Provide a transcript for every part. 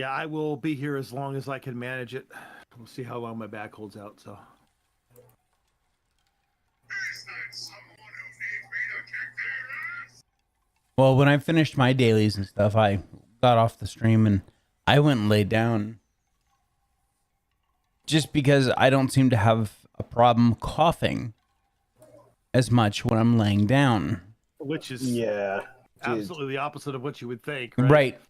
Yeah, I will be here as long as I can manage it. We'll see how long my back holds out. So. Well, when I finished my dailies and stuff, I got off the stream and I went and laid down. Just because I don't seem to have a problem coughing as much when I'm laying down. Which is absolutely the opposite of what you would think, right? Right.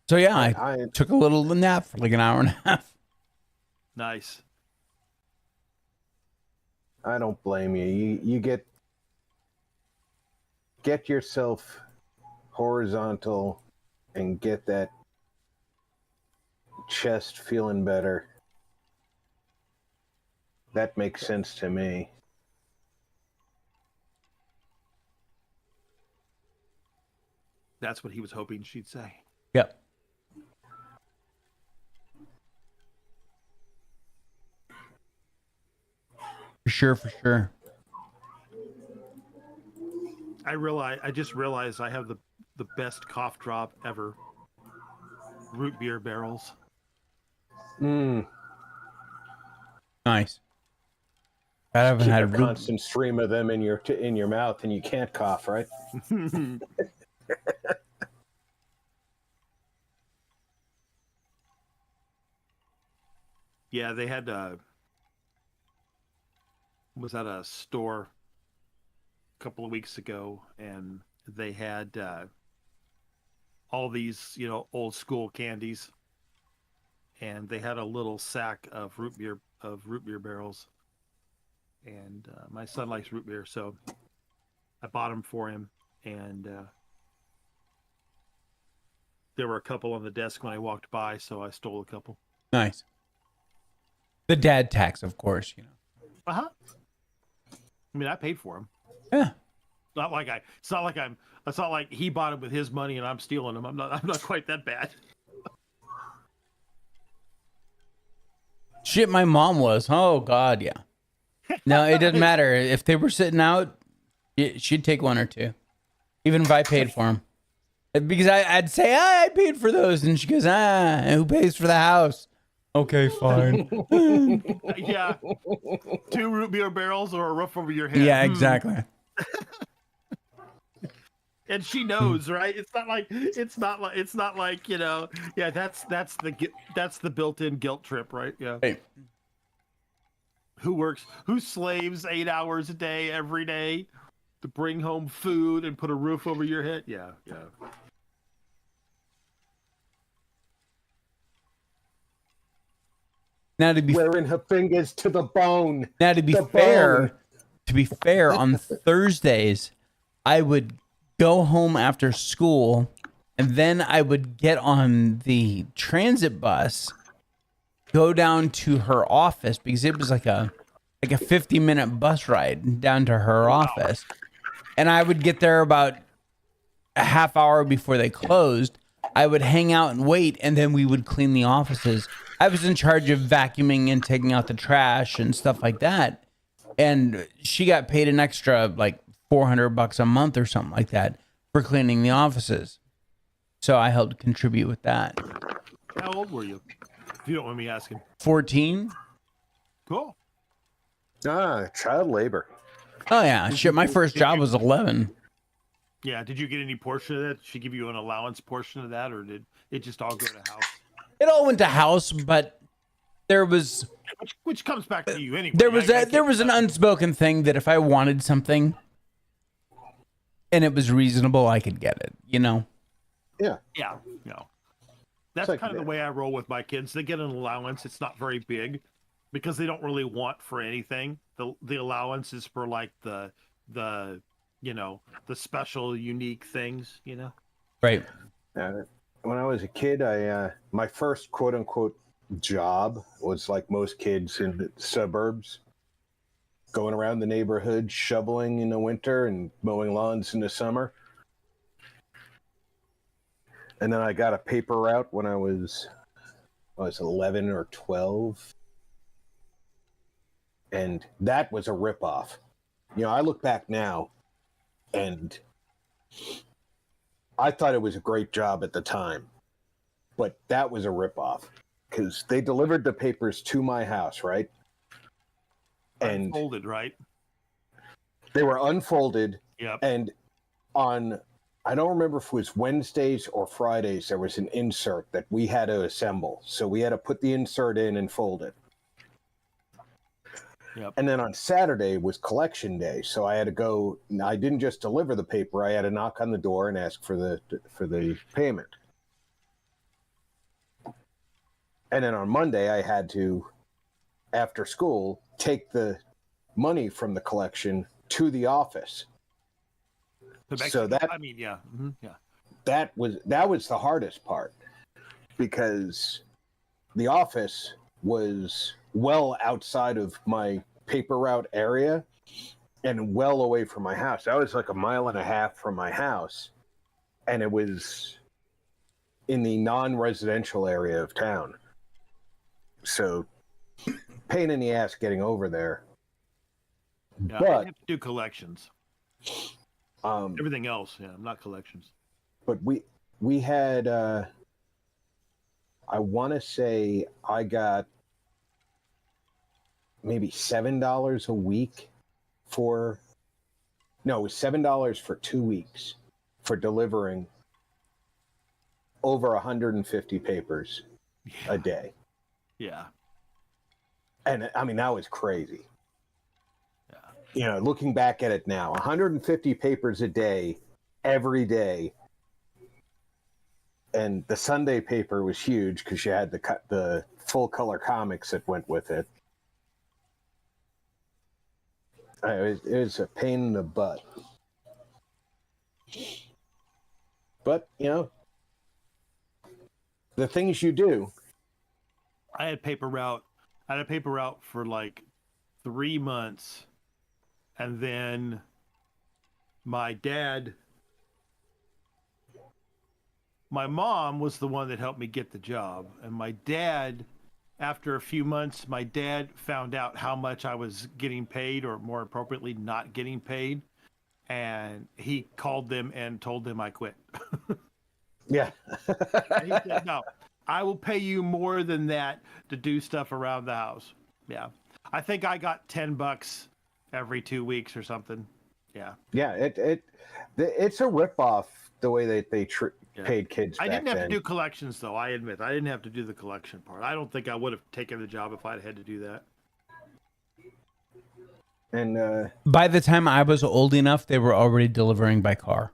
So yeah, I took a little nap for like an hour and a half. Nice. I don't blame you. You get yourself horizontal and get that chest feeling better. That makes sense to me. That's what he was hoping she'd say. Yep. For sure, for sure. I just realized I have the best cough drop ever. Root beer barrels. Nice. I haven't Keep had a constant stream of them in your mouth, and you can't cough, right? Yeah, they had was at a store a couple of weeks ago, and they had all these, old school candies, and they had a little sack of root beer barrels, and my son likes root beer, so I bought them for him, and there were a couple on the desk when I walked by, so I stole a couple. Nice. The dad tax, of course, I mean, I paid for them. Yeah. It's not like he bought it with his money and I'm stealing them. I'm not quite that bad. Shit, my mom was. Oh God, yeah. No, it doesn't matter if they were sitting out. She'd take one or two, even if I paid for them. Because I'd say, I paid for those, and she goes, who pays for the house? Okay, fine. Yeah, 2 root beer barrels or a roof over your head. Yeah, exactly. And she knows, right? It's not like Yeah, that's the built-in guilt trip, right? Yeah. Hey. Who slaves 8 hours a day every day to bring home food and put a roof over your head? Yeah. Now to be wearing her fingers to the bone. Now to be fair, on Thursdays, I would go home after school, and then I would get on the transit bus, go down to her office, because it was like a 50-minute bus ride down to her office, and I would get there about a half hour before they closed. I would hang out and wait, and then we would clean the offices. I was in charge of vacuuming and taking out the trash and stuff like that. And she got paid an extra like $400 a month or something like that for cleaning the offices. So I helped contribute with that. How old were you? If you don't mind me asking. 14. Cool. Child labor. Oh yeah, shit. My first job was 11. Yeah. Did you get any portion of that? Did she give you an allowance portion of that, or did it just all go to house? It all went to house, but there was which comes back to you anyway. There was an unspoken thing that if I wanted something and it was reasonable, I could get it. Yeah. Yeah. That's like, kind of the way I roll with my kids. They get an allowance. It's not very big because they don't really want for anything. The allowance is for like the special, unique things. Right. When I was a kid, my first quote unquote job was like most kids in the suburbs, going around the neighborhood, shoveling in the winter and mowing lawns in the summer. And then I got a paper route when I was 11 or 12. And that was a ripoff. I look back now and I thought it was a great job at the time. but that was a ripoff because they delivered the papers to my house, right? And Unfolded, right? they were unfolded. Yep. And on, I don't remember if it was Wednesdays or Fridays, there was an insert that we had to assemble. So we had to put the insert in and fold it. Yep. And then on Saturday was collection day. So I had to go, I didn't just deliver the paper, I had to knock on the door and ask for the payment. And then on Monday, I had to, after school, take the money from the collection to the office. So that, I mean, yeah, yeah. that was the hardest part because the office was well outside of my paper route area and well away from my house. I was like 1.5 miles from my house, and it was in the non-residential area of town. So pain in the ass getting over there. Yeah, But I have to do collections. Everything else, yeah, not collections. But we had I want to say I got maybe $7 a week for, no, it was $7 for 2 weeks for delivering over 150 papers a day. Yeah. And I mean, that was crazy. Yeah. You know, looking back at it now, 150 papers a day, every day. And the Sunday paper was huge because you had the full color comics that went with it. It was a pain in the butt. But, you know, the things you do. I had paper route. I had a paper route for like 3 months. And then my mom was the one that helped me get the job. And my dad, after a few months, my dad found out how much I was getting paid, or more appropriately, not getting paid. And he called them and told them I quit. Yeah. And he said, no, I will pay you more than that to do stuff around the house. Yeah. I think I got $10 every 2 weeks or something. Yeah. Yeah. It's a ripoff the way that they paid kids back I didn't have then. to do collections, though. I admit I didn't have to do the collection part. I don't think I would have taken the job if I'd had to do that. And by the time I was old enough, they were already delivering by car.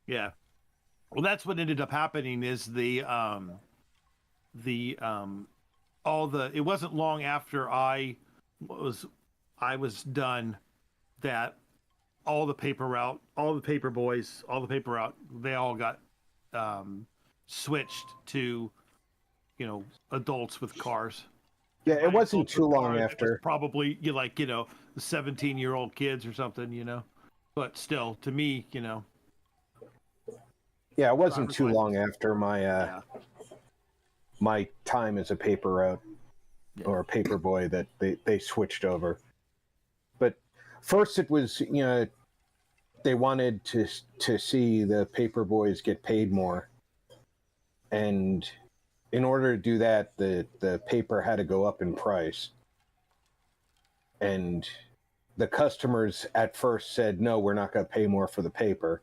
Yeah. Well, that's what ended up happening is it wasn't long after I was done that all the paper route, all the paper boys, all the paper route, they all got switched to, you know, adults with cars. yeah, it wasn't Adults too with long cars, it was after. probably the 17-year-old kids or something, you know. But still, to me, you know. Yeah, it wasn't driver's too long license. after my my time as a paper route or a paper boy that they switched over. But first it was, you know, they wanted to see the paper boys get paid more. And in order to do that, the paper had to go up in price. And the customers at first said, no, we're not going to pay more for the paper.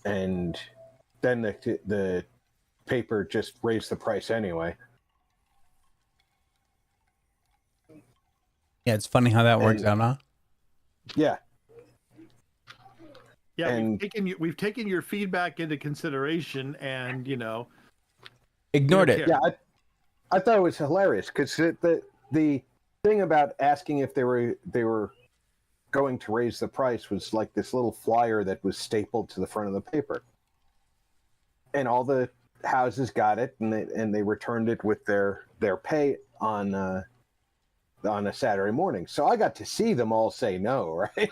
And then the paper just raised the price anyway. Yeah, it's funny how that works out, huh? Yeah. Yeah, And we've taken your feedback into consideration, and you know, Ignored it. yeah, I thought it was hilarious because the thing about asking if they were going to raise the price was like this little flyer that was stapled to the front of the paper, and all the houses got it, and they returned it with their pay on a Saturday morning. So I got to see them all say no, right?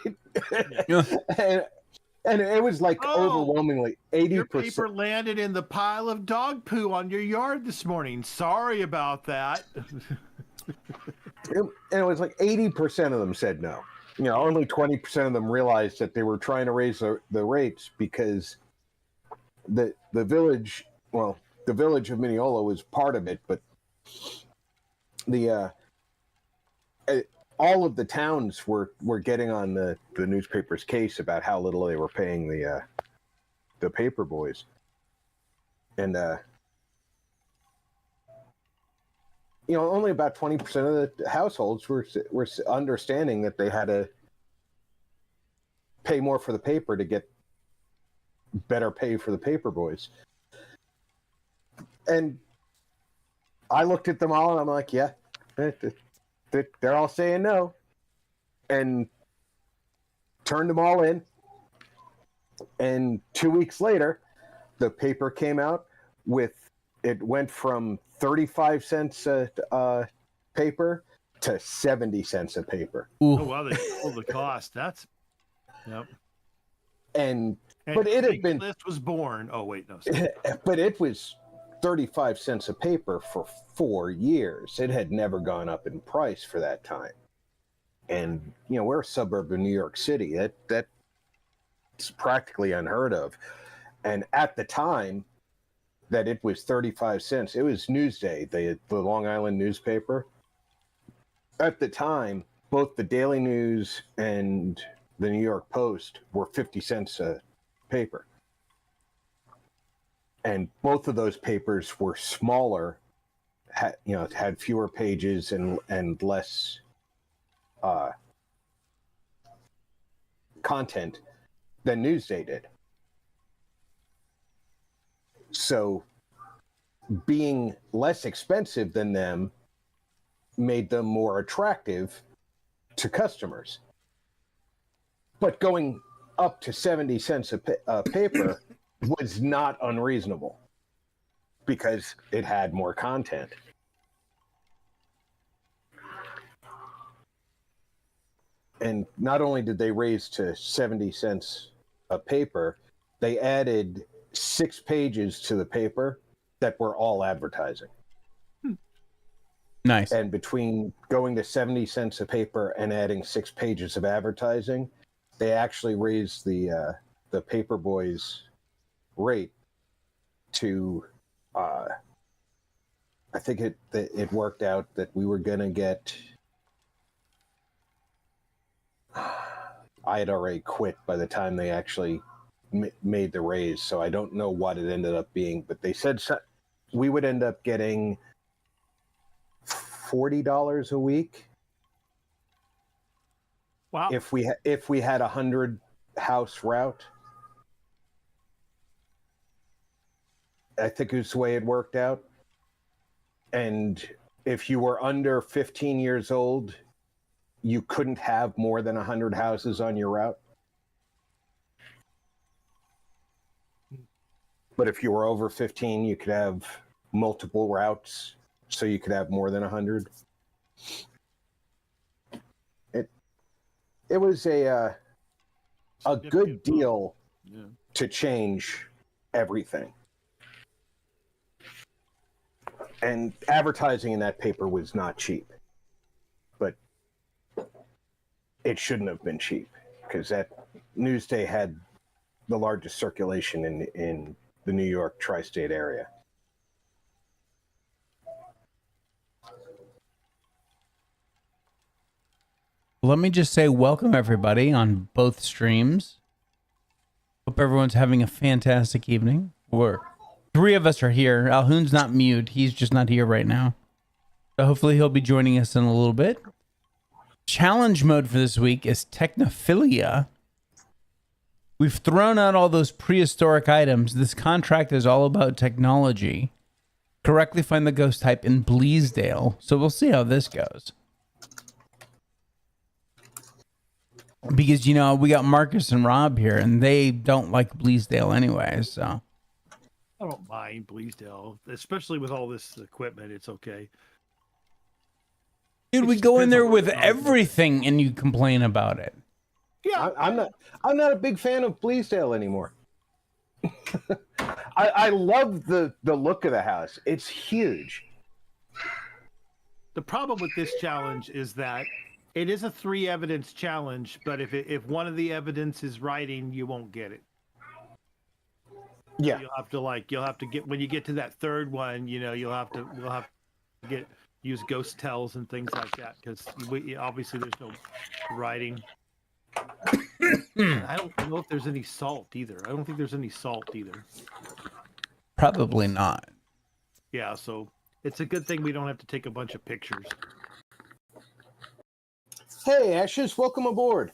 and it was like overwhelmingly 80%. Your paper landed in the pile of dog poo on your yard this morning. Sorry about that. And it was like 80% of them said no. You know, only 20% of them realized that they were trying to raise the rates because the village well, the village of Mineola was part of it, but the all of the towns were getting on the newspaper's case about how little they were paying the paper boys, and only about 20% of the households were understanding that they had to pay more for the paper to get better pay for the paper boys. And I looked at them all and I'm like, yeah, they're all saying no, and turned them all in. And 2 weeks later, the paper came out it went from 35 cents a paper to 70 cents a paper. Ooh. Oh, wow, they doubled the cost. That's, yep. And but it had been, List was born. Oh, wait, no. Sorry. but it was 35 cents a paper for 4 years. It had never gone up in price for that time. And, we're a suburb of New York City. That's practically unheard of. And at the time that it was 35 cents, it was Newsday, the Long Island newspaper. At the time, both the Daily News and the New York Post were 50 cents a paper. And both of those papers were smaller, had fewer pages and less content than Newsday did. So being less expensive than them made them more attractive to customers. But going up to 70 cents a paper was not unreasonable because it had more content. And not only did they raise to 70 cents a paper, they added 6 pages to the paper that were all advertising. Nice. And between going to 70 cents a paper and adding 6 pages of advertising, they actually raised the paper boys' rate to, I think it worked out that we were going to get, I had already quit by the time they actually made the raise, so I don't know what it ended up being, but they said we would end up getting $40 a week. Wow. If we had 100 house route. I think it's the way it worked out. And if you were under 15 years old, you couldn't have more than 100 houses on your route. But if you were over 15, you could have multiple routes, so you could have more than 100. It was a good deal to change everything. And advertising in that paper was not cheap. But it shouldn't have been cheap, because that Newsday had the largest circulation in the New York tri-state area. Let me just say welcome everybody on both streams. Hope everyone's having a fantastic evening. We're 3 of us are here. Alhoon's not mute. He's just not here right now. So hopefully he'll be joining us in a little bit. Challenge mode for this week is Technophilia. We've thrown out all those prehistoric items. This contract is all about technology. Correctly find the ghost type in Bleasdale. So we'll see how this goes. Because, we got Marcus and Rob here, and they don't like Bleasdale anyway, so. I don't mind Bleasdale, especially with all this equipment. It's okay. Dude, we go in there with everything, and you complain about it. Yeah, I'm not a big fan of Bleasdale anymore. I love the look of the house. It's huge. The problem with this challenge is that it is a 3 evidence challenge, but if one of the evidence is writing, you won't get it. Yeah. You'll have to get when you get to that third one, we'll have to use ghost tells and things like that because obviously there's no writing. I don't know if there's any salt either. I don't think there's any salt either. Probably not. Yeah, so it's a good thing we don't have to take a bunch of pictures. Hey, Ashes, welcome aboard.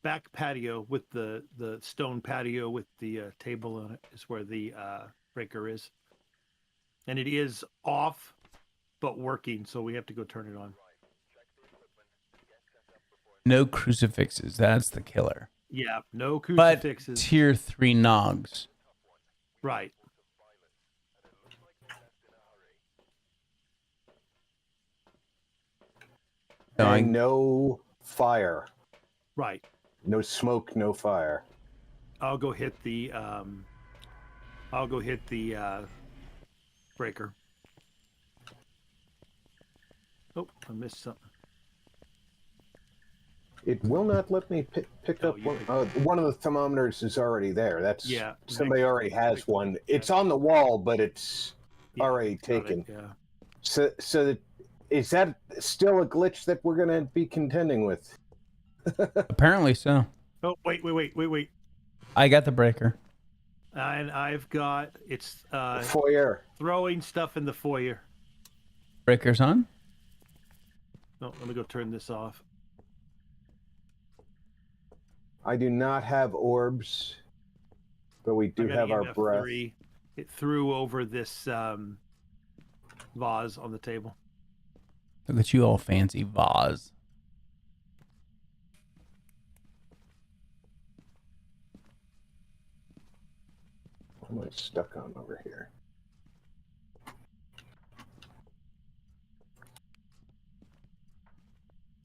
Back patio with the stone patio with the table on it is where the breaker is, and it is off but working, so we have to go turn it on. No crucifixes. That's the killer. Yeah, no But crucifixes. tier 3 nogs. Right. And no fire. Right. No smoke, no fire. I'll go hit the breaker. Oh, I missed something. It will not let me pick up one of the thermometers is already there. That's somebody already has one. It's on the wall, but it's already taken. Yeah. So is that still a glitch that we're going to be contending with? Apparently so. Oh, wait. I got the breaker. And I've got foyer. Throwing stuff in the foyer. Breaker's on. No, let me go turn this off. I do not have orbs, but we do have our breath. 3. It threw over this vase on the table. Look at you all fancy vase. What am I stuck on over here?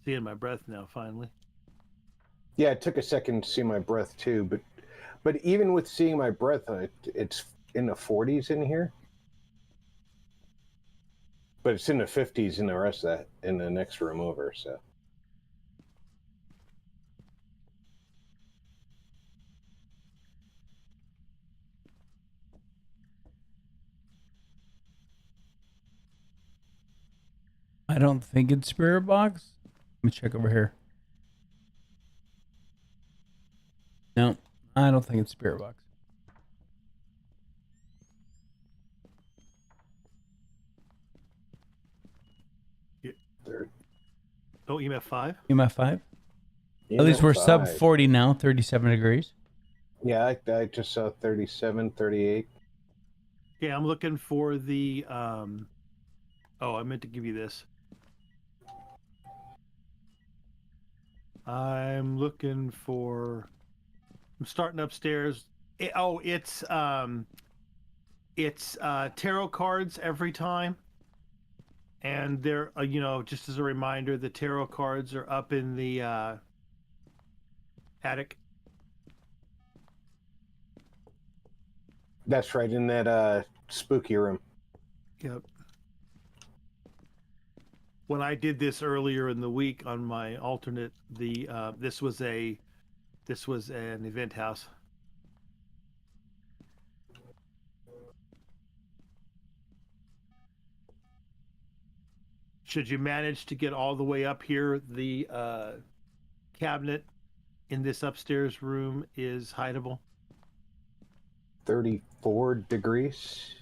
Seeing my breath now, finally. Yeah, it took a second to see my breath too, but even with seeing my breath, it's in the 40s in here. But it's in the 50s in the rest of that, in the next room over, so. I don't think it's spirit box. Let me check over here. No, I don't think it's spirit box. Third. Oh, EMF 5? EMF 5? At least we're sub 40 now, 37 degrees. Yeah, I just saw 37, 38. Yeah, I'm looking for the oh, I meant to give you this. I'm starting upstairs. It's tarot cards every time. And they're just as a reminder, the tarot cards are up in the attic. That's right, in that spooky room. Yep. When I did this earlier in the week on my alternate, this was an event house. Should you manage to get all the way up here, the cabinet in this upstairs room is hideable. 34 degrees.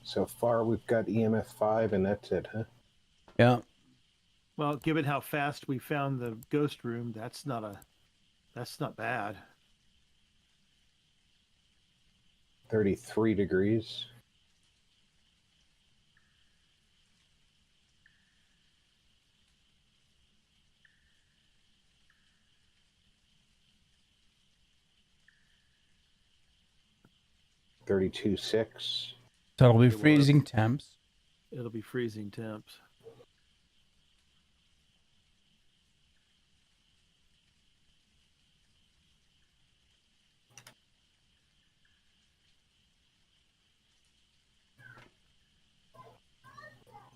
So far, we've got EMF 5, and that's it, huh? Yeah. Well, given how fast we found the ghost room, that's not bad. 33 degrees. $32.6. So it'll be freezing temps. It'll be freezing temps.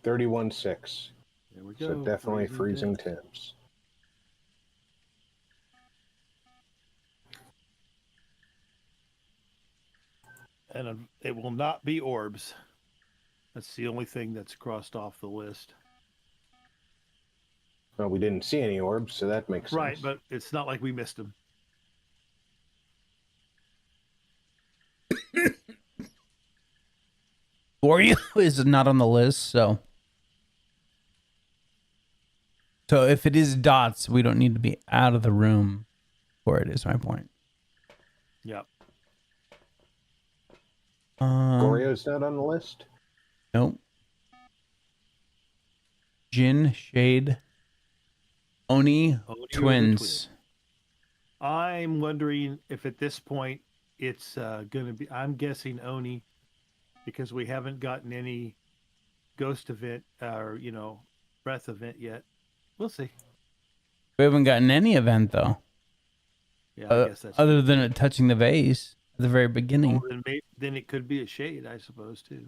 31.6. There we go. So definitely freezing temps. temps. And it will not be orbs. That's the only thing that's crossed off the list. Well, we didn't see any orbs, so that makes sense. Right, but it's not like we missed them. Oreo is not on the list, so if it is dots, we don't need to be out of the room for it. Is my point. Yep. Goryo's not on the list? Nope. Jin, Shade, Oni, twins. I'm wondering if at this point it's going to be, I'm guessing Oni, because we haven't gotten any ghost event or, breath event yet. We'll see. We haven't gotten any event, though. Yeah, I guess that's other than it touching the vase at the very beginning. Well, then it could be a shade, I suppose, too.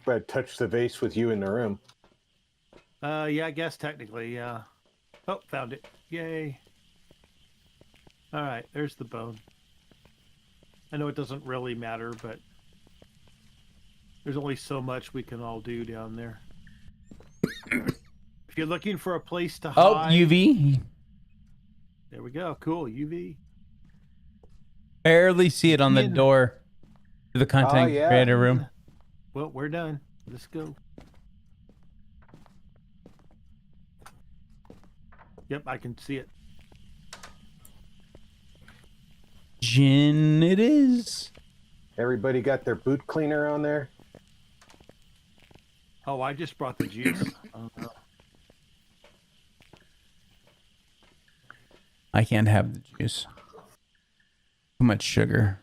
But touch the vase with you in the room. Yeah, I guess technically, yeah. Oh, found it. Yay. All right, there's the bone. I know it doesn't really matter, but there's only so much we can all do down there. If you're looking for a place to hide... Oh, UV. There we go. Cool, UV. Barely see it on the door to the content creator room. Well, we're done. Let's go. Yep, I can see it. Jin it is. Everybody got their boot cleaner on there? Oh, I just brought the juice. I can't have the juice. Too much sugar.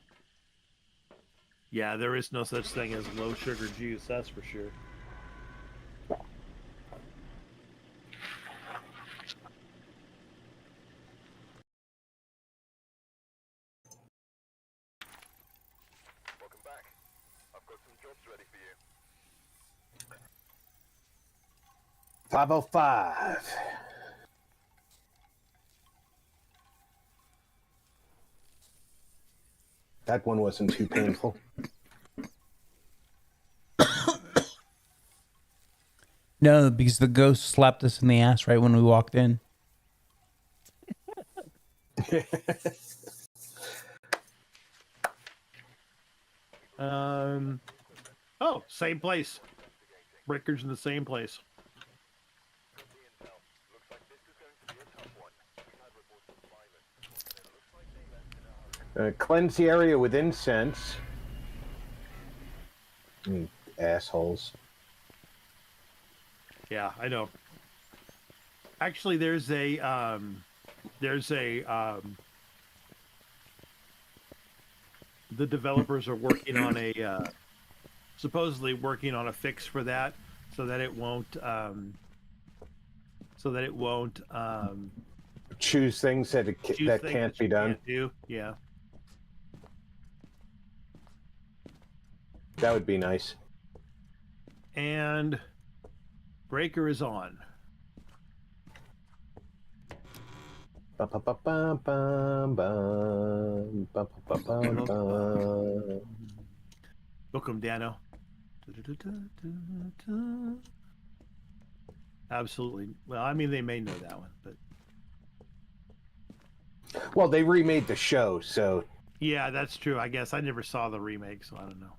Yeah, there is no such thing as low sugar juice, that's for sure. Welcome back. I've got some jobs ready for you. 505. That one wasn't too painful. No, because the ghost slapped us in the ass right when we walked in. Oh, same place. Breakers in the same place. Cleanse the area with incense. Assholes. Yeah, I know. Actually, there's a the developers are working on a supposedly working on a fix for that, so that it won't choose things that can't be done. Can't do. Yeah, that would be nice. And breaker is on. Welcome, Dano. Absolutely. Well, I mean, they may know that one, but well, they remade the show, so yeah, that's true. I guess I never saw the remake, so I don't know.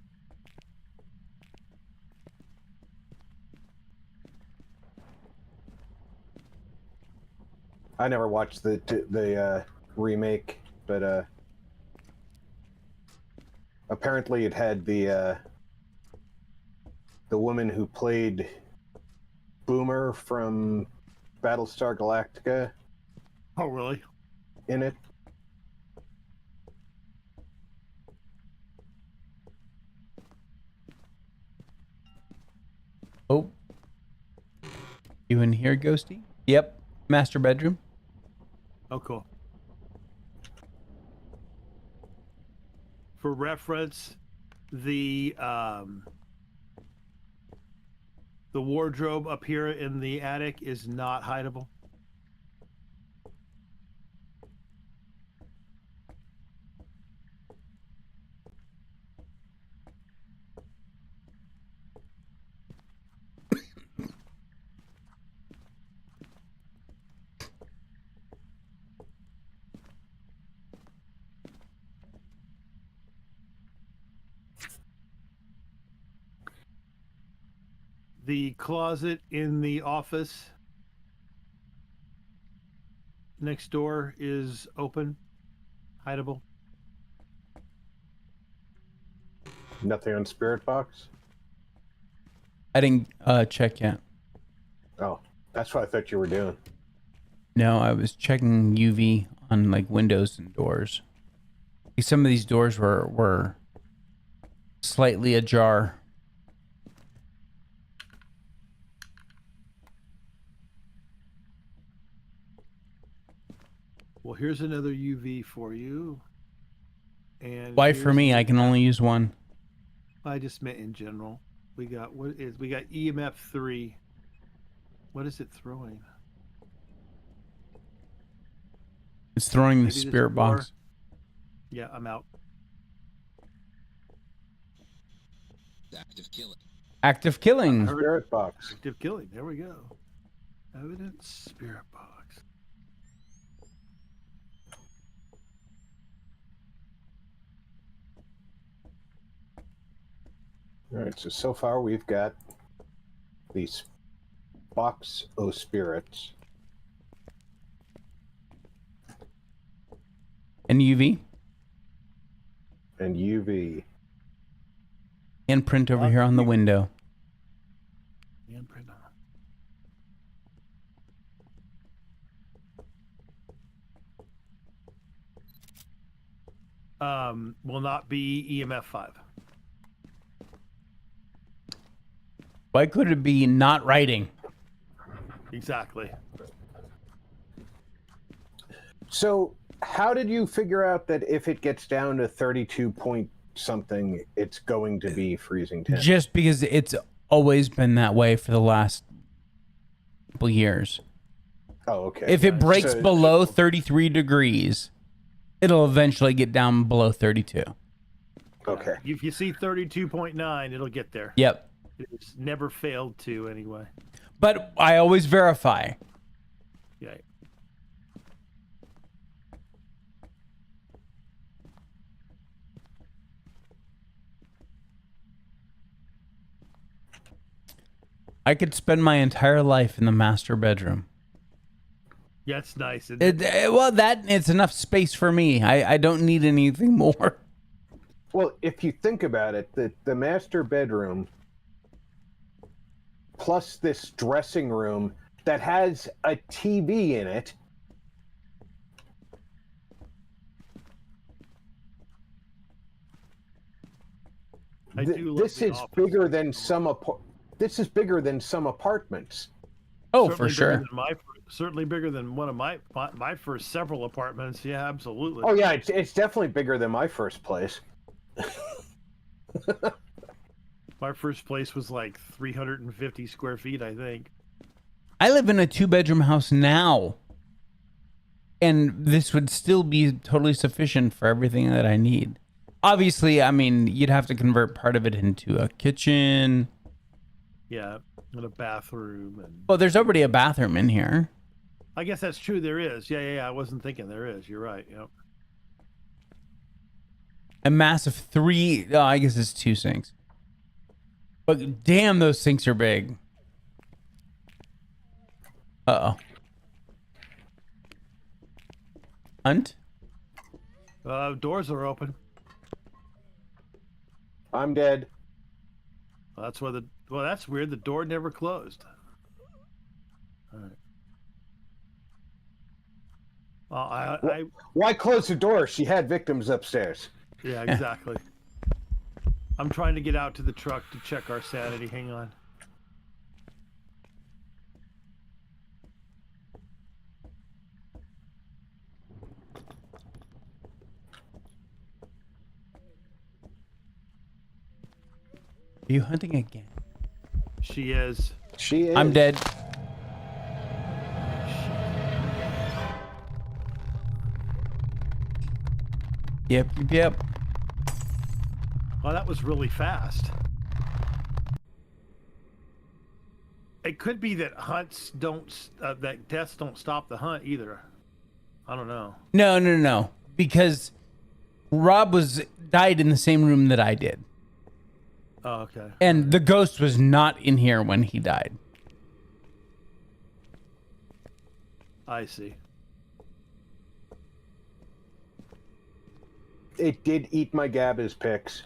I never watched the remake, but apparently it had the woman who played Boomer from Battlestar Galactica. Oh, really? In it. Oh. You in here, Ghosty? Yep. Master bedroom. Oh, cool. For reference, the The wardrobe up here in the attic is not hideable. The closet in the office next door is open, hideable. Nothing on Spirit Box? I didn't check yet. Oh, that's what I thought you were doing. No, I was checking UV on like windows and doors. Some of these doors were slightly ajar. Well, here's another UV for you. And Why for here's me? the- I can only use one. I just meant in general. We got EMF 3. What is it throwing? It's throwing the Maybe there's spirit more. box. Yeah, I'm out. Active killing. Active killing. Spirit Box. Active killing. There we go. Evidence spirit box. All right, so far we've got these box o' spirits. And UV. And UV. And print over here on the window. And print on. Will not be EMF 5. Why could it be not writing? Exactly. So how did you figure out that if it gets down to 32 point something, it's going to be freezing temps? Just because it's always been that way for the last couple years. Oh, okay. If it breaks So- below 33 degrees, it'll eventually get down below 32. Okay. If you see 32.9, it'll get there. Yep. It's never failed to anyway. But I always verify. Yeah. I could spend my entire life in the master bedroom. Yeah, it's nice. Isn't it? It's enough space for me. I don't need anything more. Well, if you think about it, the master bedroom plus this dressing room that has a TV in it. I do love This the is office. bigger than some this is bigger than some apartments. Oh, Certainly for bigger sure. than certainly bigger than one of my first several apartments. Yeah, absolutely. Oh yeah, it's definitely bigger than my first place. My first place was like 350 square feet, I think. I live in a 2-bedroom house now. And this would still be totally sufficient for everything that I need. Obviously, I mean, you'd have to convert part of it into a kitchen. Yeah, and a bathroom, and Well, there's already a bathroom in here. I guess that's true. There is. Yeah. I wasn't thinking there is. You're right. Yep. A massive 3, oh, I guess it's 2 sinks. But damn, those sinks are big. Uh-oh. Hunt? Doors are open. I'm dead. Well, that's why that's weird. The door never closed. All right. Well, Why close the door? She had victims upstairs. yeah, exactly. I'm trying to get out to the truck to check our sanity. Hang on. Are you hunting again? She is. She is. I'm dead. Yep. Well, that was really fast. It could be that hunts don't, that deaths don't stop the hunt either. I don't know. No. Because Rob died in the same room that I did. Oh, okay. And the ghost was not in here when he died. I see. It did eat my Gabba's picks.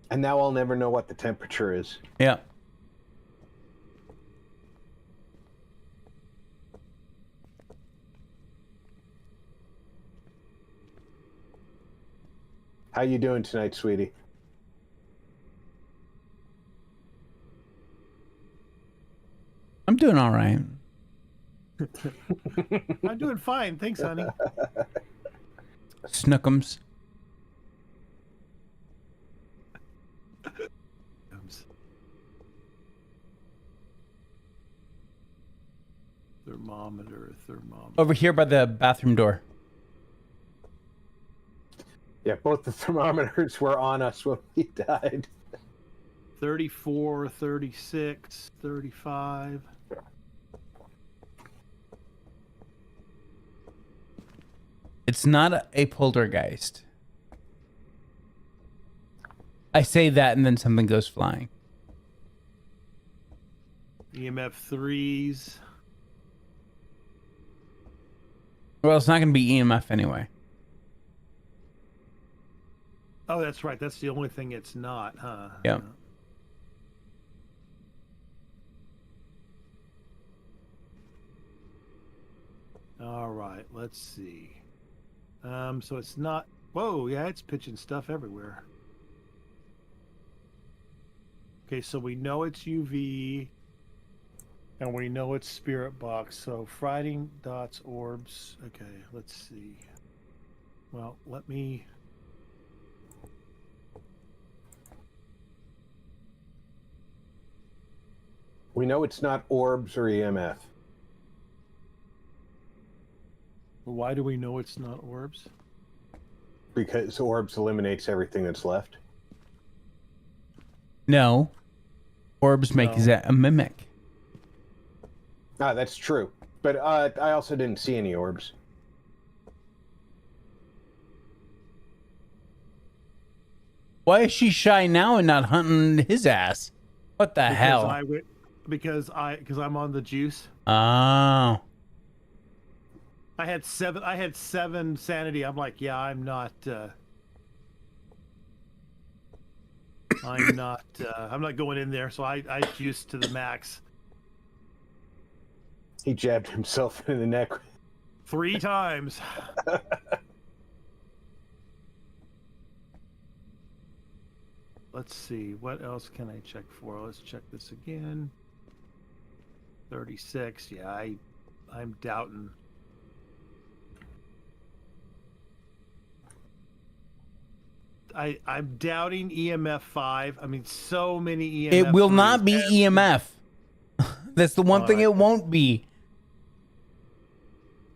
And now I'll never know what the temperature is. Yeah. How you doing tonight, sweetie? I'm doing all right. I'm doing fine. Thanks, honey. Snookums. Thermometer. Over here by the bathroom door. Yeah, both the thermometers were on us when we died. 34, 36, 35. It's not a poltergeist. I say that and then something goes flying. EMF 3s. Well, it's not going to be EMF anyway. Oh, that's right. That's the only thing it's not, huh? Yep. All right. Let's see. So it's not. Whoa, yeah, it's pitching stuff everywhere. Okay, so we know it's UV, and we know it's spirit box. So frighting dots, orbs. Okay, let's see. Well, let me. We know it's not orbs or EMF. Why do we know it's not orbs? Because orbs eliminates everything that's left. No. Orbs make a mimic. Ah, that's true. But I also didn't see any orbs. Why is she shy now and not hunting his ass? What the hell? Because I'm on the juice. Oh. I had seven sanity. I'm like, yeah, I'm not going in there. So I juiced to the max. He jabbed himself in the neck 3 times. Let's see, what else can I check for? Let's check this again. 36. Yeah, I'm doubting. I'm doubting EMF 5. I mean, so many EMF. It will 3s. not be EMF. That's the one thing right. it won't be.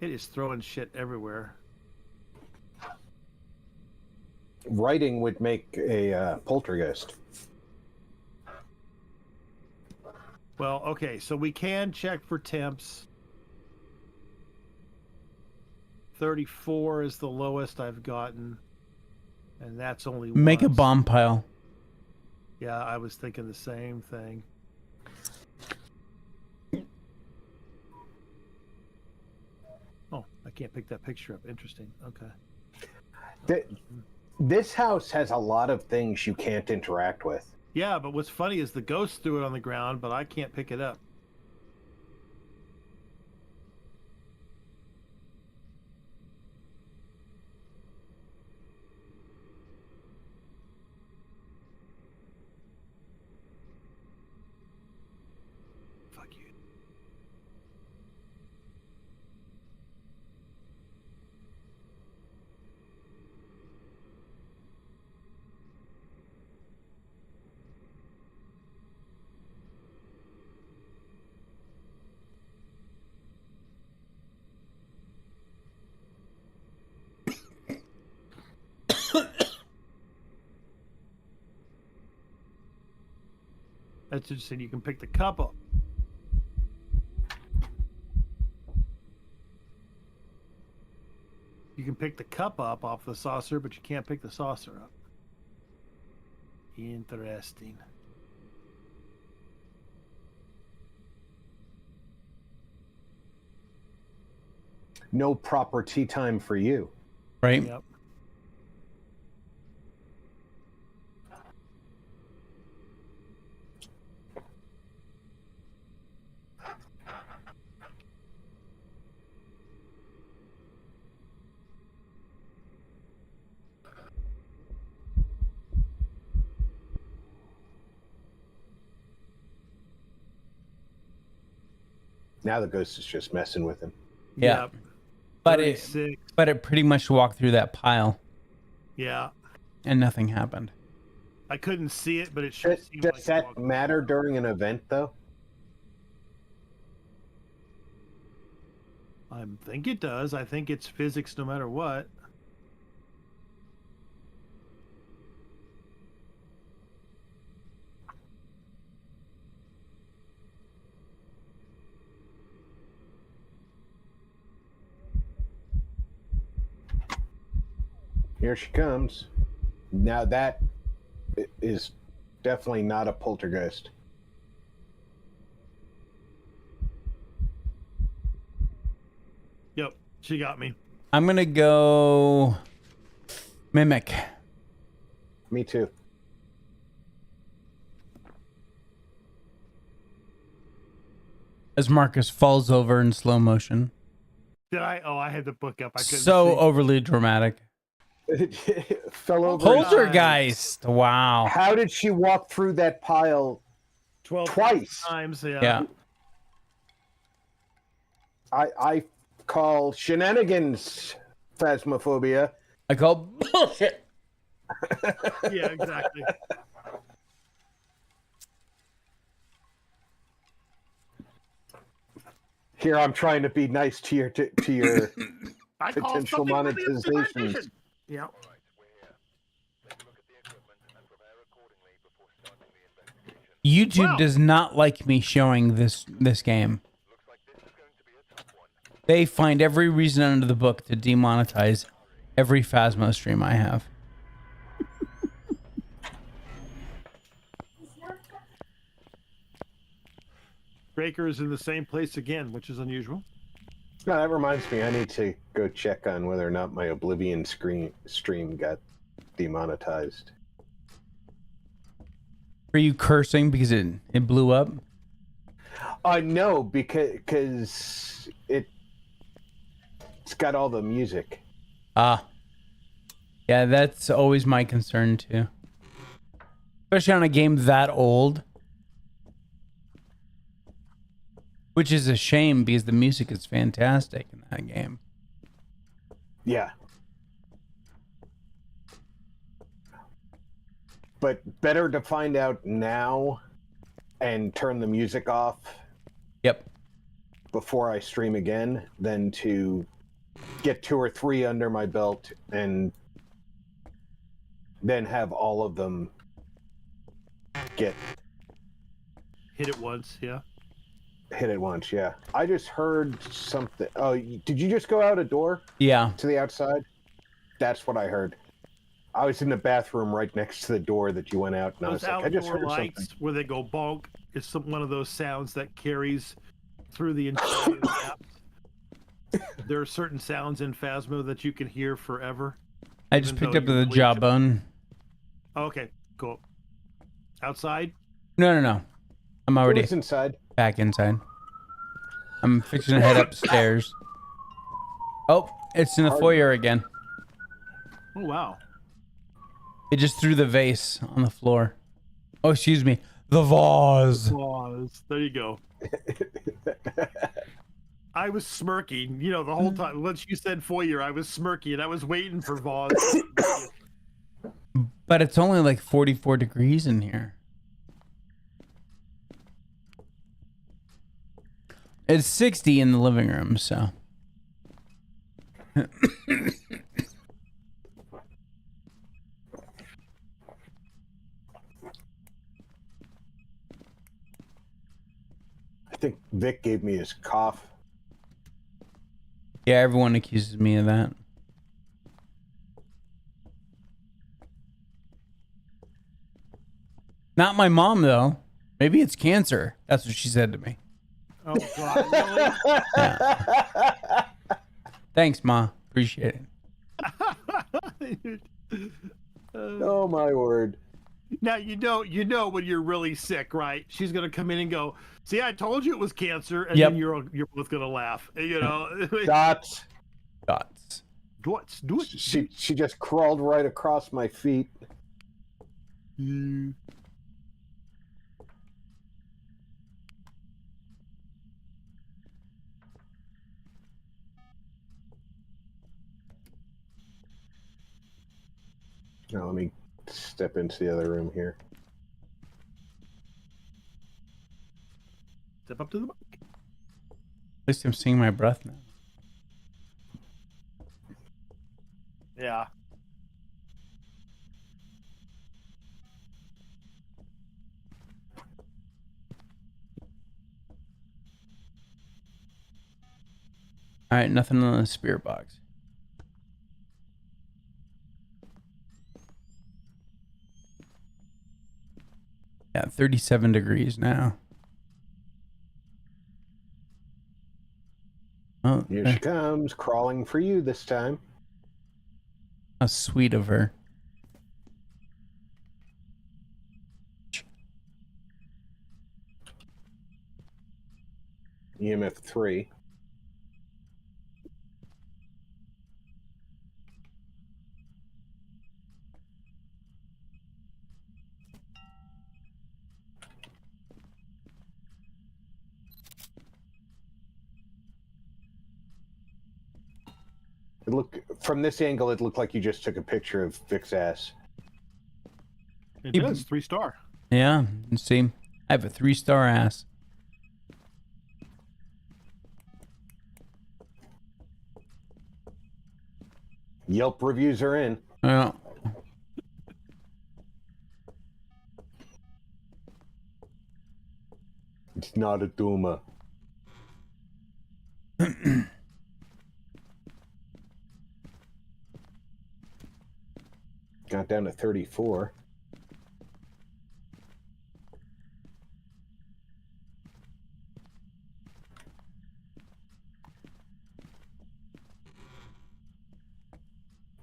It is throwing shit everywhere. Writing would make a poltergeist. Well, okay, so we can check for temps. 34 is the lowest I've gotten. And that's only Make a once. bomb pile. Yeah, I was thinking the same thing. Oh, I can't pick that picture up. Interesting. Okay. This house has a lot of things you can't interact with. Yeah, but what's funny is the ghost threw it on the ground, but I can't pick it up. That's interesting. You can pick the cup up. You can pick the cup up off the saucer, but you can't pick the saucer up. Interesting. No proper tea time for you. Right? Yep. Now the ghost is just messing with him. Yeah. Yep. But 36. it pretty much walked through that pile Yeah. and nothing happened. I couldn't see it, but it sure seemed Does like that walked- matter during an event, though? I think it does. I think it's physics no matter what. Here she comes. Now that is definitely not a poltergeist. Yep. She got me. I'm gonna go mimic. Me too. As Marcus falls over in slow motion. Did I? Oh, I had the book up. I couldn't So see. overly dramatic. Fell over. Poltergeist. Wow. How did she walk through that pile 12 twice? times. Yeah. Yeah. I call shenanigans phasmophobia. I call bullshit. Yeah, exactly. Here I'm trying to be nice to your I call potential something for the monetizations. implementation. Yeah. Right, we're here. Take a look at the equipment and prepare accordingly before starting the investigation. YouTube does not like me showing this game. Looks like this is going to be a tough one. They find every reason under the book to demonetize every Phasmo stream I have. Breaker is in the same place again, which is unusual. No, that reminds me. I need to go check on whether or not my Oblivion stream got demonetized. Were you cursing because it blew up? No, because it's got all the music. Ah. Yeah, that's always my concern too. Especially on a game that old. Which is a shame because the music is fantastic in that game. Yeah. But better to find out now and turn the music off Yep. before I stream again than to get 2 or 3 under my belt and then have all of them get Hit it once, yeah. hit at once. Yeah. I just heard something. Oh, did you just go out a door Yeah. to the outside? That's what I heard. I was in the bathroom right next to the door that you went out, and I Those was like, I just outdoor heard lights something. where they go bonk is one of those sounds that carries through the entire map. There are certain sounds in Phasmo that you can hear forever. I just Even picked though up you the bleach it. jawbone. Okay, cool. Outside? No. I'm already Who's inside? back inside. I'm fixing to head upstairs. Oh, it's in the foyer again. Oh, wow. It just threw the vase on the floor. Oh, excuse me. The vase. Pause. There you go. I was smirking, you know, the whole time. Once you said foyer, I was smirking. I was waiting for Vaz. But it's only like 44 degrees in here. It's 60 in the living room, so. think Vic gave me his cough. Yeah, everyone accuses me of that. Not my mom, though. Maybe it's cancer. That's what she said to me. Oh God, really? Yeah. Thanks, Ma. Appreciate it. Oh my word. Now you know when you're really sick, right? She's gonna come in and go, "See, I told you it was cancer," and Yep. then you're both gonna laugh. You know, Dots. Dots. do it. She just crawled right across my feet. Mm. Now let me step into the other room here. Step up to the mic. At least I'm seeing my breath now. Yeah. All right, nothing on the spirit box. Yeah, 37 degrees now. Oh, Here she comes, crawling for you this time. how sweet of her. EMF 3. From this angle, it looked like you just took a picture of Vic's ass. It does 3-star. Yeah, you see, I have a 3-star ass. Yelp reviews are in. Yeah. It's not a Duma. Got down to 34.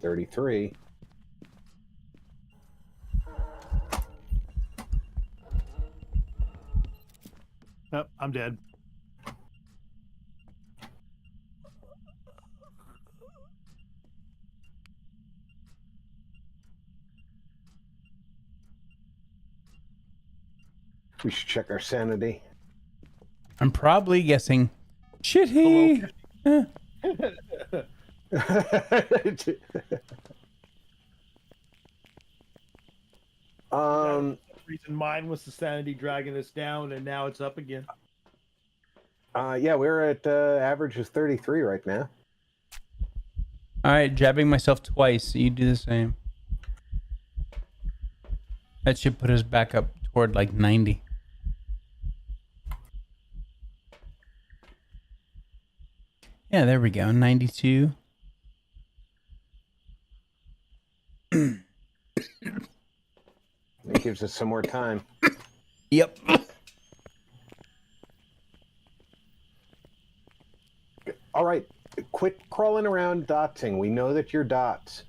$33. Oh, I'm dead. We should check our sanity. I'm probably guessing shitty. Eh. Reason mine was the sanity dragging us down, and now it's up again. Yeah, we're at average is 33 right now. All right, jabbing myself twice. So you do the same. That should put us back up toward like 90. Yeah, there we go. 92. It gives us some more time. Yep. All right, quit crawling around dotsing. We know that you're dots.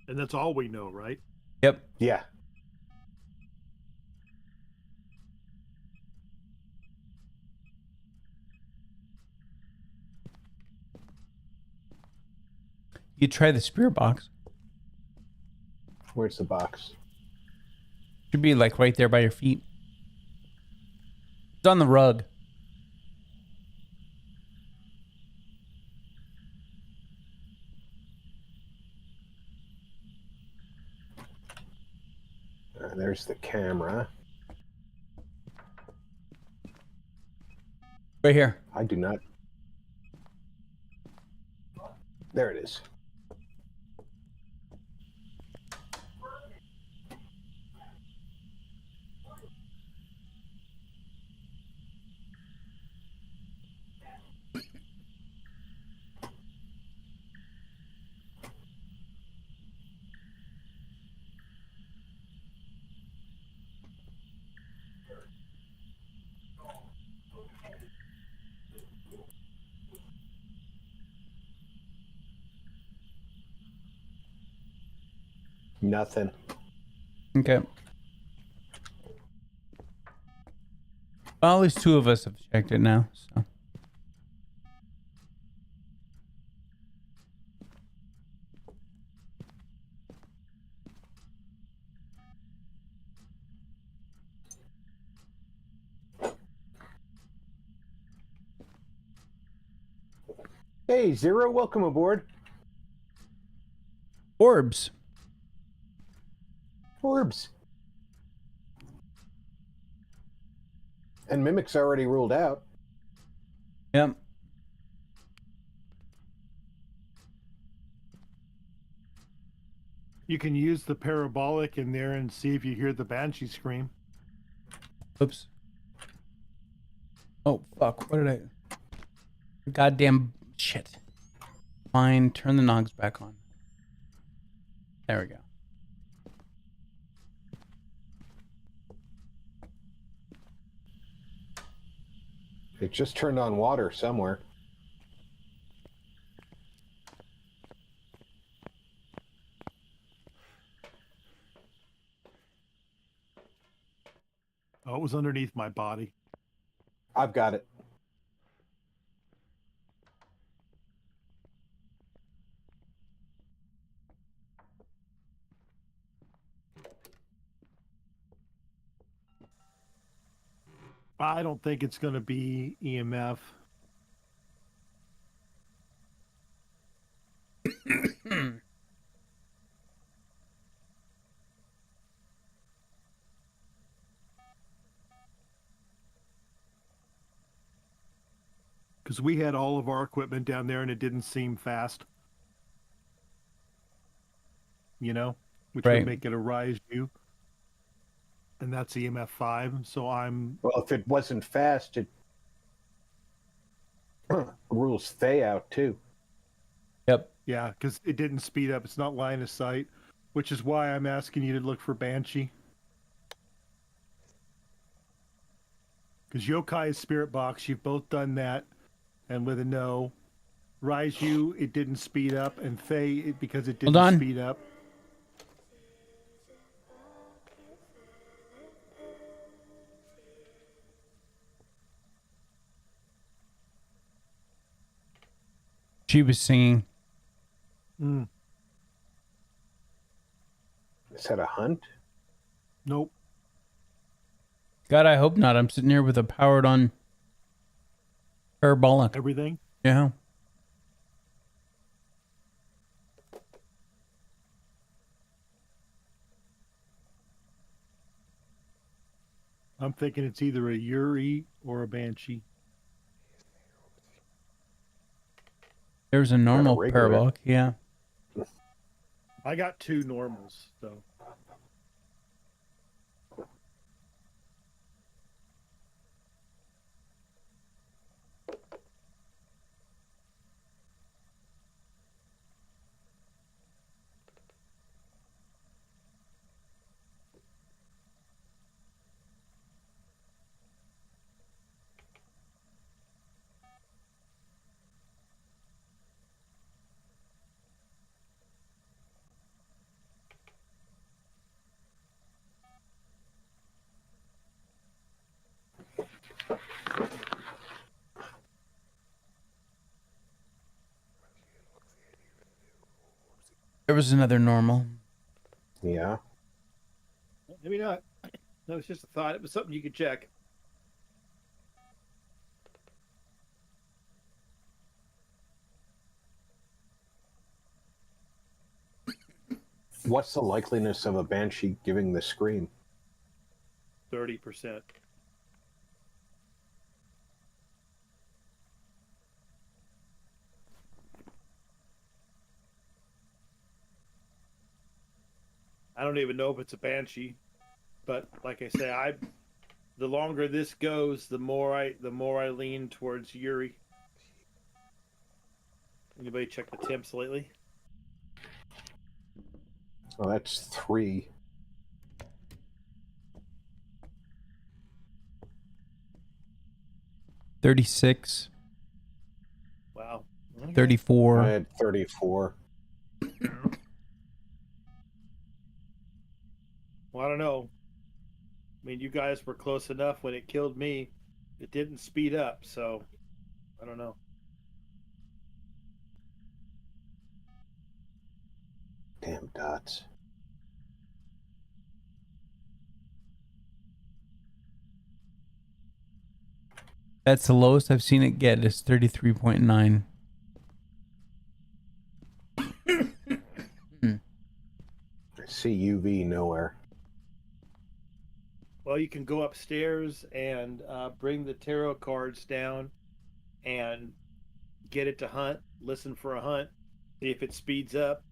And that's all we know, right? Yep. Yeah. You try the spirit box. Where's the box? Should be like right there by your feet. It's on the rug. There's the camera. Right here. I do not. There it is. Nothing. Okay. Well, at least two of us have checked it now. So. Hey, Zero, welcome aboard. Orbs. Orbs. And Mimic's already ruled out. Yep. You can use the parabolic in there and see if you hear the banshee scream. Oops. Oh, fuck. What did I... Goddamn shit. Fine. Turn the nogs back on. There we go. It just turned on water somewhere. Oh, it was underneath my body. I've got it. I don't think it's going to be EMF. Because we had all of our equipment down there and it didn't seem fast. You know? Which Right. would make it a rise view. And that's EMF 5. So I'm... Well, if it wasn't fast, it rules Faye out too. Yep. Yeah, because it didn't speed up. It's not line of sight. Which is why I'm asking you to look for Banshee. Because Yokai is Spirit Box. You've both done that. And with a no. Raiju, it didn't speed up. And Faye, because it Hold didn't on. speed up. She was singing. Mm, Is that a hunt? nope. God, I hope not. I'm sitting here with a powered on parabolic. Everything. Yeah. I'm thinking it's either a Yuri or a Banshee. There's a normal regular. parabolic. Yeah. I got 2 normals, so. There was another normal. Yeah. Maybe not. That was just a thought. It was something you could check. What's the likeliness of a banshee giving the scream? 30%. I don't even know if it's a banshee, but like I say, the longer this goes, the more I lean towards Yuri. Anybody check the temps lately? Oh, that's 3. $36, Wow. Okay. I $34. had 34. Well, I don't know. I mean, you guys were close enough when it killed me. It didn't speed up, so I don't know. Damn dots. That's the lowest I've seen it get. Is 33.9. I see UV nowhere. Well, you can go upstairs and bring the tarot cards down and get it to hunt. Listen for a hunt. See if it speeds up.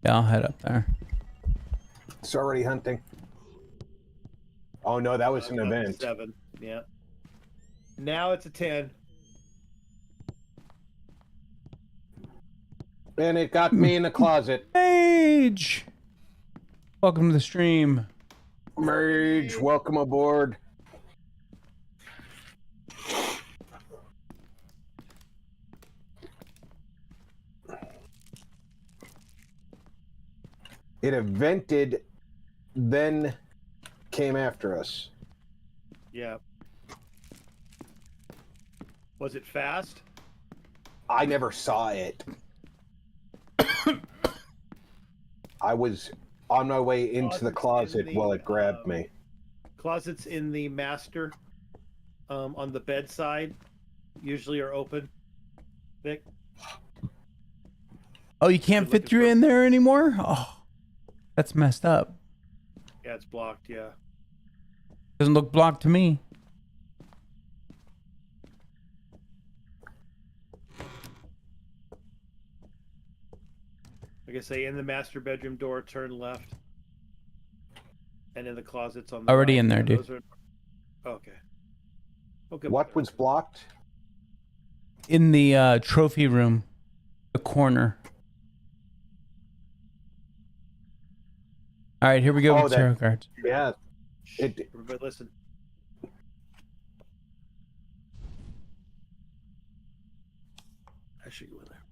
Yeah, I'll head up there. It's already hunting. Oh no, that was an Up to event. 7. Yeah. Now it's a 10. And it got me in the closet. Mage! Welcome to the stream. Mage, welcome aboard. It evented, then came after us. Yeah. Was it fast? I never saw it. I was on my way into the closet while it grabbed me. Closets in the master on the bedside usually are open. Vic? Oh, you can't You're fit looking through for- in there anymore? Oh, that's messed up. Yeah, it's blocked, yeah. Doesn't look blocked to me. Like I say, in the master bedroom door, turn left. And in the closets on the Already right. in there, Yeah, dude. those are... Okay. Okay. What was blocked? In the trophy room, the corner. All right, here we go Oh, with that- tarot cards. Yeah. Shh, It- everybody listen. I should go in there.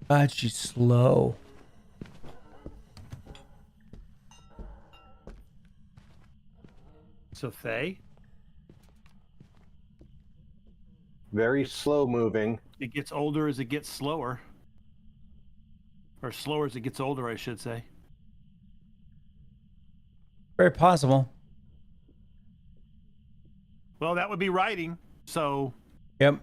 God, she's slow. So Faye, Very slow moving. it gets older as it gets slower. Or slower as it gets older, I should say. Very possible. Well, that would be writing. So Yep.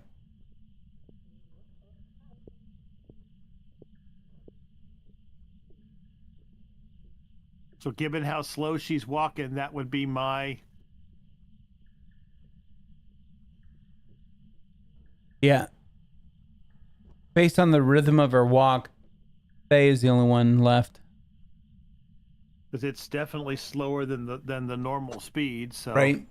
so given how slow she's walking, that would be my... Yeah. Based on the rhythm of her walk, Faye is the only one left. Because it's definitely slower than the normal speed. So Right.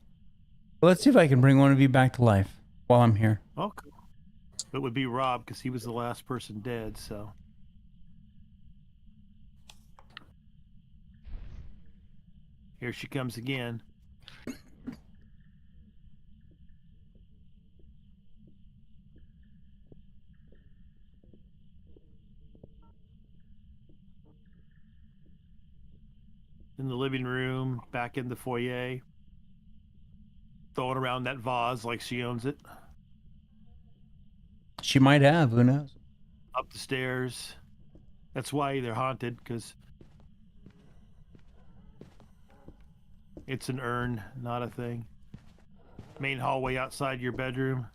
Well, let's see if I can bring one of you back to life while I'm here. Oh, cool. It would be Rob because he was the last person dead. So here she comes again. In the living room, back in the foyer, throwing around that vase like she owns it. She might have. Who knows? Up the stairs. That's why they're haunted, because It's an urn, not a thing. Main hallway outside your bedroom.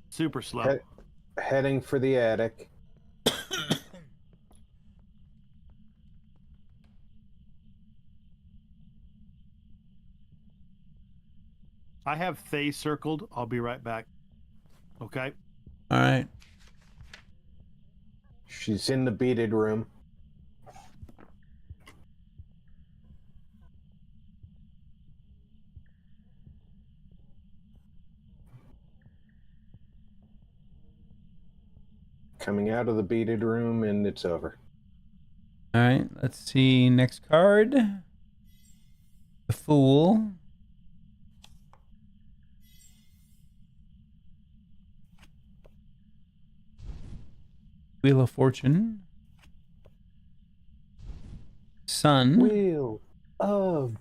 Super slow. Heading for the attic. I have Thay circled. I'll be right back. Okay. All right. She's in the beaded room. Coming out of the beaded room, and it's over. All right. Let's see. Next card. The Fool. Wheel of Fortune. Sun. Wheel of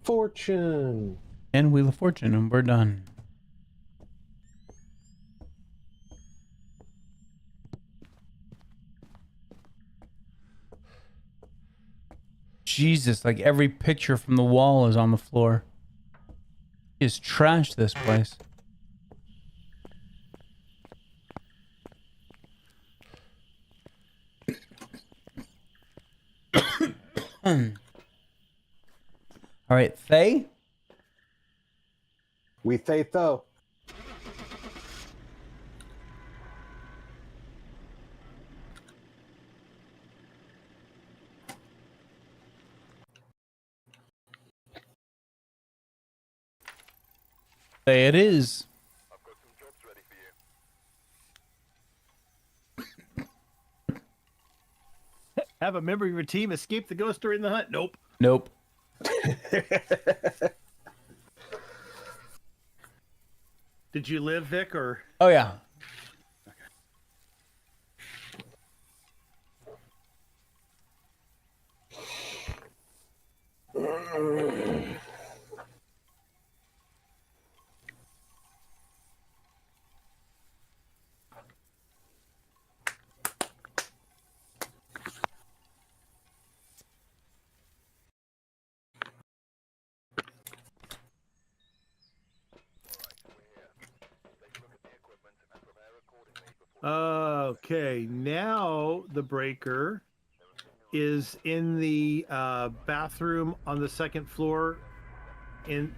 Fortune. And Wheel of Fortune, and we're done. Jesus, like every picture from the wall is on the floor. He has trashed this place. All right, Thay. We say so. Thay it is. I've got some jobs ready for you. Have a member of your team escape the ghost during the hunt. Nope. Nope. Did you live, Vic, or? Oh yeah. Okay, now the breaker is in the bathroom on the second floor.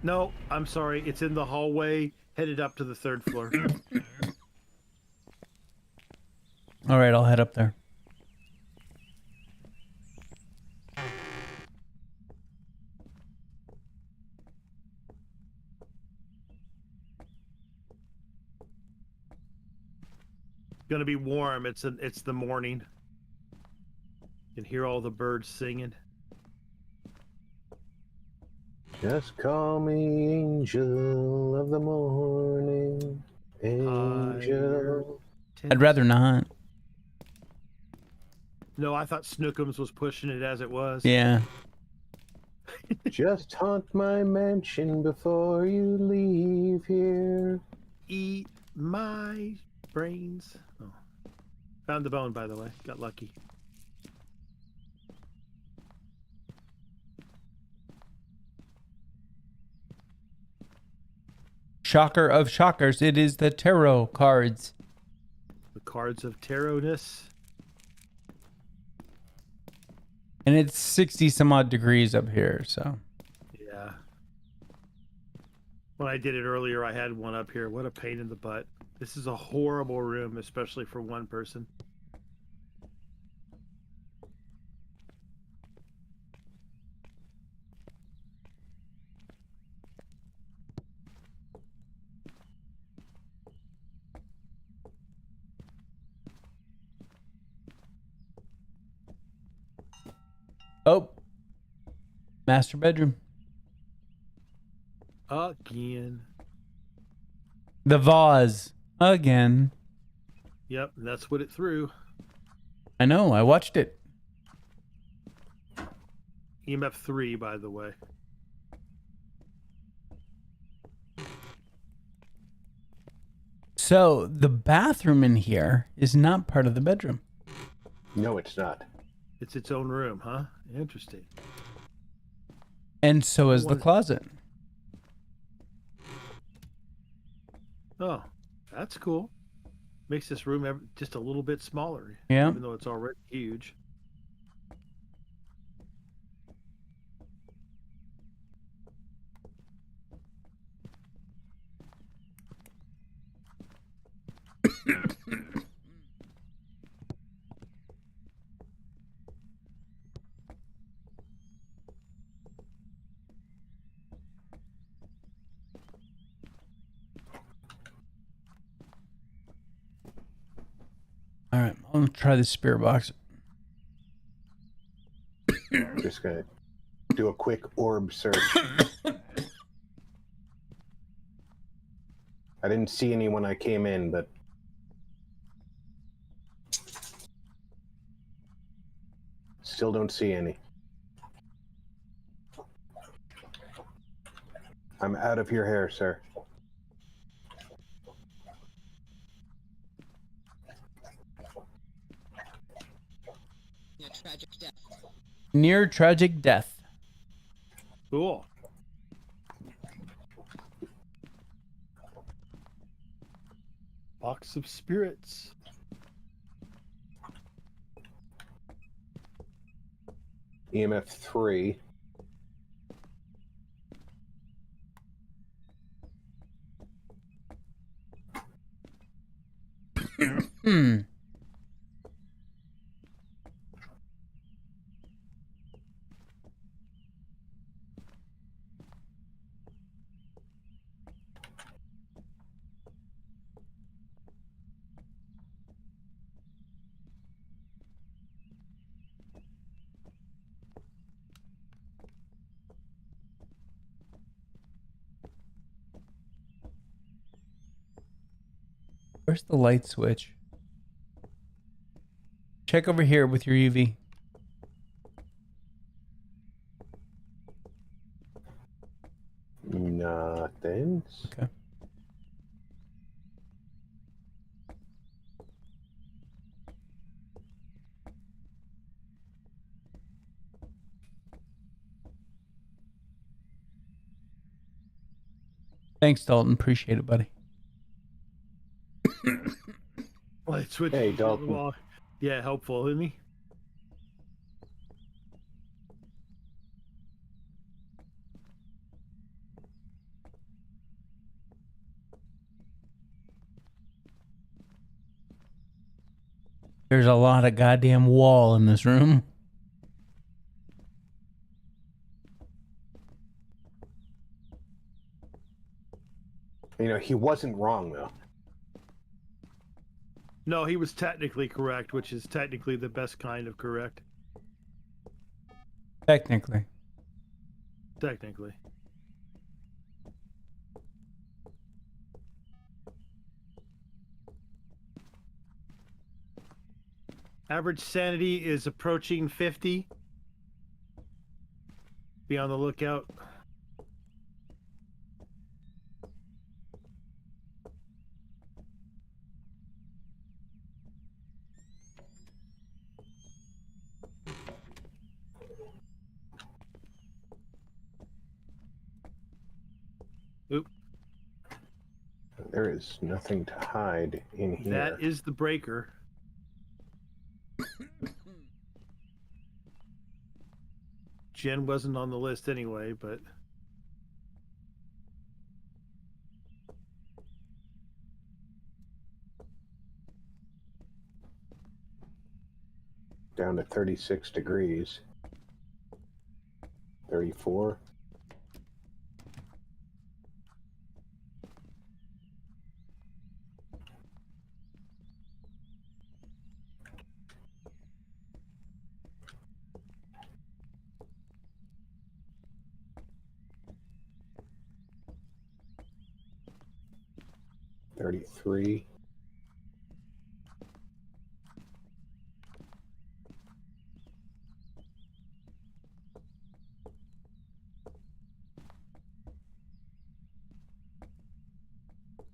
No, I'm sorry, it's in the hallway headed up to the third floor. All right, I'll head up there. Gonna be warm. It's the morning. You can hear all the birds singing. Just call me angel of the morning. Angel. I'd rather not. No, I thought Snookums was pushing it as it was. Yeah. Just haunt my mansion before you leave here. Eat my brains. Oh. Found the bone, by the way. Got lucky. Shocker of shockers. It is the tarot cards. The cards of tarotness. And it's 60 some odd degrees up here, so. Yeah. When I did it earlier, I had one up here. What a pain in the butt. This is a horrible room, especially for one person. Oh. Master bedroom. Again. The vase. Again. Yep, that's what it threw. I know, I watched it. EMF 3, by the way. So, the bathroom in here is not part of the bedroom. No, it's not. It's its own room, huh? Interesting. And so is the What? closet. Oh, that's cool. Makes this room just a little bit smaller, Yeah. even though it's already huge. All right, I'm gonna try the spirit box. Just gonna do a quick orb search. I didn't see any when I came in, but still don't see any. I'm out of your hair, sir. Your tragic death. Near tragic death. Cool. Box of spirits. EMF 3. Hmm. Where's the light switch? Check over here with your UV. Nothing. Okay. Thanks, Dalton. Appreciate it, buddy. Light switch. Hey, on the Dalton. wall. Yeah, helpful, isn't he? There's a lot of goddamn wall in this room. You know, he wasn't wrong, though. No, he was technically correct, which is technically the best kind of correct. Technically. Technically. Average sanity is approaching 50. Be on the lookout. Oop. There is nothing to hide in here. That is the breaker. Jen wasn't on the list anyway, but Down to 36 degrees. 34. $33.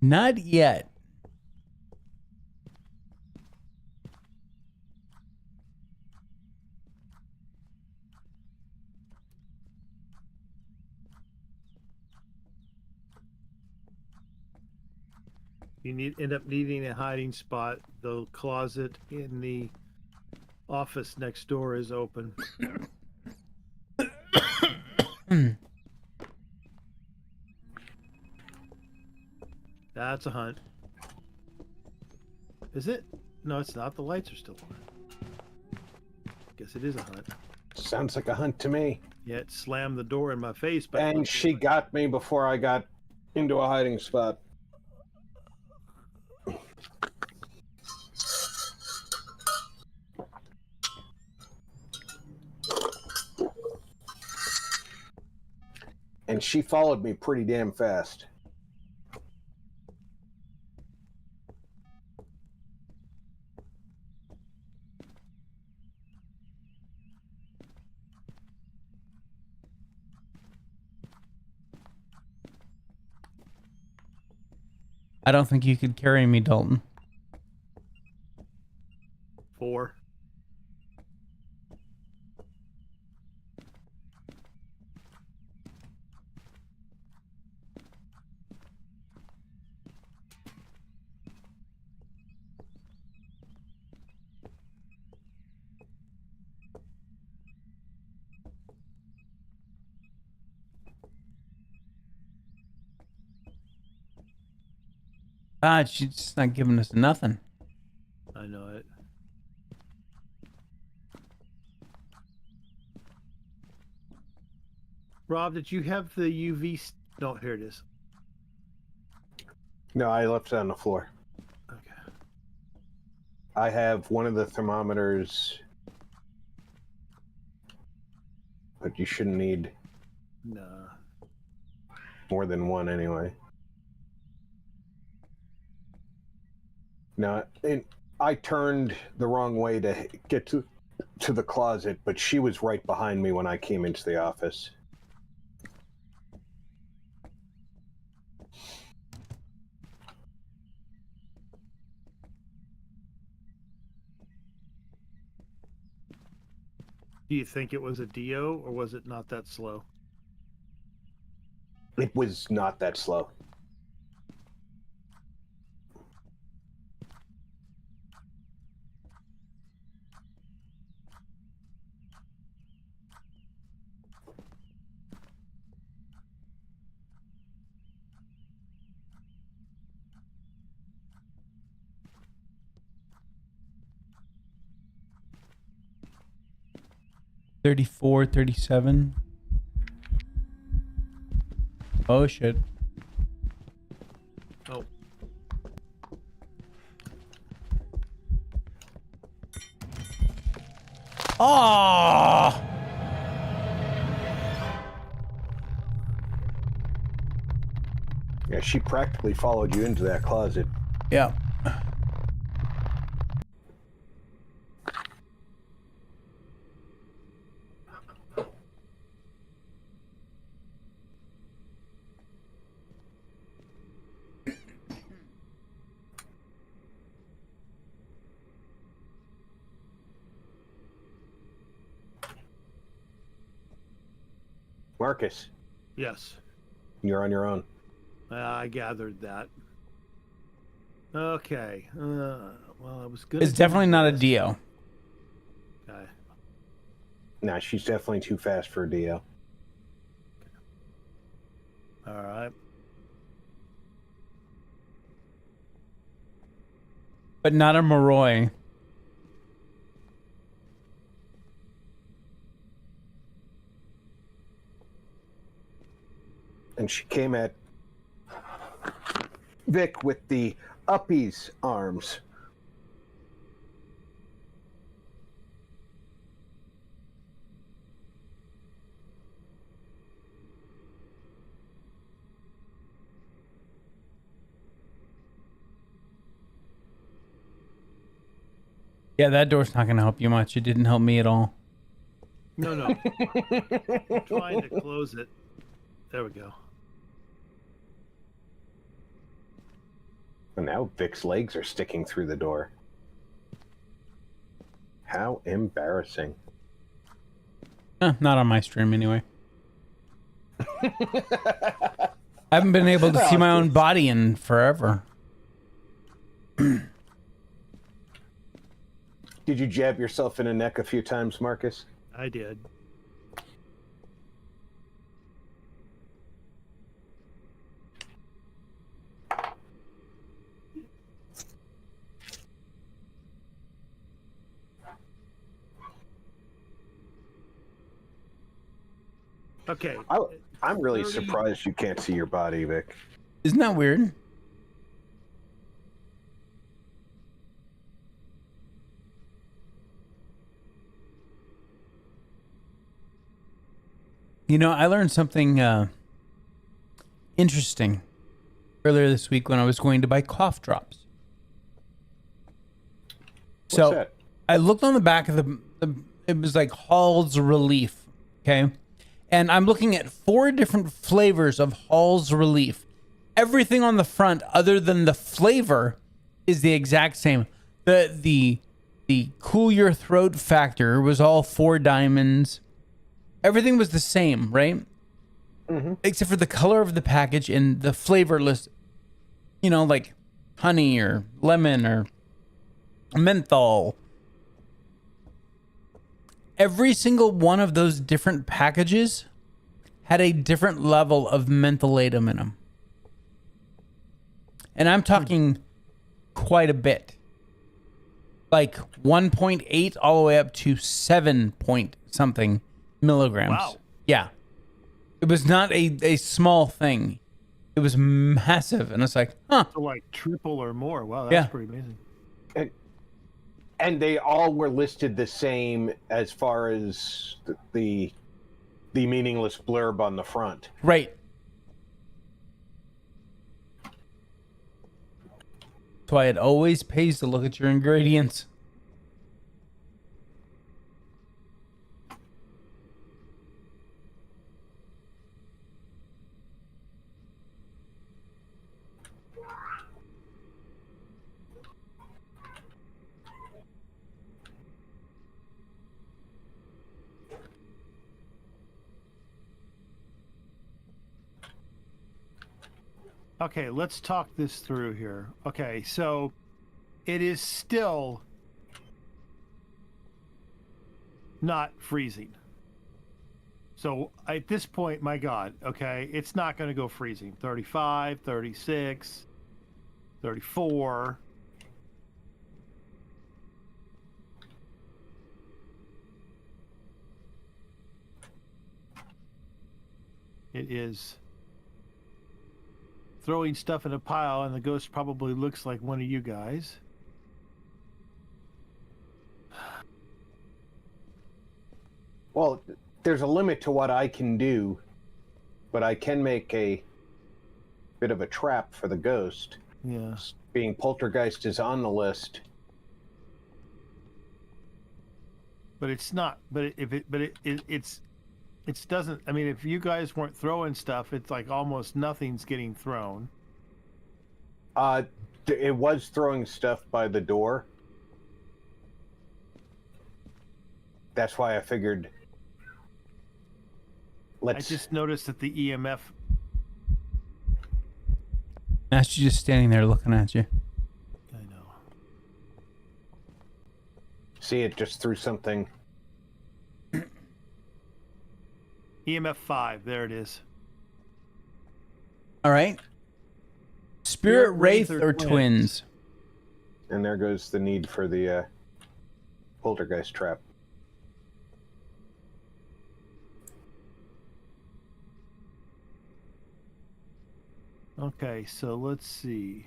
Not yet. You end up needing a hiding spot. The closet in the office next door is open. That's a hunt. Is it? No, it's not. The lights are still on. Guess it is a hunt. Sounds like a hunt to me. Yeah, it slammed the door in my face. But And she got me before I got into a hiding spot. And she followed me pretty damn fast. I don't think you could carry me, Dalton. 4. God, she's just not giving us nothing. I know it. Rob, did you have the UV? No, here it is. No, I left it on the floor. Okay. I have one of the thermometers, but you shouldn't need Nah. more than one anyway. No, I turned the wrong way to get to the closet, but she was right behind me when I came into the office. Do you think it was a Dio, or was it not that slow? It was not that slow. $34, $37. Oh shit. Oh. Oh! Yeah, she practically followed you into that closet. Yeah. Marcus, Yes. you're on your own. I gathered that. Okay. Well, I was good. It's definitely not a Dio. Okay. Nah, she's definitely too fast for a Dio. All right. But not a Moroi. And she came at Vic with the uppies arms. Yeah, that door's not going to help you much. It didn't help me at all. No, no. I'm trying to close it. There we go. And now Vic's legs are sticking through the door. How embarrassing. Not on my stream anyway. I haven't been able to see my own body in forever. Did you jab yourself in the neck a few times, Marcus? I did. Okay. I'm really 30. surprised you can't see your body, Vic. Isn't that weird? You know, I learned something interesting earlier this week when I was going to buy cough drops. What's that? I looked on the back of the it was like Hall's Relief, okay? And I'm looking at 4 different flavors of Hall's Relief. Everything on the front other than the flavor is the exact same. The cool your throat factor was all 4 diamonds. Everything was the same, right? Mm-hmm. Except for the color of the package and the flavor list. You know, like honey or lemon or menthol. Every single one of those different packages had a different level of mentholatum in them. And I'm talking quite a bit. Like 1.8 all the way up to 7 point something milligrams. Wow. Yeah. It was not a small thing. It was massive. And it's like, huh. So like triple or more. Wow, that's Yeah. pretty amazing. And they all were listed the same as far as the meaningless blurb on the front. Right. That's why it always pays to look at your ingredients. Okay, let's talk this through here. Okay, so it is still not freezing. So at this point, my God, okay, it's not going to go freezing. 35, 36, 34. It is throwing stuff in a pile, and the ghost probably looks like one of you guys. Well, there's a limit to what I can do, but I can make a bit of a trap for the ghost. Yeah. Being poltergeist is on the list. But it's not. But it's doesn't. I mean, if you guys weren't throwing stuff, it's like almost nothing's getting thrown. It was throwing stuff by the door. That's why I figured. I just noticed that the EMF. That's you just standing there looking at you. I know. See, it just threw something. EMF 5. There it is. All right. Spirit Wraith or twins? And there goes the need for the poltergeist trap. Okay, so let's see.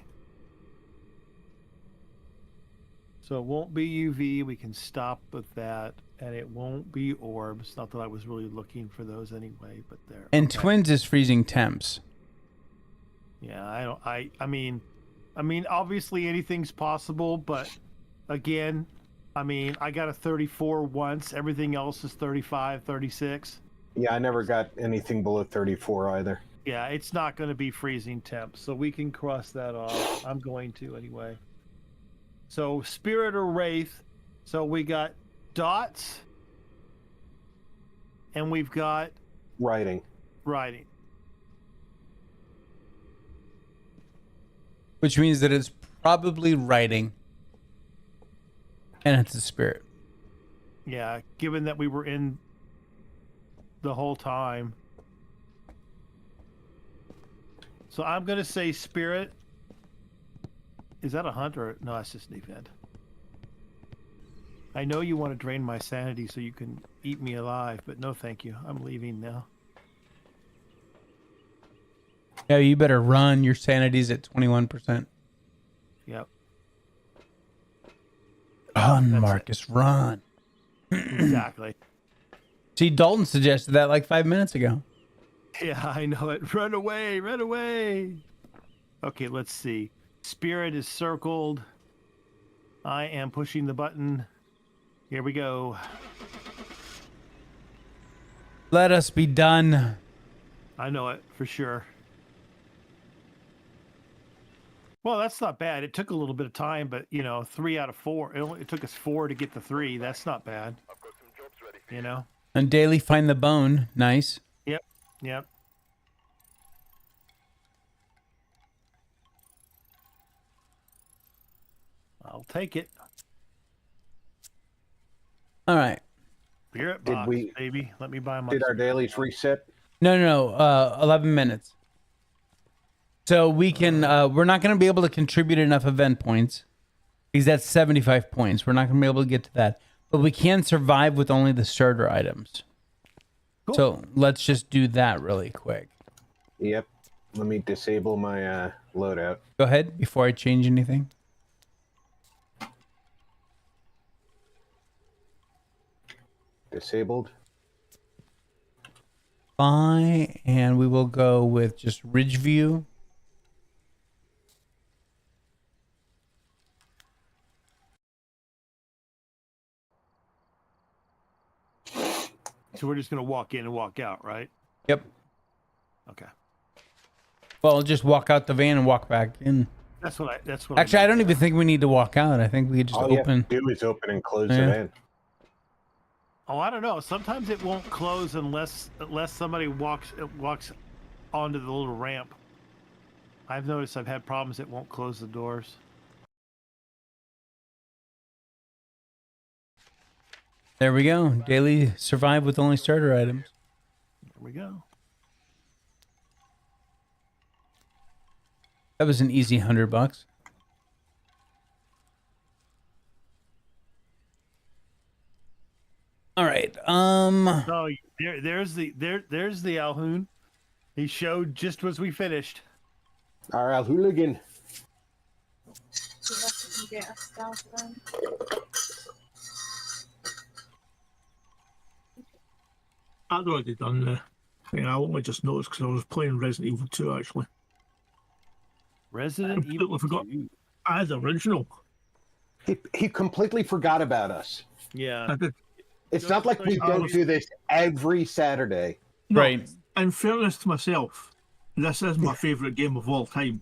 So it won't be UV. We can stop with that. And it won't be orbs. Not that I was really looking for those anyway, but there. And okay. twins is freezing temps. Yeah, I mean, obviously anything's possible, but again, I mean, I got a 34 once. Everything else is 35, 36. Yeah, I never got anything below 34 either. Yeah, it's not going to be freezing temps, so we can cross that off. I'm going to anyway. So spirit or wraith. So we got dots, and we've got Writing. Which means that it's probably writing. And it's a spirit. Yeah, given that we were in the whole time. So I'm going to say spirit. Is that a hunt or no? That's just an event. I know you want to drain my sanity so you can eat me alive, but no thank you. I'm leaving now. Yeah, you better run. Your sanity's at 21%. Yep. Run, That's Marcus, run. Exactly. See, Dalton suggested that like 5 minutes ago. Yeah, I know it. Run away, run away. Okay, let's see. Spirit is circled. I am pushing the button. Here we go. Let us be done. I know it for sure. Well, that's not bad. It took a little bit of time, but 3 out of 4. It took us 4 to get the 3. That's not bad. I've got some jobs ready. And daily find the bone. Nice. Yep. I'll take it. All right. Spirit Did box, we- baby. Let me buy my. Did our dailies reset? No. 11 minutes. So we can, we're not going to be able to contribute enough event points because that's 75 points. We're not going to be able to get to that, but we can survive with only the starter items. Cool. So let's just do that really quick. Yep. Let me disable my loadout. Go ahead before I change anything. Disabled. Fine, and we will go with just ridge view. So we're just gonna walk in and walk out, right? Yep. Okay. Well, just walk out the van and walk back in. That's what. Actually, I don't even think we need to walk out. I think we could just All you have open. to do is open and close Yeah. the van. Oh, I don't know. Sometimes it won't close unless somebody walks onto the little ramp. I've noticed I've had problems. It won't close the doors. There we go. Daily survive with only starter items. There we go. That was an easy $100. All right. So there's the Alhoon. He showed just as we finished. Our Al Hooligan. I'd already done the thing. I only just noticed because I was playing Resident Evil 2 actually. Resident Completely Evil. forgot. 2. I had the original. He completely forgot about us. Yeah. I did. It's not like we don't do this every Saturday. No, Right. in fairness to myself, this is my favourite game of all time.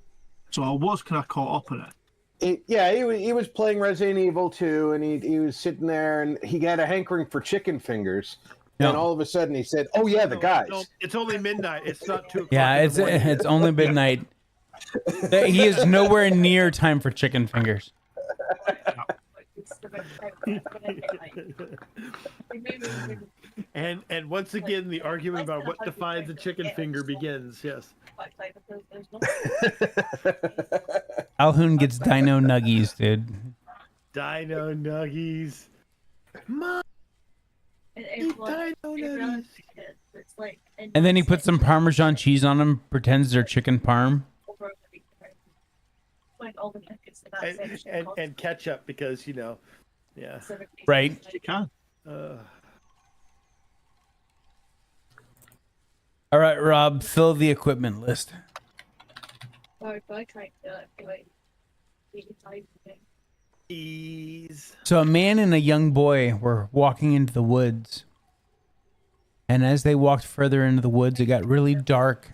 So I was kind of caught up in it. He was playing Resident Evil 2, and he was sitting there, and he had a hankering for chicken fingers. Yeah. And all of a sudden, he said, "Oh yeah, the guys." No, it's only midnight. It's not 2 o'clock. Yeah, in the morning. it's only midnight. He is nowhere near time for chicken fingers. And once again, the argument about what defines a chicken finger begins. Yes. Alhoon gets dino nuggies, dude. Dino nuggies. Mom, eat dino nuggies. And then he puts some Parmesan cheese on them, pretends they're chicken parm. And ketchup because yeah. Right. You can. All right, Rob, fill the equipment list. Ease. So a man and a young boy were walking into the woods. And as they walked further into the woods, it got really dark.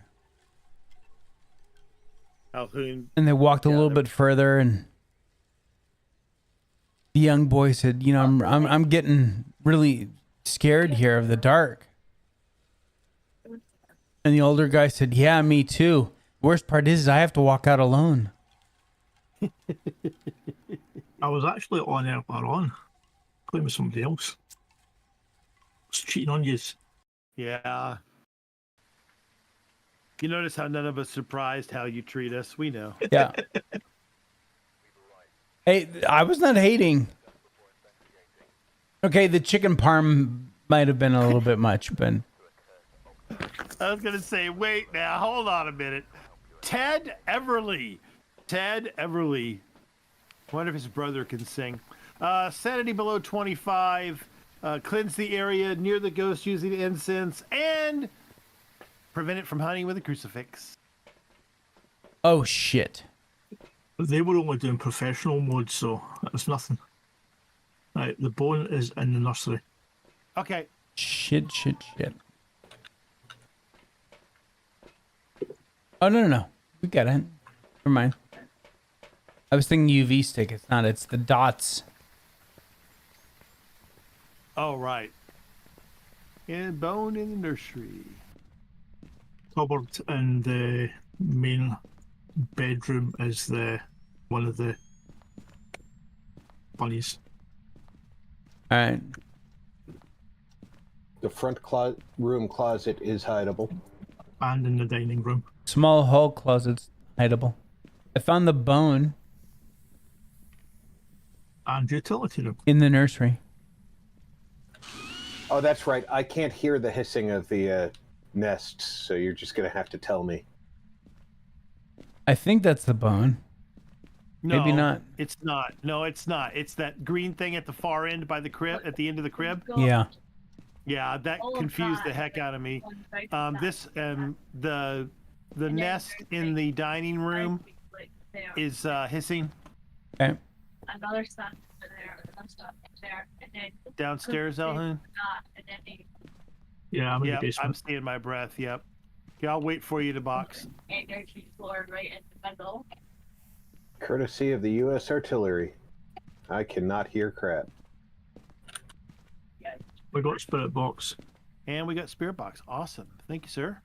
Alhoon. And they walked a Yeah, little they're- bit further, and the young boy said, I'm getting really scared here of the dark. And the older guy said, yeah, me too. Worst part is I have to walk out alone. I was actually on earlier on, playing with somebody else. Was cheating on yous. Yeah. You notice how none of us surprised how you treat us. We know. Yeah. Hey, I was not hating. Okay, the chicken parm might have been a little bit much, but I was gonna say, wait now, hold on a minute. Ted Everly. Wonder if his brother can sing. Sanity below 25. Cleanse the area near the ghost using incense and prevent it from hunting with a crucifix. oh shit. They were only doing professional mode, so it's nothing. Right, the bone is in the nursery. Okay. Shit. Oh, no. We got it. Never mind. I was thinking UV stick. It's not. It's the dots. Oh, right. And bone in the nursery. Cupboard in the main bedroom is one of the bunnies. All right. The front room closet is hideable. And in the dining room. Small hall closets. Hideable. I found the bone And utility room. in the nursery. Oh, that's right. I can't hear the hissing of the nests, so you're just going to have to tell me. I think that's the bone. No, Maybe not. It's not. No, it's not. It's that green thing at the far end by the crib, at the end of the crib. Yeah. Yeah, that confused the heck out of me. The nest in the dining room is hissing. Okay. Another stuff in there, another stuff in there, and then Downstairs, Elhun? and then the Yeah, I'm in Yeah, the basement. I'm staying my breath. Yep. Yeah, I'll wait for you to box. energy floor right in the middle. Courtesy of the U.S. Artillery. I cannot hear crap. We got spirit box. And we got spirit box. Awesome. Thank you, sir.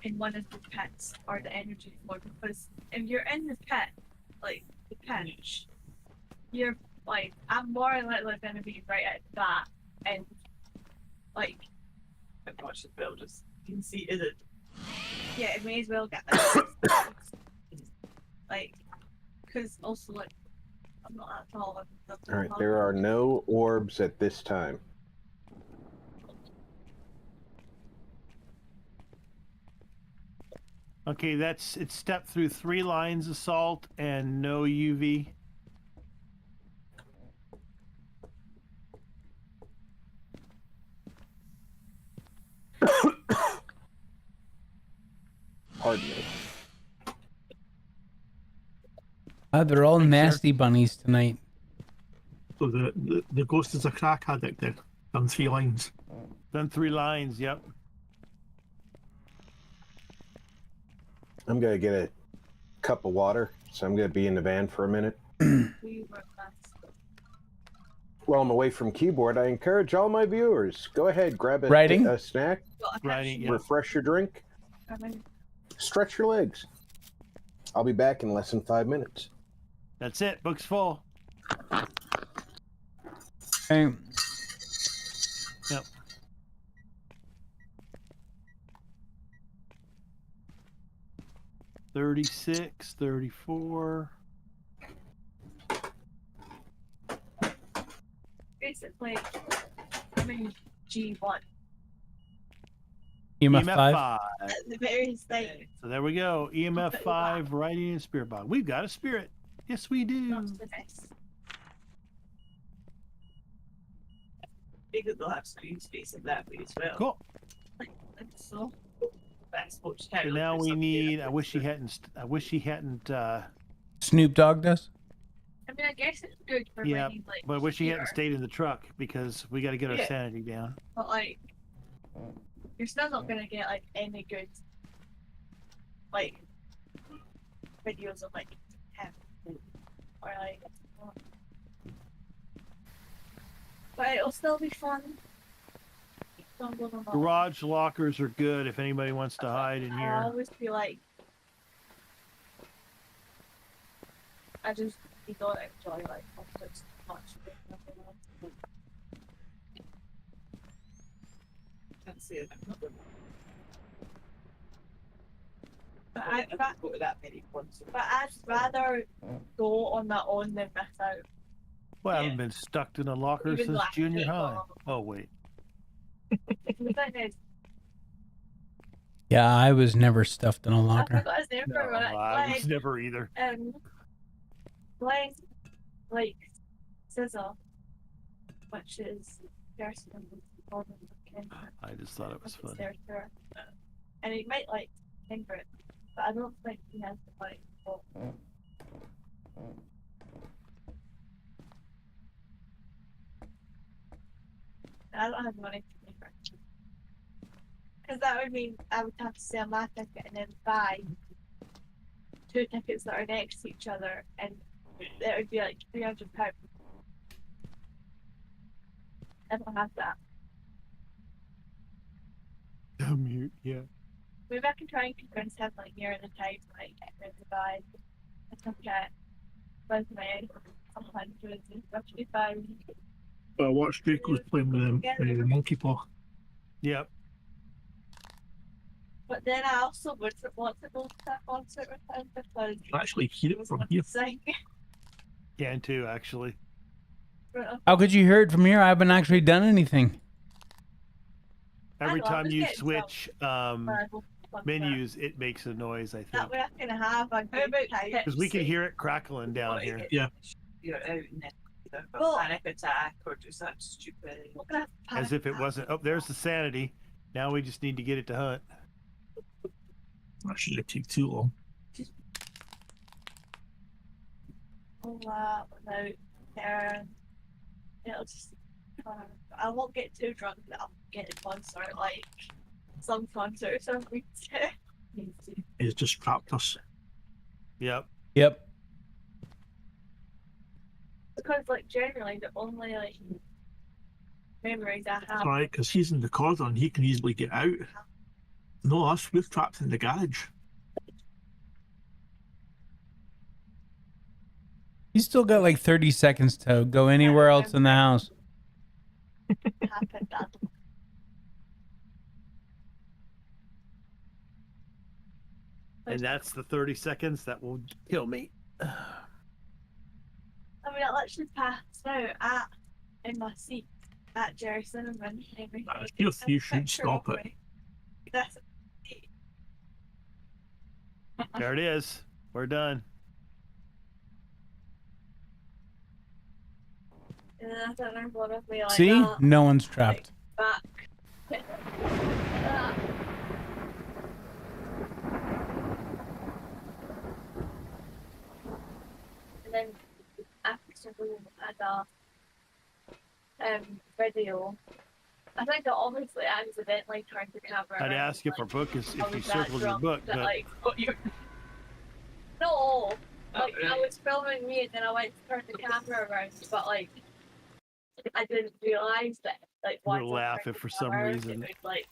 In one of the pits or the energy floor, because if you're in the pit, like the pinch, you're like, I'm more likely going to be right at that and like I'm watching the bill, just you can see is it. yeah, it may as well get that. Like, because also like I'm not at all. All right, there are no orbs at this time. Okay, it's stepped through 3 lines of salt and no UV. Pardon me. They're all nasty bunnies tonight. So the ghost is a crack addict then. On 3 lines. Done 3 lines, yep. I'm going to get a cup of water, so I'm going to be in the van for a minute. We were last. While I'm away from keyboard, I encourage all my viewers, go ahead, grab Writing? a snack, Writing, yeah. refresh your drink, stretch your legs. I'll be back in less than 5 minutes. That's it. Book's full. Okay. Yep. $36, $34. Basically, I'm in G1 EMF EMF 5. 5. at the very state. So there we go. EMF 5, writing and spirit box. We've got a spirit. Yes, we do. Not the best. Because they'll have screen space in that way as well. Cool. And so, That's what you So can't really now do we something need. in I wish he hadn't. I wish he hadn't. Snoop Dogg does? I mean, I guess it's good for Yeah, when you like. but I wish he hadn't hear, stayed in the truck because we got to get our Yeah. sanity down. But like, you're still not gonna get like any good, like, videos of like him or like. But it'll still be fun. Don't go wrong. Garage lockers are good if anybody wants to hide in I here. always feel like I just you don't enjoy like conflicts too much. Can't say that I'm not going But I don't go to that many ones. But I'd rather go on my own than miss out. Well, I Yeah. haven't been stuck in a locker Even since though I junior could high. go. Oh wait, The thing is, Yeah, I was never stuffed in a I locker. forgot his name no, for a minute. I was never either. Glenn, like Sizzle, which is person called him. I just thought it was funny. And he might like Ingrid, but I don't think he has the fight. I don't have money to pay for it. Because that would mean I would have to sell my ticket and then buy 2 tickets that are next to each other, and it would be like £300. I don't have that. Mute, yeah. Maybe I can try and convince him like near the time, like get him to buy a ticket with me. £155. But I watched Draco's playing with the monkey paw. Yep. But then I also would want to go to that concert with him because I actually hear it from here. sing. Can too, actually. How could you hear it from here? I haven't actually done anything. Every know, I time was you getting switch menus, it makes a noise. I think That way I can have a good time. because we can hear it crackling down here. Yeah. You're out in it. Either for Well- panic attack or just that stupid. We're gonna have As if it wasn't. Oh, there's the sanity. Now we just need to get it to hunt. That shouldn't take too long. all that without Karen. It'll just. I won't get too drunk that I'll get a concert like some concerts are going to. It's just trapped us. Yep. Yep. Because like generally the only like memories I have. Alright, because he's in the corridor and he can easily get out. No, us, we're trapped in the garage. He's still got like 30 seconds to go anywhere else in the house. Happened that. And that's the 30 seconds that will kill me. I mean, I literally passed out in my seat at Jerry Cinnamon. I feel you should stop it. That's There it is. We're done. and then I don't remember what of me like See? that. No one's trapped. Back. And then after we had a video. I think that obviously I accidentally turned the camera I'd around, ask if our book is I if you was that circled your drunk book, that, but like, What you no, like I really? was filming me and then I went to turn the camera around, but like I didn't realise that like We're once I laughing turned the for some camera, reason. it would, like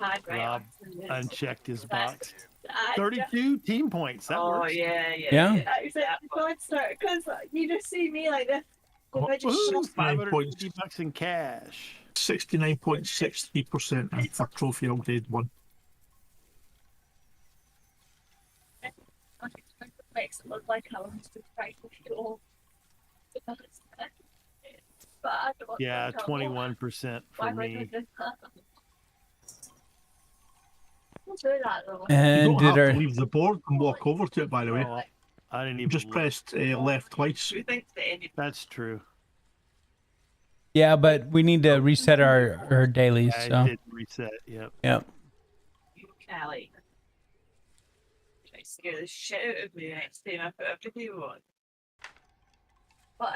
pad right Rob onto the- unchecked his That's- box. I 32 team points. That Oh works. yeah. Yeah? I was at the concert because you just see me like this. Oh, I just Woohoo, Six, 9 $550 bucks in cash. 69.63% for trophy upgrade 1. makes it look like I was just trying to show. But I don't Yeah, know 21% why for would I me. do that? We'll do that though. You And don't did have to our leave the board and walk over to it, by the way. Oh, I didn't You even just look. pressed left twice. Do you think that any That's true. yeah, but we need to reset our dailies. I So did reset. Yep. yep. you Callie try to scare the shit out of me next time I put a video on? But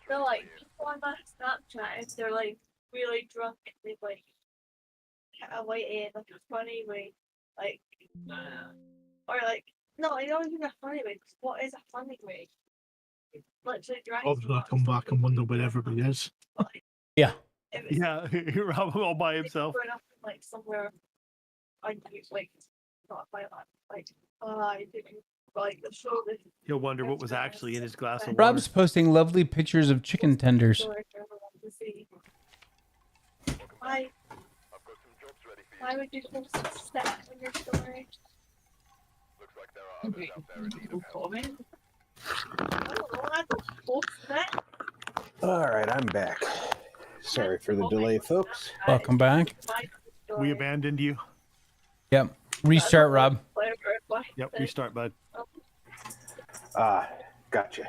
they're like people on my Snapchat, if they're like really drunk and they like get away in like a funny way, like or like no, it's not even a funny way. 'Cause what is a funny way? Literally drunk. Obviously, I come back and wonder where everybody is. Yeah. If it's Yeah, Rob all by himself. growing up in, like somewhere, I like not by that, like I didn't Like the shoulder. He'll wonder what was actually in his glass of water. Rob's posting lovely pictures of chicken tenders. Story for everyone to see. Why? I've got some jobs ready for you. Why would you post that in your story? Looks like there are others out there in need of help. Comment. I don't know. I don't post that. All right, I'm back. Sorry for the delay, folks. Welcome back. We abandoned you. Yep. Restart, Rob. Yep, restart, bud. Ah, gotcha.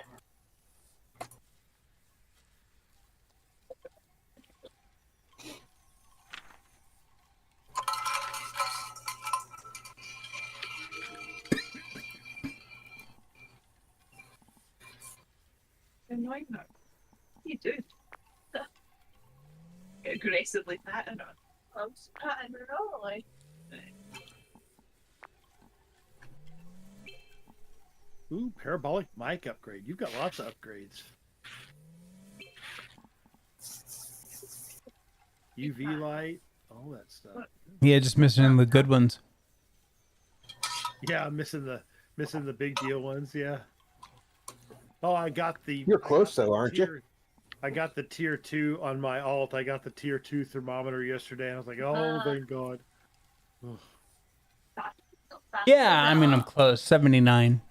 Annoying her. You do. Aggressively patting her. I'm just patting her all like. Ooh, parabolic mic upgrade. You've got lots of upgrades. UV light, all that stuff. Yeah, just missing the good ones. Yeah, missing the big deal ones. Yeah. Oh, I got the. You're close though, aren't you? I got the tier 2 on my alt. I got the tier 2 thermometer yesterday, and I was like, oh, thank God. Ugh. Yeah, I mean, I'm close. 79.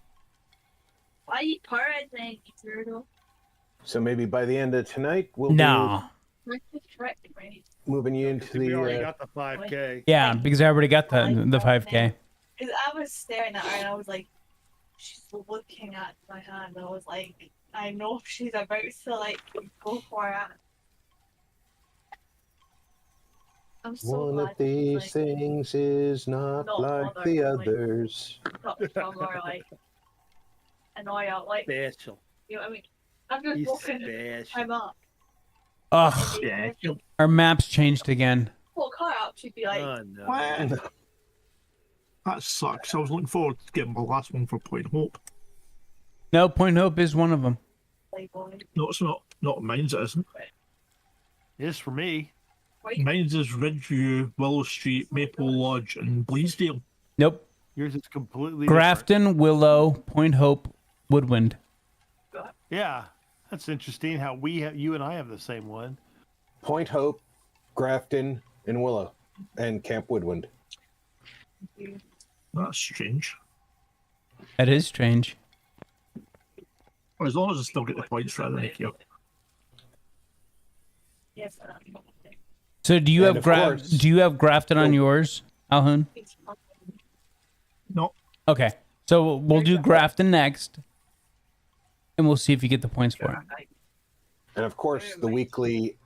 Why eat paradise, turtle? So maybe by the end of tonight, we'll No. What's the trick, right? be moving you into We already the. got the 5K. Yeah, because I already got the 5K. Because I was staring at her and I was like, she's looking at my hand. I was like, I know she's about to like go for it. I'm so One glad of these like, things is not not like bothered, the like- others. not strong or like annoy her. Like, Special. you know what I mean? I'm just He's walking. special. I'm up. Ugh, Yeah. our maps changed again. Woke her up. She'd be like, Oh, no. What? That sucks. I was looking forward to getting my last one for Point Hope. No, Point Hope is one of them. Playboy. No, it's not. Not mine's, it isn't. It is for me. Right? Mine's is Ridgeview, Willow Street, Maple Lodge, and Bleasdale. Nope. Yours is completely Grafton, Willow, Point Hope, Woodwind. different. Yeah, that's interesting. How you and I have the same one. Point Hope, Grafton, and Willow, and Camp Woodwind. That's strange. That is strange. Well, as long as I still get the points for it, I don't care. Yes. So do you And have of course- Do you have Grafton on yours, Alhoon? No. Okay. So we'll do Grafton next, and we'll see if you get the points for it. And of course, the weekly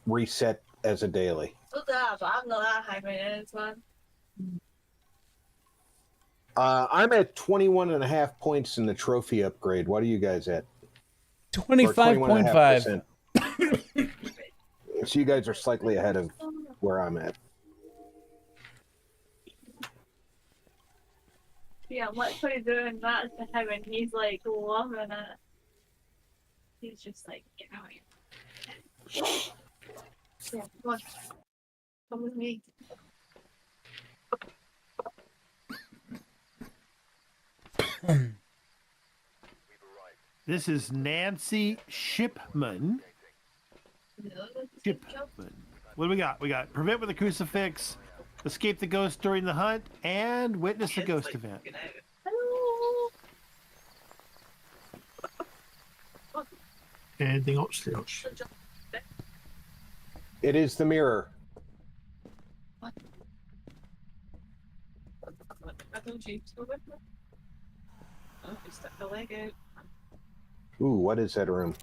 reset as a daily. So that, but I'm not that high maintenance one. I'm at 21.5 points in the trophy upgrade. What are you guys at? Or 25.5. 21.5%. So you guys are slightly ahead of where I'm at. Yeah, what's he doing that to him and he's like loving it. He's just like, get out here. Yeah, come on. Come with me. This is Nancy Shipman. Shipman. What do we got? We got prevent with a crucifix, escape the ghost during the hunt, and witness a ghost event. Hello. Anything upstairs? It is the mirror. I told you to go with me. Oh, you stuck the leg out. Ooh, what is that room?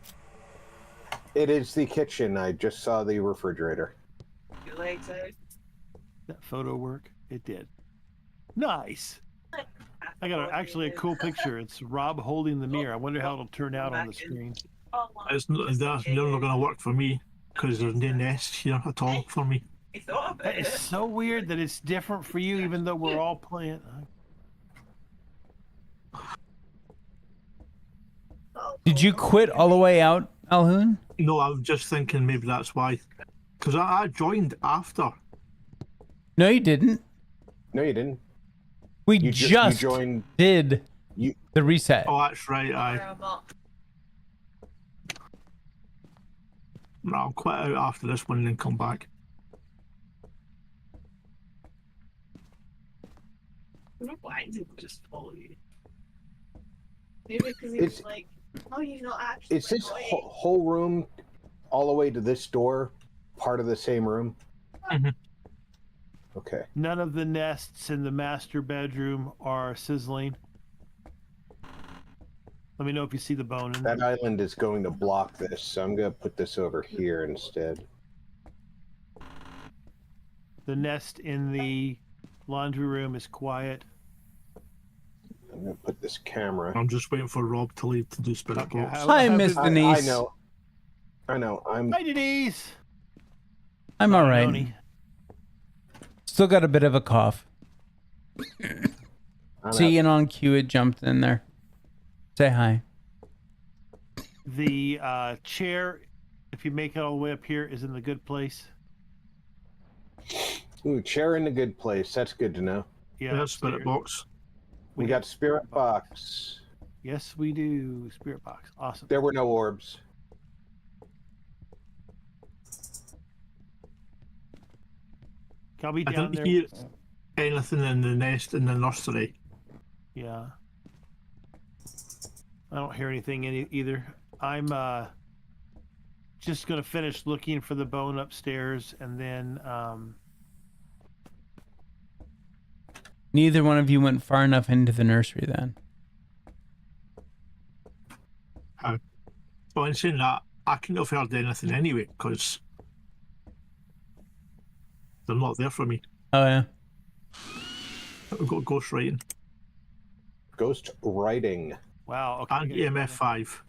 It is the kitchen. I just saw the refrigerator. Your legs out. That photo work? It did. Nice. I got actually a cool picture. It's Rob holding the mirror. I wonder how it'll turn out on the screen. Oh, my. That's never going to work for me because there's no nest here at all for me. He thought about That is it. so weird that it's different for you, even though we're all playing. Did you quit all the way out, Alhoon? No, I'm just thinking maybe that's why. Because I joined after. No, you didn't. No, you didn't. We You just joined. did The reset. Oh, that's right. Where Aye. I'm at. No, I'll quit out after this one and then come back. Why did it just follow you? Maybe because he It's- was like, oh, you're not actually. Is this annoying. whole room all the way to this door part of the same room? Mhm. Okay. None of the nests in the master bedroom are sizzling. Let me know if you see the bone in That there. island is going to block this, so I'm going to put this over here instead. The nest in the laundry room is quiet. I'm going to put this camera. I'm just waiting for Rob to leave to do spirit Okay, box. Hi, how Miss is- Denise. I know. I'm Hi, Denise. I'm all right. Noni. Still got a bit of a cough. I'm See, and on cue, it jumped in there. Say hi. The chair, if you make it all the way up here, is in the good place. Ooh, chair in a good place. That's good to know. Yeah, Yeah, spirit box. We got spirit box. Yes, we do. Spirit box. Awesome. There were no orbs. I'll be I down didn't there. hear anything in the nest in the nursery. Yeah. I don't hear anything either. I'm just gonna finish looking for the bone upstairs, and then Neither one of you went far enough into the nursery then. Well, in saying that, I couldn't have heard anything anyway because they're not there for me. Oh, yeah. I've got ghost writing Ghost writing. wow. Okay. and EMF 5.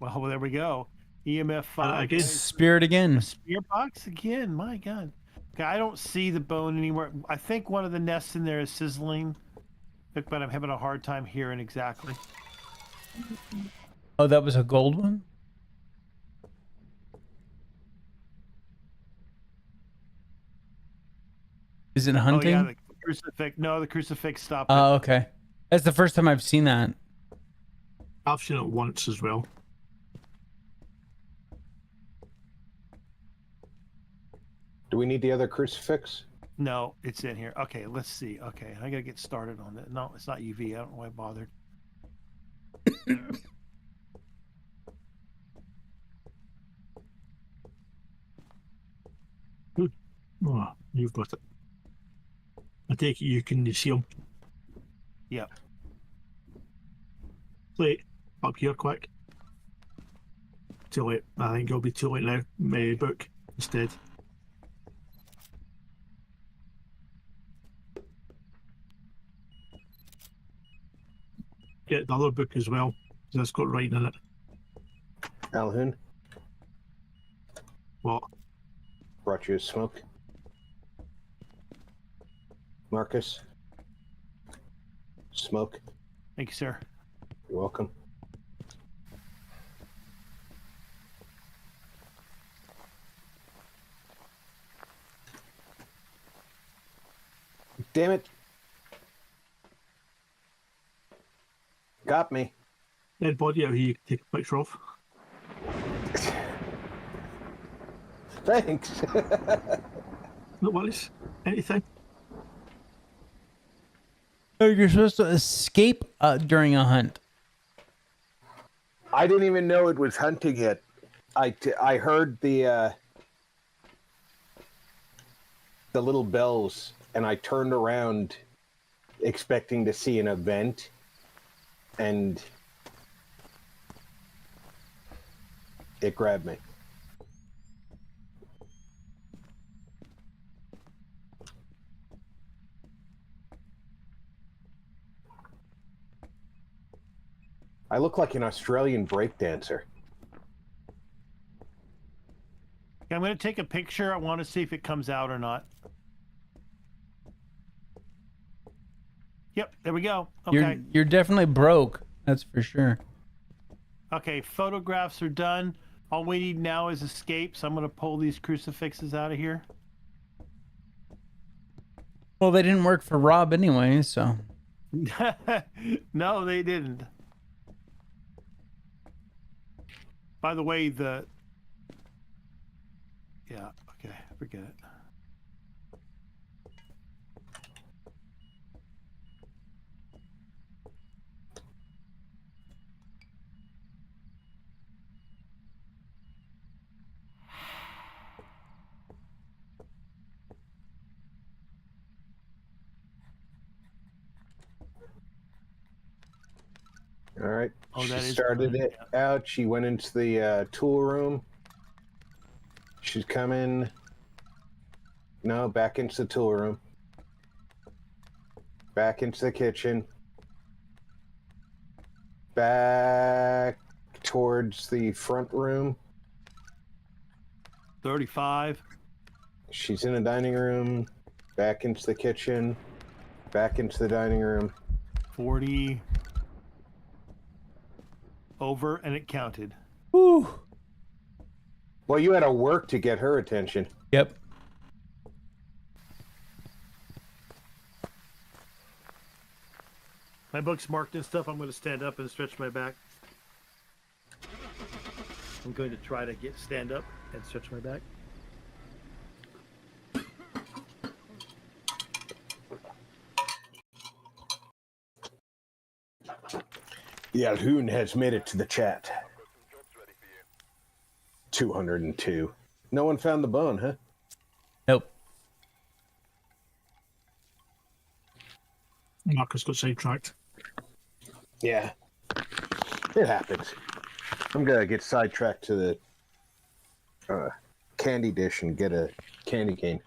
Well, there we go. EMF 5 again. Spirit again. Spirit box again. My God. Okay, I don't see the bone anywhere. I think one of the nests in there is sizzling, but I'm having a hard time hearing exactly. Oh, that was a gold one? Is it hunting? Oh yeah, the crucifix. No, the crucifix stopped. Oh, okay. That's the first time I've seen that. I've seen it once as well. Do we need the other crucifix? No, it's in here. Okay, let's see. Okay, I gotta get started on that. No, it's not UV. I don't know why I bothered. Oh, you've got it. I take it you can see them. Yep. Wait, up here quick. Too late. I think it'll be too late now. My book instead. Get the other book as well. That's got writing in it. Alhoon, What? brought you a smoke. Marcus, smoke. Thank you, sir. You're welcome. Damn it. Got me. Dead body out here you can take a picture of. Thanks. No worries. Anything. Oh, you're supposed to escape during a hunt. I didn't even know it was hunting yet. I heard the little bells, and I turned around expecting to see an event, and it grabbed me. I look like an Australian breakdancer. I'm gonna take a picture. I want to see if it comes out or not. Yep, there we go. Okay. You're definitely broke. That's for sure. Okay, photographs are done. All we need now is escape, so I'm gonna pull these crucifixes out of here. Well, they didn't work for Rob anyway, so. No, they didn't. By the way, yeah, okay, forget it. All right. Oh, She that is started good, it out. She went into the tool room. She's coming. No, back into the tool room. Back into the kitchen. Back towards the front room. 35. She's in the dining room. Back into the kitchen. Back into the dining room. 40. Over, and it counted. Whew. Well, you had to work to get her attention. Yep. My book's marked and stuff. I'm going to stand up and stretch my back. I'm going to try to stand up and stretch my back. The 𝐒𝐻𝐢𝐚 has made it to the chat. 202. No one found the bone, huh? Nope. Marcus got sidetracked. Yeah. It happens. I'm going to get sidetracked to the candy dish and get a candy cane.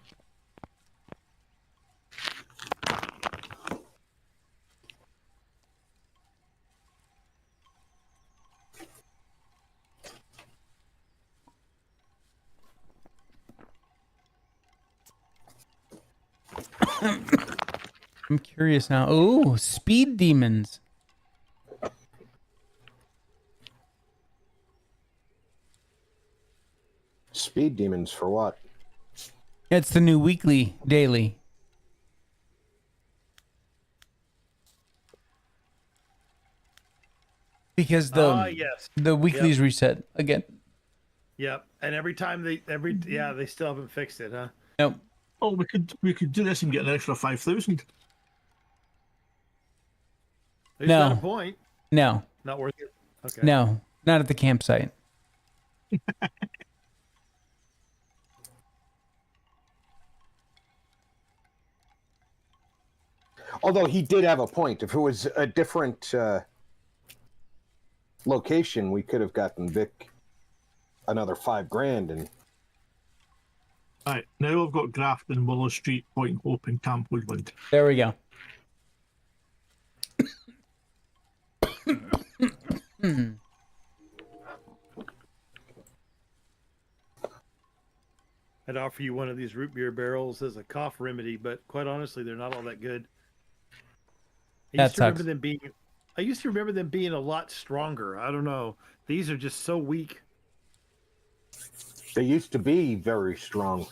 I'm curious now. Ooh, speed demons. Speed demons for what? It's the new weekly daily. Because Yes. the weekly's reset again. Yep. And every time they still haven't fixed it, huh? Nope. Oh, we could do this and get an extra 5,000. There's No. not a point. No. Not worth it. Okay. No. Not at the campsite. Although he did have a point. If it was a different location, we could have gotten Vic another $5,000 and Right, now I've got Grafton, Willow Street, Point Hope, and Camp Woodland. There we go. I'd offer you one of these root beer barrels as a cough remedy, but quite honestly, they're not all that good. I used to remember them being a lot stronger. I don't know. These are just so weak. they used to be very strong.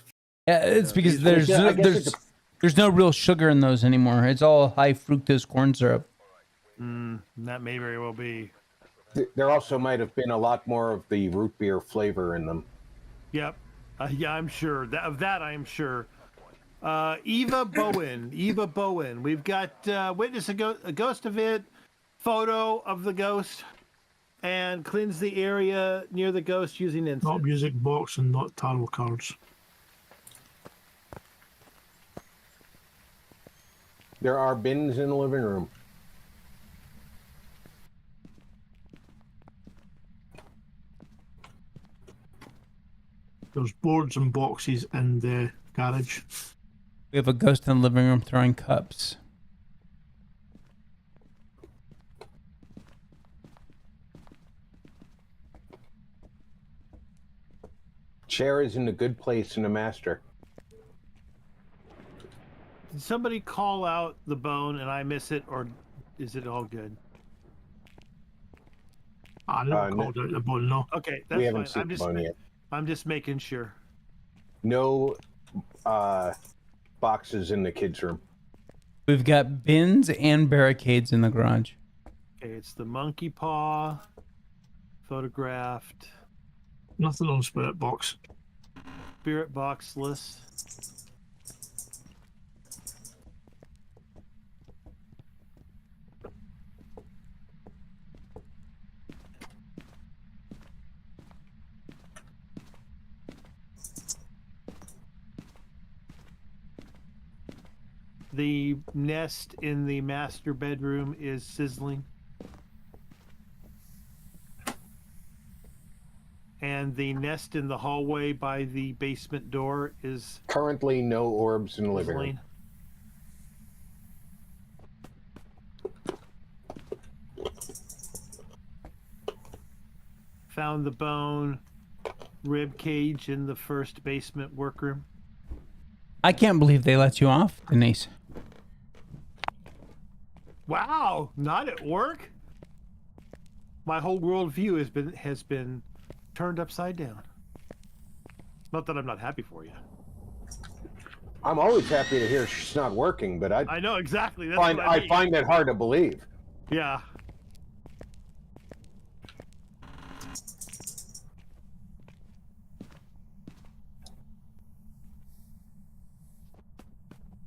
Yeah, it's because I there's guess there's no real sugar in those anymore. It's all high fructose corn syrup. That may very well be. There also might have been a lot more of the root beer flavor in them. Yep. Yeah, I'm sure. Of that, I am sure. Eva Bowen. We've got witness a ghost event, photo of the ghost, and cleanse the area near the ghost using Not incense. music box and not tarot cards. There are bins in the living room. There's boards and boxes in the garage. We have a ghost in the living room throwing cups. Chair is in a good place in the master. Did somebody call out the bone and I miss it, or is it all good? I never No. called out the bone, no. Okay, that's We haven't fine. seen the bone yet. I'm just making sure. No boxes in the kids' room. We've got bins and barricades in the garage. Okay, it's the monkey paw, photographed, Nothing on spirit box. spirit boxless. The nest in the master bedroom is sizzling. And the nest in the hallway by the basement door is Currently, no orbs in the living room. sizzling. Found the bone rib cage in the first basement workroom. I can't believe they let you off, Denise. Wow, not at work? My whole worldview has been turned upside down. Not that I'm not happy for you. I'm always happy to hear she's not working, but I know exactly. That's I what I mean. find it hard to believe. Yeah.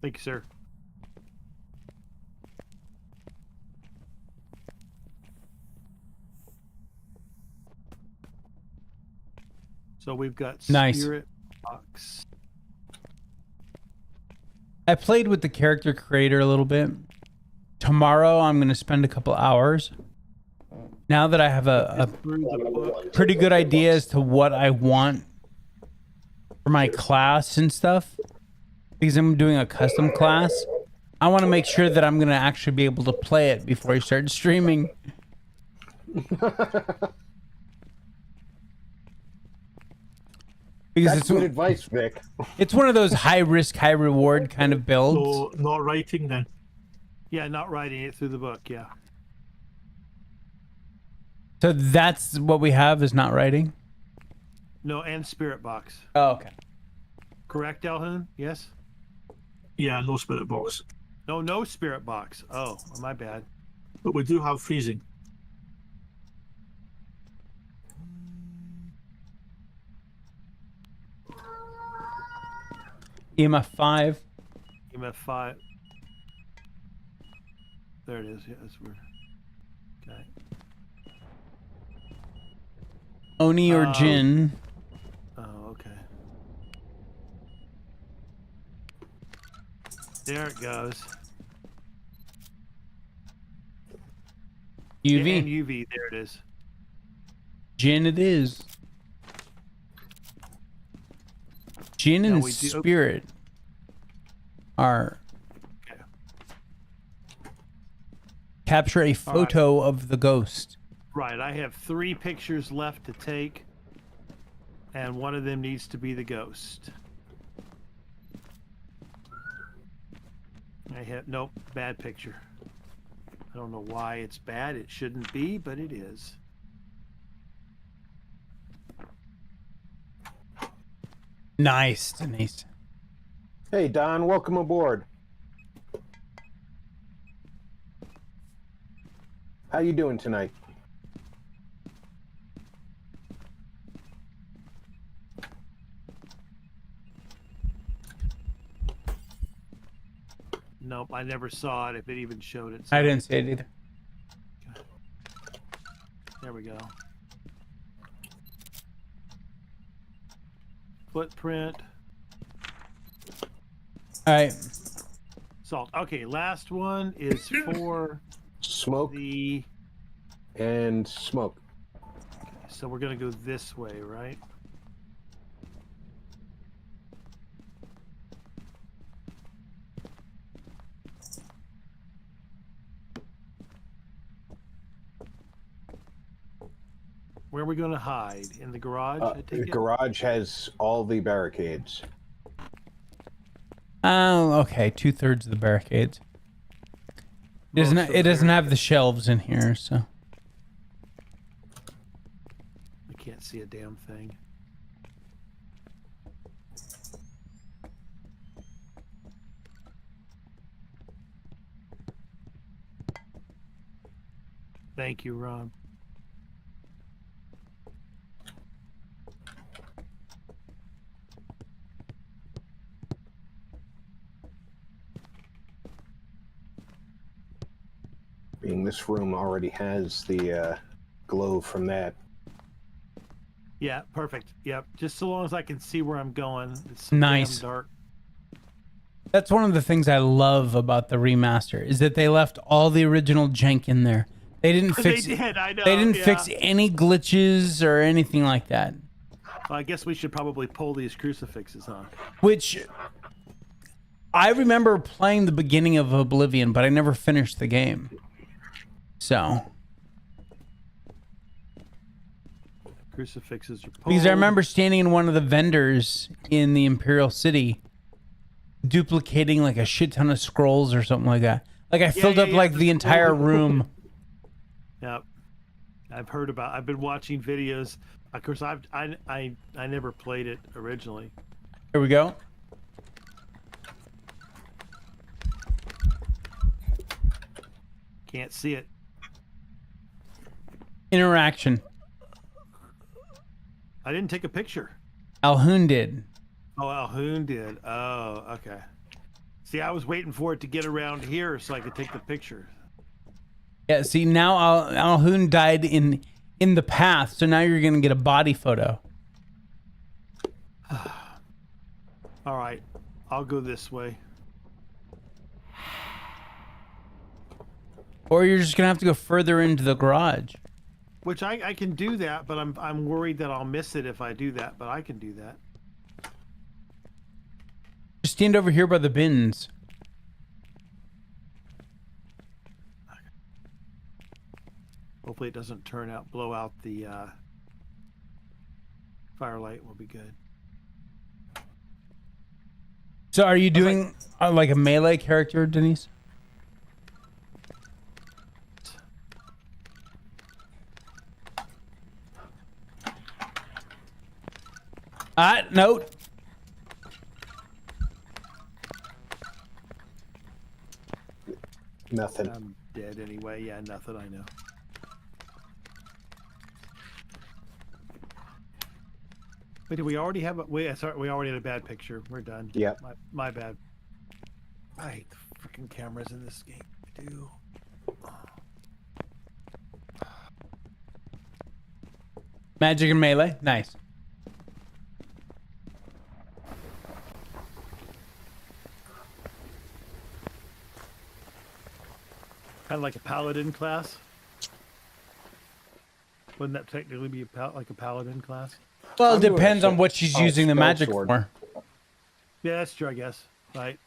Thank you, sir. So we've got Nice. spirit box. I played with the character creator a little bit. Tomorrow, I'm going to spend a couple hours. Now that I have a Through the book. pretty good idea as to what I want for my class and stuff, because I'm doing a custom class, I want to make sure that I'm going to actually be able to play it before I start streaming. Because That's good advice, Vic. it's one of those high risk, high reward kind of builds. So not writing then. Yeah, not writing it through the book. Yeah. So that's what we have, is not writing? No, and spirit box. Oh, okay. Correct, Elhun? Yes? Yeah, no spirit box. No, no spirit box. Oh, my bad. But we do have freezing. EMF 5. EMF 5. There it is. Yeah, that's weird. Okay. Oni or Jin. Oh, okay. There it goes. UV. And UV. There it is. Jin it is. Jin Now and we do- Spirit are Okay. capture a photo of the ghost. Right. I have 3 pictures left to take, and one of them needs to be the ghost. I have nope, bad picture. I don't know why it's bad. It shouldn't be, but it is. Nice, Denise. Hey, Don, welcome aboard. How you doing tonight? Nope, I never saw it if it even showed it. I didn't see it either. There we go. Footprint. All right. Salt. Okay, last one is for Smoke the... and smoke. So we're going to go this way, right? Where are we going to hide? In the garage? I The take it? garage has all the barricades. Oh, okay. 2/3 of the barricades. Most of It the doesn't have the shelves in here, so. I can't see a damn thing. Thank you, Rob. Being this room already has the glow from that. Yeah, perfect. Yep. Just so long as I can see where I'm going. It's so Nice. damn dark. That's one of the things I love about the remaster is that they left all the original jank in there. They didn't fix. They did. I know. They didn't yeah. fix any glitches or anything like that. Well, I guess we should probably pull these crucifixes on. Which I remember playing the beginning of Oblivion, but I never finished the game. So Crucifixes are pulled. because I remember standing in one of the vendors in the Imperial City, duplicating like a shit ton of scrolls or something like that. Like I filled up like the entire room. Yep. I've been watching videos. Of course, I never played it originally. Here we go. Can't see it. Interaction. I didn't take a picture. Alhoon did. Oh, Alhoon did. Oh, okay. See, I was waiting for it to get around here so I could take the picture. Yeah, see now Alhoon died in the path, so now you're gonna get a body photo. All right, I'll go this way. Or you're just gonna have to go further into the garage. Which I can do that, but I'm worried that I'll miss it if I do that. But I can do that. Just stand over here by the bins. Hopefully it doesn't blow out the firelight. Will be good. So are you doing like a melee character, Denise? Note. Nothing. I'm dead anyway. Yeah, nothing. I know. Wait, did we already have a? Wait, sorry, we already had a bad picture. We're done. Yeah. My bad. I hate the freaking cameras in this game. I do. Magic and melee. Nice. Kind of like a paladin class. Wouldn't that technically be like a paladin class? Well, it I'm doing depends a on what she's spell- using the spell magic sword. for. Yeah, that's true. I guess. Right.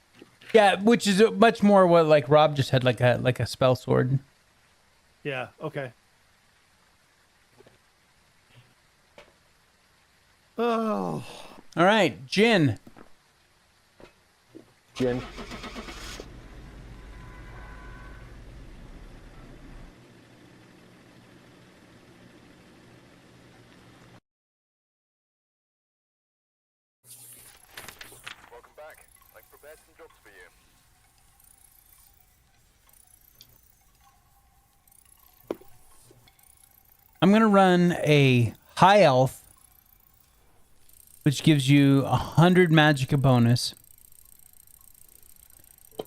Yeah, which is much more what like Rob just had, like a spell sword. Yeah. Okay. Oh. All right, Jin. Jin. Welcome back. I've prepared some jobs for you. I'm gonna run a high elf, which gives you 100 magicka bonus,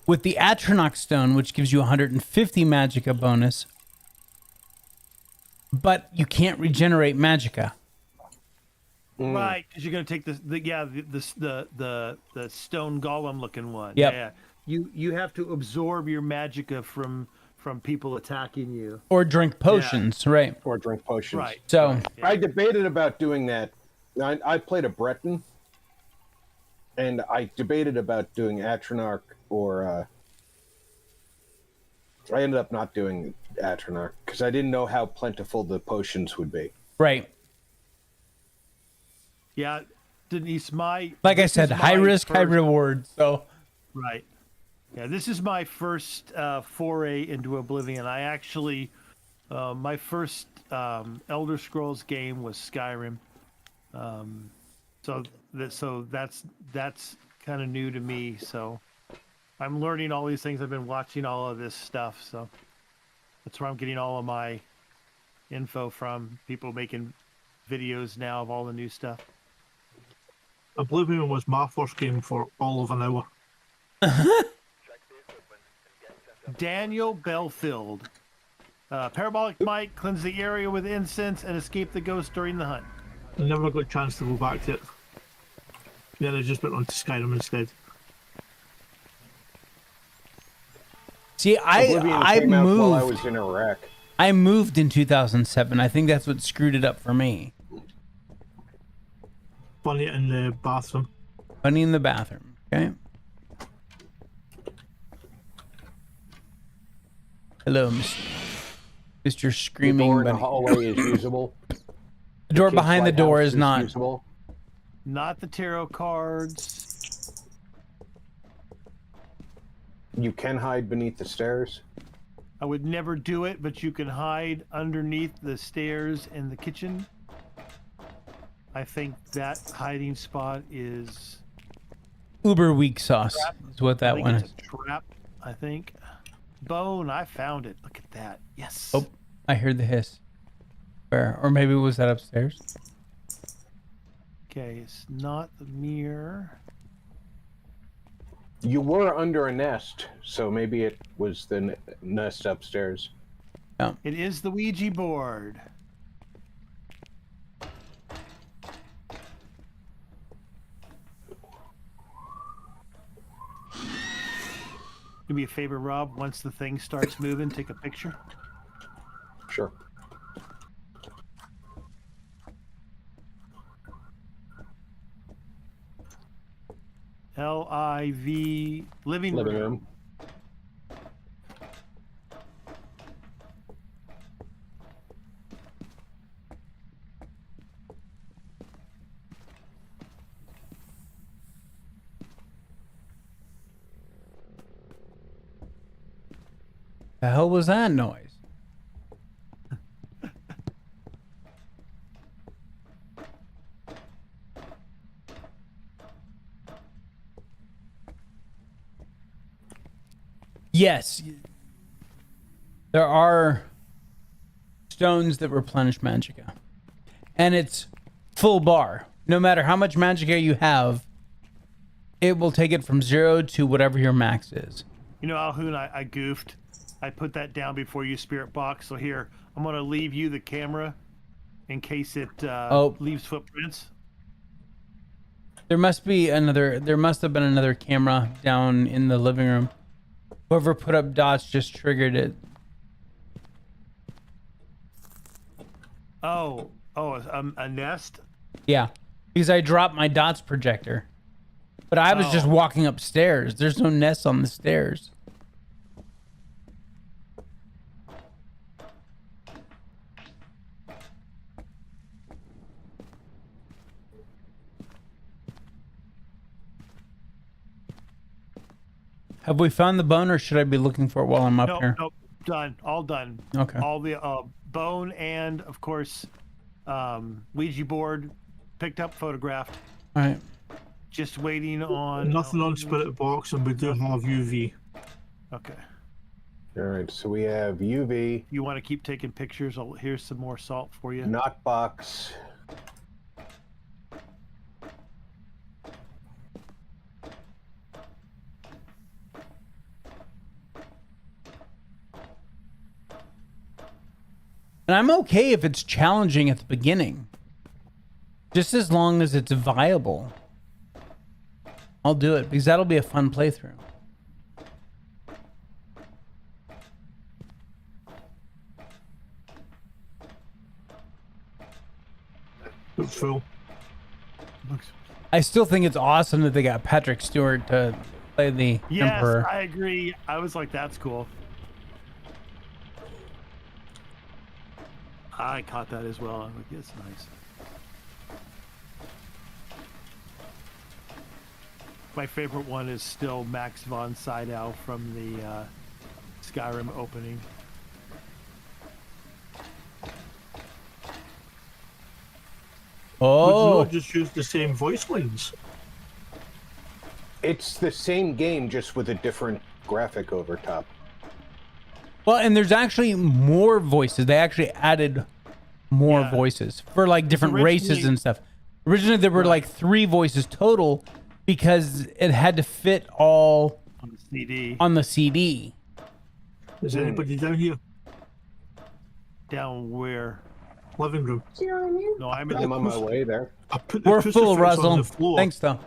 with the Atronach stone, which gives you 150 magicka bonus, but you can't regenerate magicka. Right, because you're gonna take the stone golem looking one. Yep. Yeah. You have to absorb your magicka from people attacking you. Or drink potions, right? Or drink potions. Right. So I debated about doing that. I played a Breton, and I debated about doing Atronach or. I ended up not doing Atronach because I didn't know how plentiful the potions would be. right. Yeah, Denise, Like I this said, is high my risk, high first- reward. So Right. Yeah, this is my first foray into Oblivion. I actually, my first Elder Scrolls game was Skyrim. So that's kind of new to me. So I'm learning all these things. I've been watching all of this stuff. So that's where I'm getting all of my info from. People making videos now of all the new stuff. Oblivion was my first game for all of an hour. Daniel Belfield. Parabolic mic, cleanse the area with incense, and escape the ghost during the hunt. I never got a chance to go back to it. Then I just went on to Skyrim instead. See, Oblivion I came out while I moved. was in Iraq. I moved in 2007. I think that's what screwed it up for me. Bunny in the bathroom. Bunny in the bathroom. Okay. Hello, Mr. The Screaming door in the Bunny. hallway is usable. The door Kid's behind the door lighthouse is not. usable. Not the tarot cards. You can hide beneath the stairs. I would never do it, but you can hide underneath the stairs in the kitchen. I think that hiding spot is Uber weak sauce is what I that think one it's is. a trap, I think. Bone, I found it. Look at that. Yes. Oh, I heard the hiss. Where? Or maybe was that upstairs? Okay, it's not the mirror. You were under a nest, so maybe it was the nest upstairs. It is the Ouija board. Do me a favor, Rob. Once the thing starts moving, take a picture. Sure. LIV living Living room. room. The hell was that noise? Yes. There are stones that replenish magicka. And it's full bar. No matter how much magicka you have, it will take it from 0 to whatever your max is. You know, Alhoon, I goofed. I put that down before you spirit box. So here, I'm going to leave you the camera in case it leaves footprints. There must have been another camera down in the living room. Whoever put up dots just triggered it. Oh, a nest? Yeah, because I dropped my dots projector. But I was just walking upstairs. There's no nest on the stairs. Have we found the bone, or should I be looking for it while I'm up here? Nope, done. All done. Okay. All the bone and, of course, Ouija board picked up, photographed. All right. Just waiting on... Nothing on Spirit Box, and we do have UV. Okay. All right, so we have UV, You want to keep taking pictures? Here's some more salt for you. not box. And I'm okay if it's challenging at the beginning. Just as long as it's viable. I'll do it, because that'll be a fun playthrough. It's full. I still think it's awesome that they got Patrick Stewart to play the Yes, Emperor. I agree. I was like, that's cool. I caught that as well. I'm like, it's nice. My favorite one is still Max von Sydow from the Skyrim opening. Would you Oh, not just use the same voice lines? It's the same game, just with a different graphic over top. well, and there's actually more voices. They actually added more Yeah. voices for like different races originally- and stuff. Originally, there were like 3 voices total because it had to fit all on the CD. on the CD. Is anybody down here? Down where? Living room. No, I'm in I'm on my way there. I put the We're full, crucifix on Russell. the floor. Thanks, though.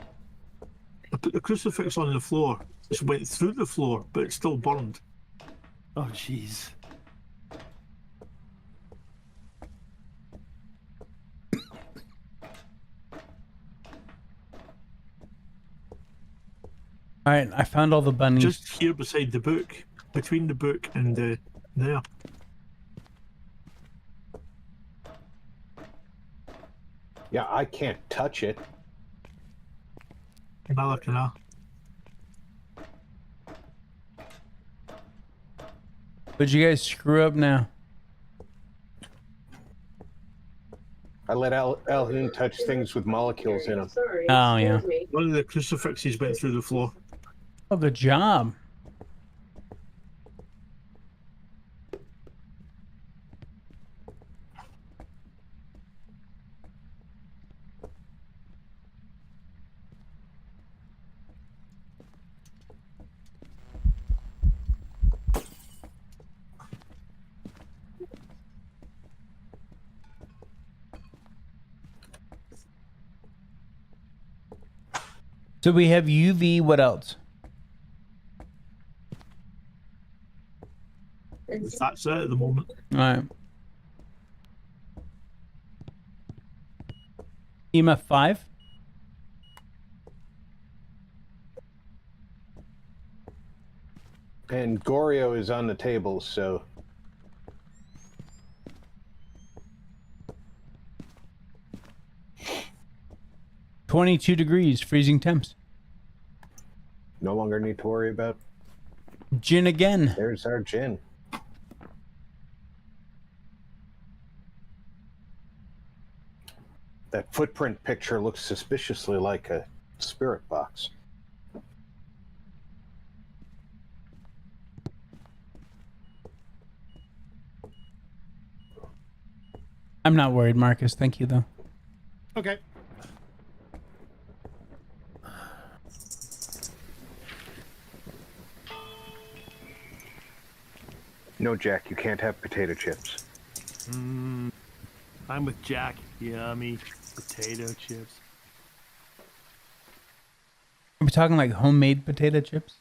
I put the crucifix on the floor. It went through the floor, but it still burned. Oh, jeez. All right, I found all the bunnies. Just here beside the book, between the book and there. Yeah, I can't touch it. Neither can I. But you guys screw up now. I let Al-Hun touch things with molecules in them. Oh, yeah. One of the crucifixes went through the floor. Oh, good job. So we have UV. What else? That's it at the moment. All right. EMF 5. And Goryo is on the table, so 22 degrees, freezing temps. no longer need to worry about. Gin again. There's our gin. That footprint picture looks suspiciously like a spirit box. I'm not worried, Marcus. Thank you, though. Okay. No, Jack, you can't have potato chips. I'm with Jack. Yummy potato chips. Are we talking like homemade potato chips?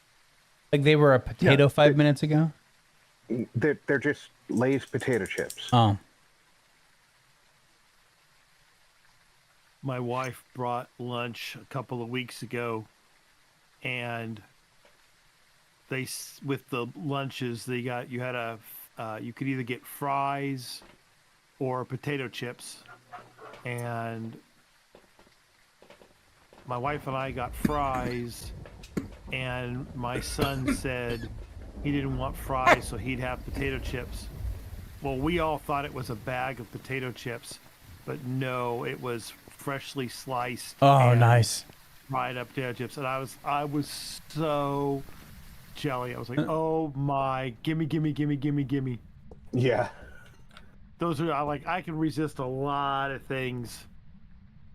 Like they were a potato Yeah, 5 minutes ago? They're just Lay's potato chips. Oh. My wife brought lunch a couple of weeks ago, and with the lunches they got, you could either get fries or potato chips, and my wife and I got fries, and my son said he didn't want fries, so he'd have potato chips. Well, we all thought it was a bag of potato chips, but no, it was freshly sliced. Oh, and nice. fried up potato chips, and I was so jelly. I was like, oh my, gimme. Yeah, Those are I can resist a lot of things.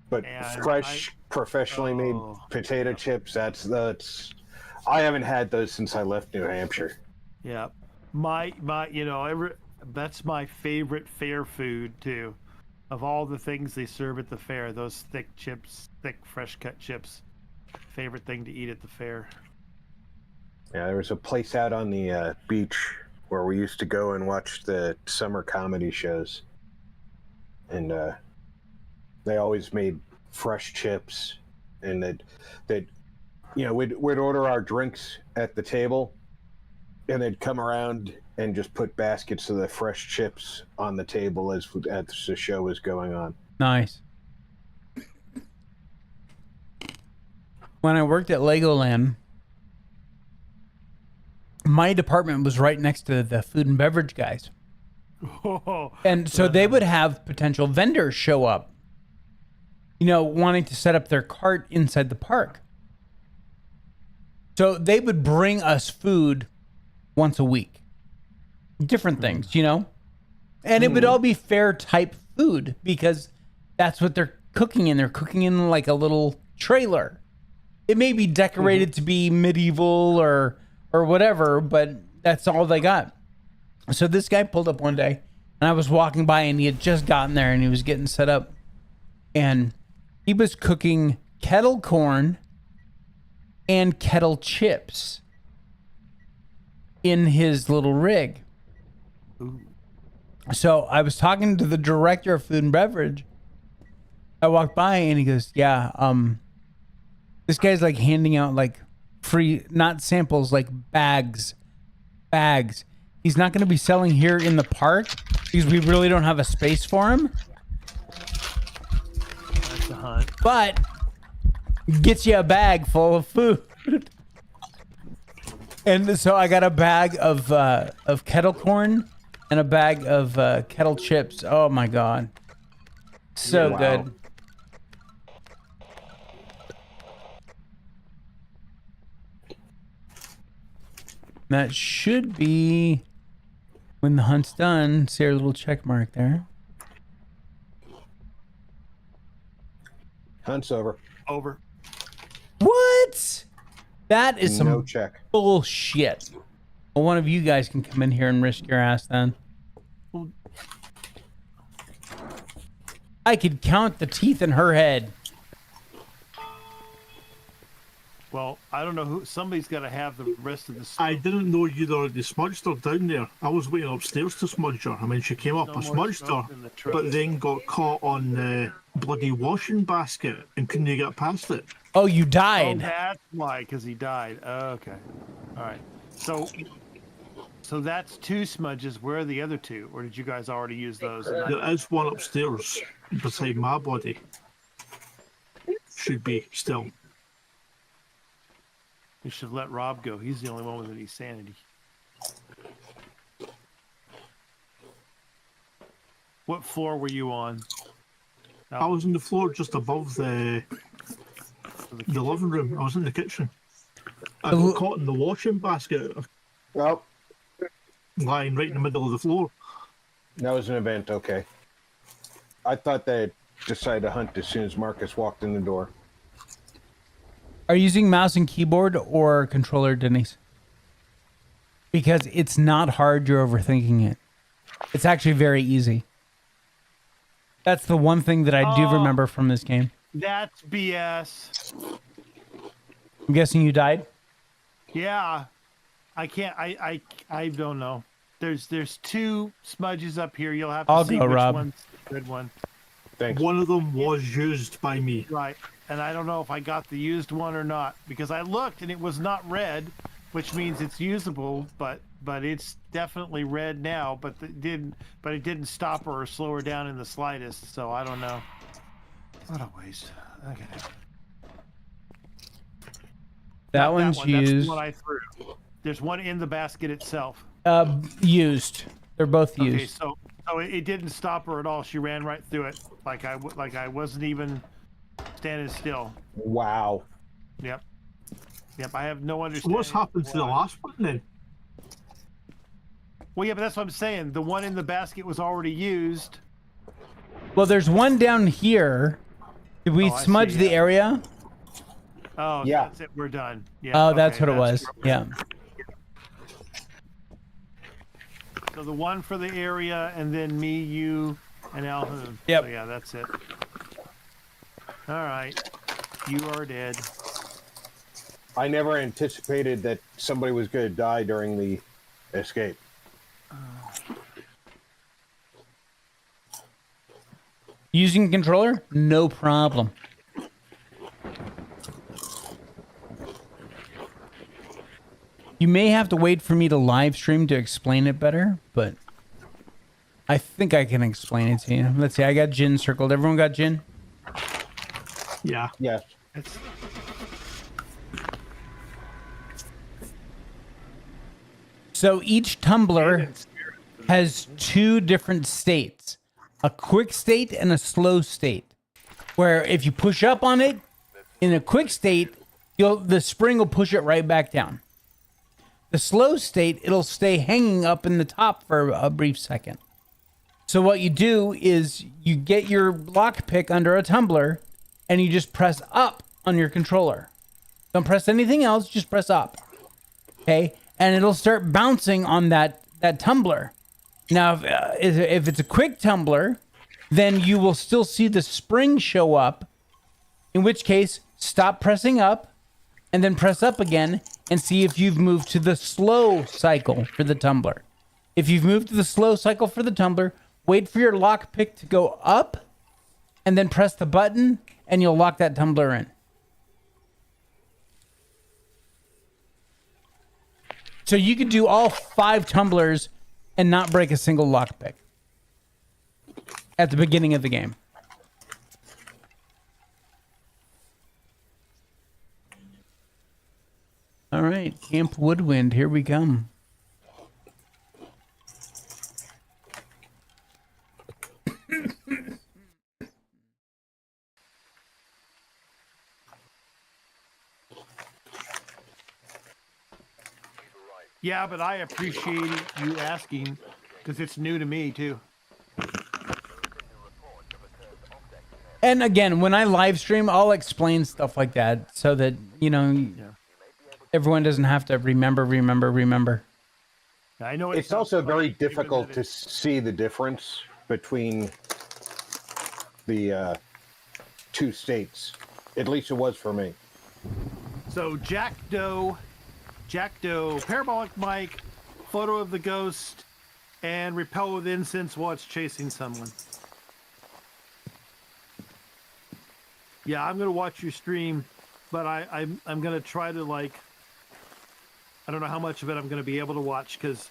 but And fresh, professionally made Oh. potato chips, that's I haven't had those since I left New Hampshire. Yeah, that's my favorite fair food too. Of all the things they serve at the fair, those thick chips, thick fresh cut chips, favorite thing to eat at the fair. Yeah, there was a place out on the beach where we used to go and watch the summer comedy shows, and they always made fresh chips, and they'd we'd order our drinks at the table, and they'd come around and just put baskets of the fresh chips on the table as the show was going on. Nice. When I worked at Legoland, my department was right next to the food and beverage guys. And so they would have potential vendors show up, wanting to set up their cart inside the park. So they would bring us food once a week. Different things, and it would all be fair type food because that's what they're cooking in. They're cooking in like a little trailer. It may be decorated to be medieval or whatever, but that's all they got. So this guy pulled up one day, and I was walking by, and he had just gotten there, and he was getting set up, and he was cooking kettle corn and kettle chips in his little rig. Ooh. So I was talking to the director of food and beverage. I walked by and he goes, yeah, this guy's like handing out like free, not samples, like bags. He's not going to be selling here in the park because we really don't have a space for him. That's a hunt. But gets you a bag full of food. And so I got a bag of kettle corn and a bag of kettle chips. Oh my God. So Wow. good. That should be when the hunt's done. See our little check mark there. Hunt's over. Over. What? That is some No check. bullshit. Well, one of you guys can come in here and risk your ass then. I could count the teeth in her head. Well, I don't know who. Somebody's got to have the rest of the stuff. I didn't know you'd already smudged her down there. I was waiting upstairs to smudge her. I mean, she came up, No I more smudged her, smoke in the truck. but then got caught on the bloody washing basket and couldn't get past it. Oh, you Oh, died. that's why, because he died. Okay. All right. So that's 2 smudges. Where are the other 2? Or did you guys already use those? There is one upstairs beside my body. Should be still. You should let Rob go. He's the only one with any sanity. What floor were you on? I was on the floor just above the living room. I was in the kitchen. I got caught in the washing basket, Well, lying right in the middle of the floor. that was an event. Okay. I thought they had decided to hunt as soon as Marcus walked in the door. Are you using mouse and keyboard or controller, Denise? Because it's not hard, you're overthinking it. It's actually very easy. That's the one thing that I do remember from this game. That's BS. I'm guessing you died? Yeah. I can't. I don't know. There's 2 smudges up here. You'll have to I'll see go, which Rob. one's the good one. Thanks. One of them was used by me. Right. And I don't know if I got the used one or not because I looked and it was not red, which means it's usable, but it's definitely red now, but it didn't stop her or slow her down in the slightest, so I don't know. What a waste. Okay. That Not one's one. That's used. the one I threw. There's one in the basket itself. Used. They're both used. Okay, so it didn't stop her at all. She ran right through it like I wasn't even standing still. Wow. Yep. I have no So understanding. what's happened to the last one then? Well, yeah, but that's what I'm saying. The one in the basket was already used. Well, there's one down here. Did we I smudge see, the yeah. area? Oh, Yeah. that's it. We're done. Yeah. Oh, that's okay, what it was. Yeah. So the one for the area, and then me, you, and Alvin. Yep. So yeah, that's it. All right. You are dead. I never anticipated that somebody was going to die during the escape. Using controller? No problem. You may have to wait for me to live stream to explain it better, but I think I can explain it to you. Let's see, I got Jin circled. Everyone got Jin? Yeah. Yes. It's, So each tumbler has 2 different states, a quick state and a slow state, where if you push up on it in a quick state, the spring will push it right back down. The slow state, it'll stay hanging up in the top for a brief second. So what you do is you get your lockpick under a tumbler and you just press up on your controller. Don't press anything else, just press up. Okay? And it'll start bouncing on that tumbler. Now, if it's a quick tumbler, then you will still see the spring show up, in which case, stop pressing up and then press up again and see if you've moved to the slow cycle for the tumbler. If you've moved to the slow cycle for the tumbler, wait for your lockpick to go up and then press the button and you'll lock that tumbler in. So you could do all 5 tumblers and not break a single lockpick at the beginning of the game. All right, Camp Woodwind, here we come. Yeah, but I appreciate you asking because it's new to me too. And again, when I live stream, I'll explain stuff like that so that, you know, everyone doesn't have to remember. I know It's also very difficult to see the difference between the 2 states. At least it was for me. So Jack Doe, parabolic mic, photo of the ghost, and repel with incense while it's chasing someone. Yeah, I'm gonna watch your stream, but I'm gonna try to, like, I don't know how much of it I'm gonna be able to watch because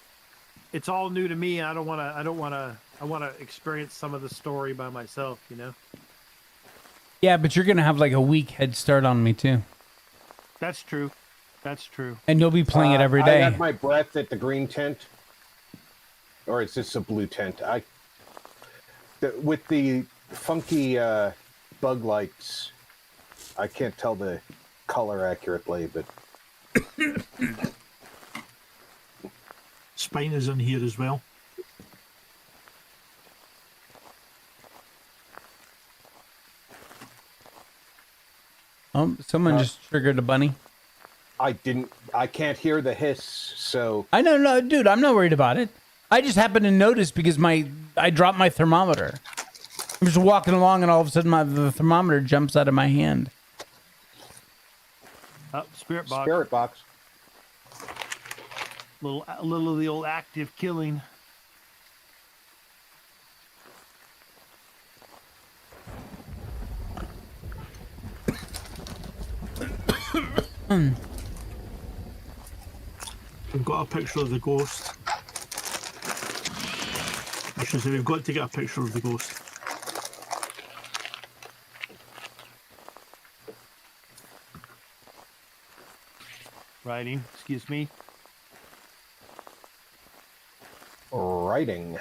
it's all new to me. I want to experience some of the story by myself, you know. Yeah, but you're gonna have like a week head start on me too. That's true. That's true. And you'll be playing it every day. I had my breath at the green tent, or is this a blue tent? With the funky bug lights, I can't tell the color accurately, but Spine is in here as well. Oh, someone just triggered a bunny. I can't hear the hiss, so I know, no, dude, I'm not worried about it. I just happened to notice because I dropped my thermometer. I'm just walking along and all of a sudden the thermometer jumps out of my hand. Oh, spirit box. Spirit box. A little of the old active killing. We've got a picture of the ghost. I should say we've got to get a picture of the ghost. Writing, excuse me. Writing.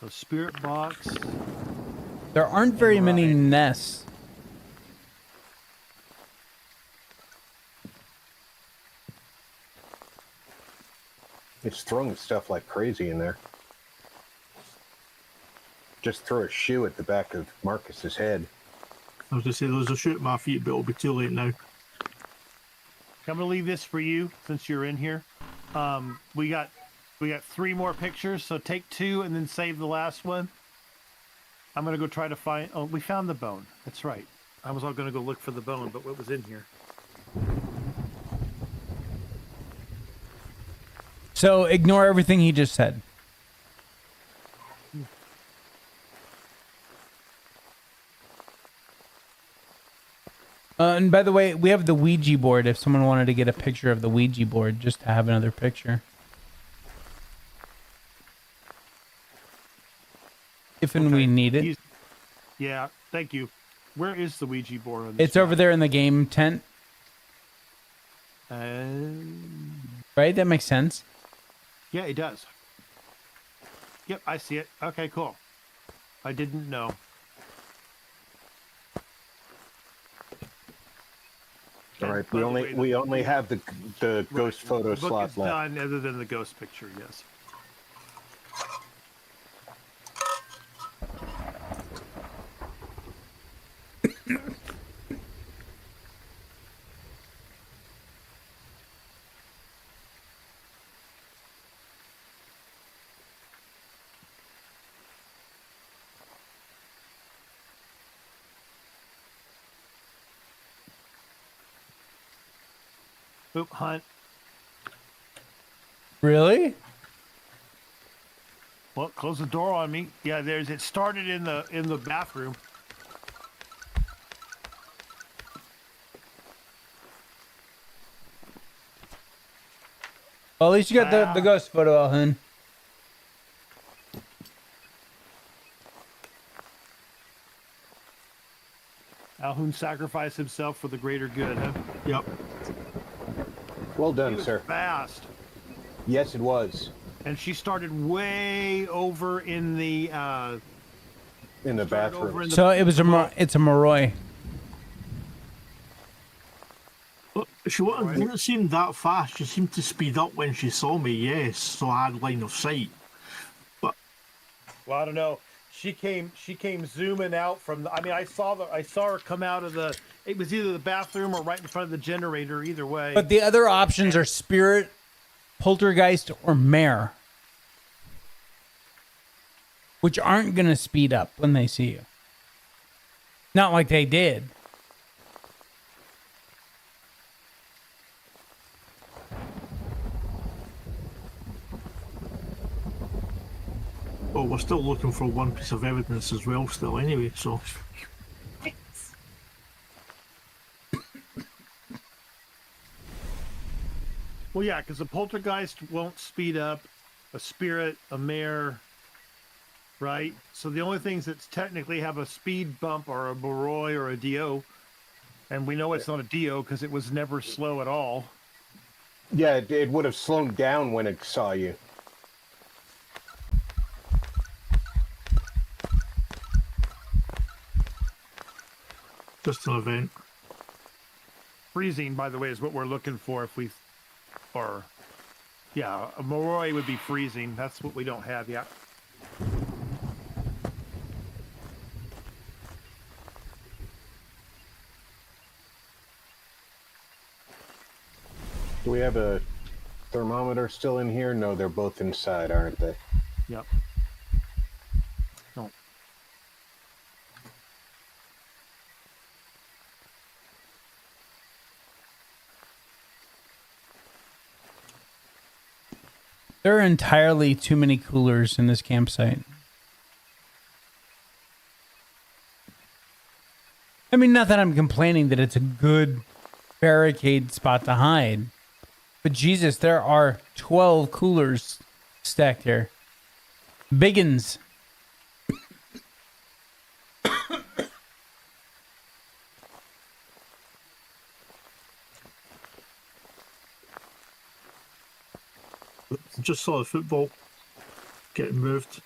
The spirit box. There aren't very many nests. It's throwing stuff like crazy in there. Just throw a shoe at the back of Marcus's head. I was going to say there was a shoot at my feet, but it'll be too late now. I'm gonna leave this for you since you're in here. We got 3 more pictures, so take 2 and then save the last one. I'm gonna go try to find. Oh, we found the bone. That's right. I was all gonna go look for the bone, but what was in here? So ignore everything he just said. And by the way, we have the Ouija board. If someone wanted to get a picture of the Ouija board, just to have another picture. If and we need it. Yeah, thank you. Where is the Ouija board on this It's over there in the game tent. Right? That makes sense. Yeah, it does. Yep, I see it. Okay, cool. I didn't know. All right, By the way, we only have the ghost photo the book slot is left. done other than the ghost picture, yes. Oop, Hunt. Really? Well, close the door on me. Yeah, it started in the bathroom. Well, at least you got the ghost photo, Alhun. Alhun sacrificed himself for the greater good, huh? Yep. Well He done, was sir. fast. Yes, it was. And she started way over in the In the started over bathroom. in the So it's a Moroi. But she didn't seem that fast. She seemed to speed up when she saw me, yes, so I had line of sight. Well, I don't know. She came zooming out from the. I mean, I saw her come out of the. It was either the bathroom or right in front of the generator. Either way. But the other options are spirit, poltergeist, or mare, which aren't gonna speed up when they see you. Not like they did. Well, we're still looking for one piece of evidence as well, still, anyway, so. Well, yeah, because a poltergeist won't speed up, a spirit, a mare, right? So the only things that technically have a speed bump are a Moroi or a Dio, and we know it's not a Dio because it was never slow at all. Yeah, it would have slowed down when it saw you. Just an event. Freezing, by the way, is what we're looking for if we, or, yeah, a Moroi would be freezing. That's what we don't have yet. Do we have a thermometer still in here? No, they're both inside, aren't they? Yep. No. There are entirely too many coolers in this campsite. I mean, not that I'm complaining that it's a good barricade spot to hide. But Jesus, there are 12 coolers stacked here. Biggins. Just saw the football getting moved.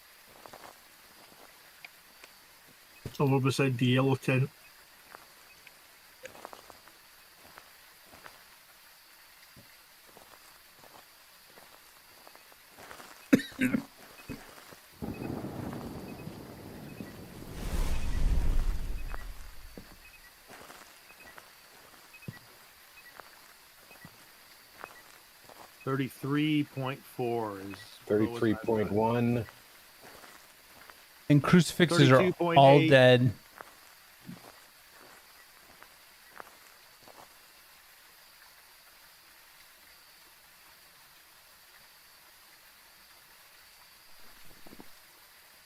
Over beside the yellow tent. $33.4 is 33.1. And crucifixes are 32.8. all dead.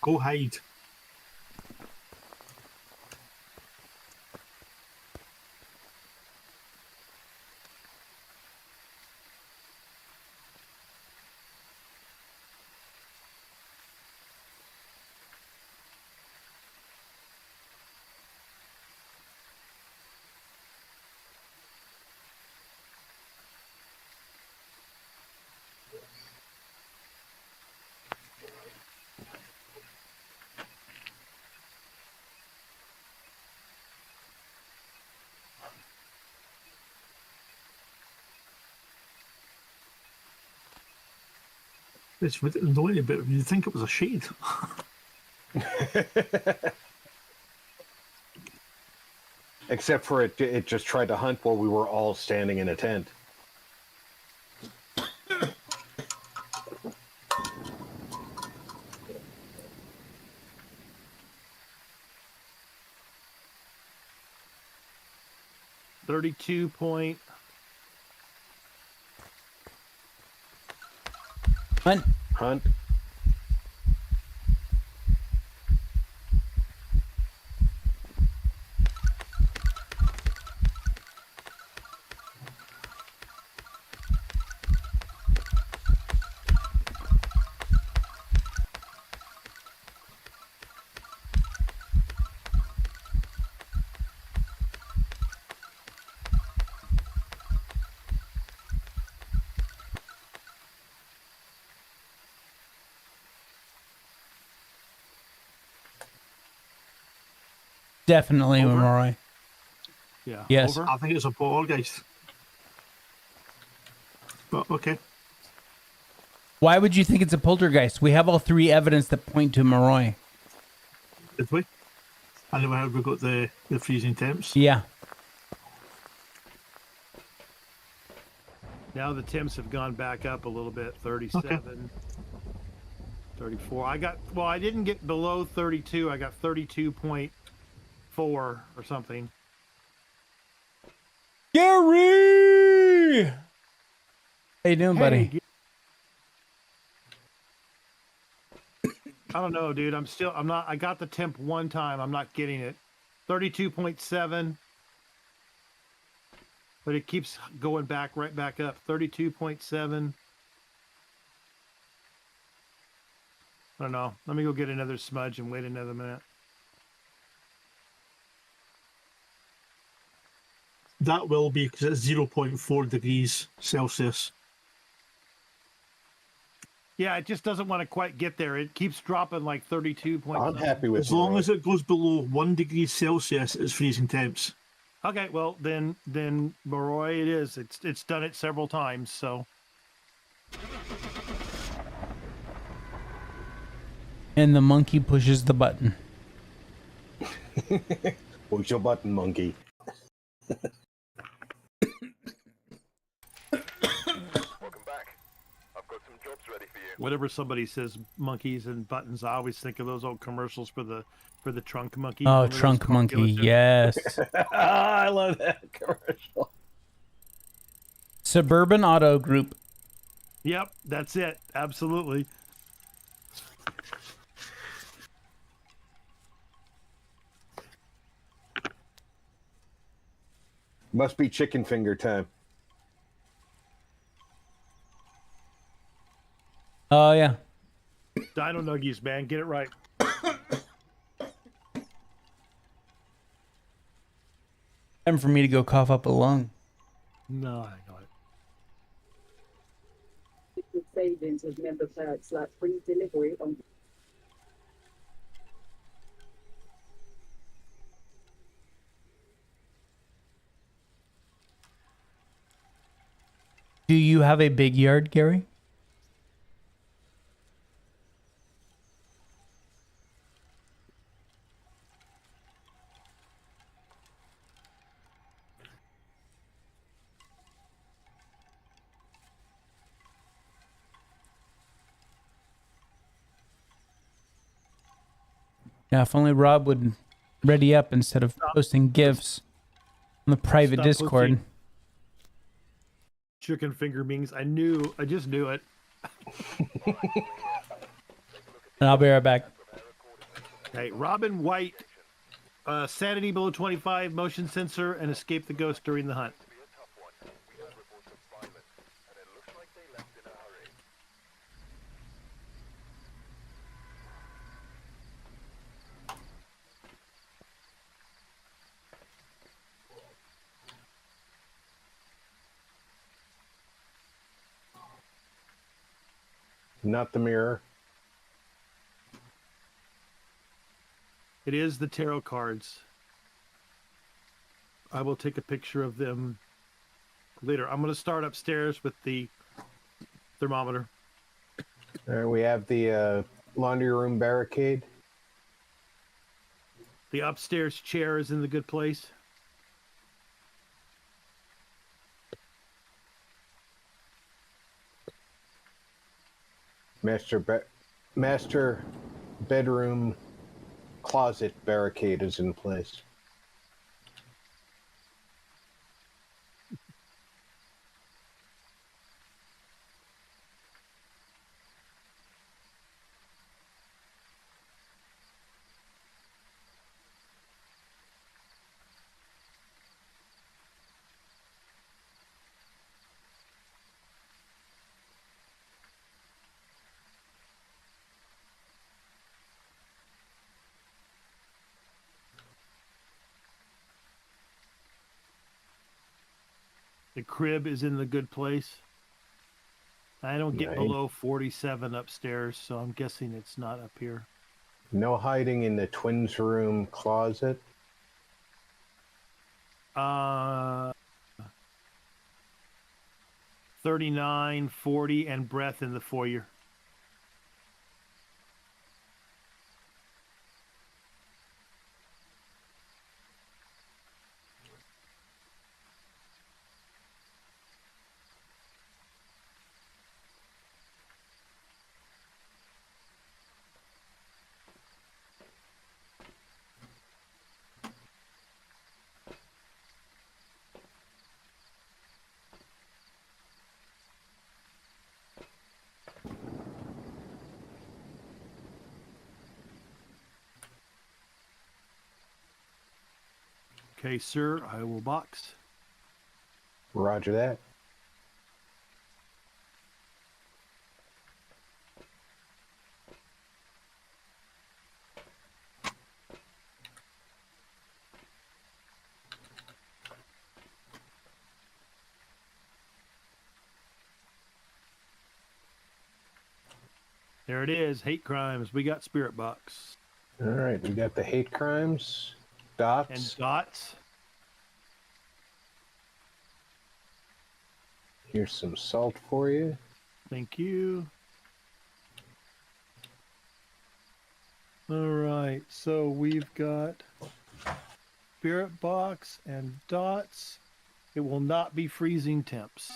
Go hide. It's annoying, but you'd think it was a shade. Except for it just tried to hunt while we were all standing in a tent. $32 point. Hunt. Definitely Over? Memorium. Yeah. Yes. Over. I think it's a poltergeist. But okay. Why would you think it's a poltergeist? We have all three evidence that point to Memorium. Did we? And then we got the freezing temps. Yeah. Now the temps have gone back up a little bit. 37. 34. I didn't get below 32. I got 32.4 or something. Gary! How you doing, buddy? Hey, I don't know, dude. I'm not. I got the temp one time. I'm not getting it. 32.7. But it keeps going right back up. 32.7. I don't know. Let me go get another smudge and wait another minute. That will be because it's 0.4 degrees Celsius. Yeah, it just doesn't want to quite get there. It keeps dropping like 32. I'm happy with As long as it goes below 1 degree Celsius, it's freezing temps. Okay, well then Moroi it is. It's done it several times, so And the monkey pushes the button. Push your button, monkey. Welcome back. I've got some jobs ready for you. whenever somebody says monkeys and buttons, I always think of those old commercials for the trunk monkey. Oh, Remember those trunk car monkey. dealerships? Yes. I love that commercial. Suburban Auto Group. Yep, that's it. Absolutely. Must be chicken finger time. Oh, yeah. Dino Nuggies, man. Get it right. Time for me to go cough up a lung. No, I know it. With savings with member perks like free delivery on. Do you have a big yard, Gary? Yeah, if only Rob would ready up instead of posting GIFs on the private Stop Discord. posting chicken finger means I just knew it. And I'll be right back. Hey, Robin White, sanity below 25, motion sensor, and escape the ghost during the hunt. Not the mirror. It is the tarot cards. I will take a picture of them later. I'm going to start upstairs with the thermometer. We have the laundry room barricade. The upstairs chair is in the good place. Master bedroom closet barricade is in place. The crib is in the good place. I don't get Nice. below 47 upstairs, so I'm guessing it's not up here. No hiding in the twins room closet. 39, 40, and breath in the foyer. Okay, sir, I will box. Roger that. There it is, hate crimes. We got spirit box. All right, we got the hate crimes, dots. And dots. Here's some salt for you. Thank you. All right, so we've got spirit box and dots. It will not be freezing temps.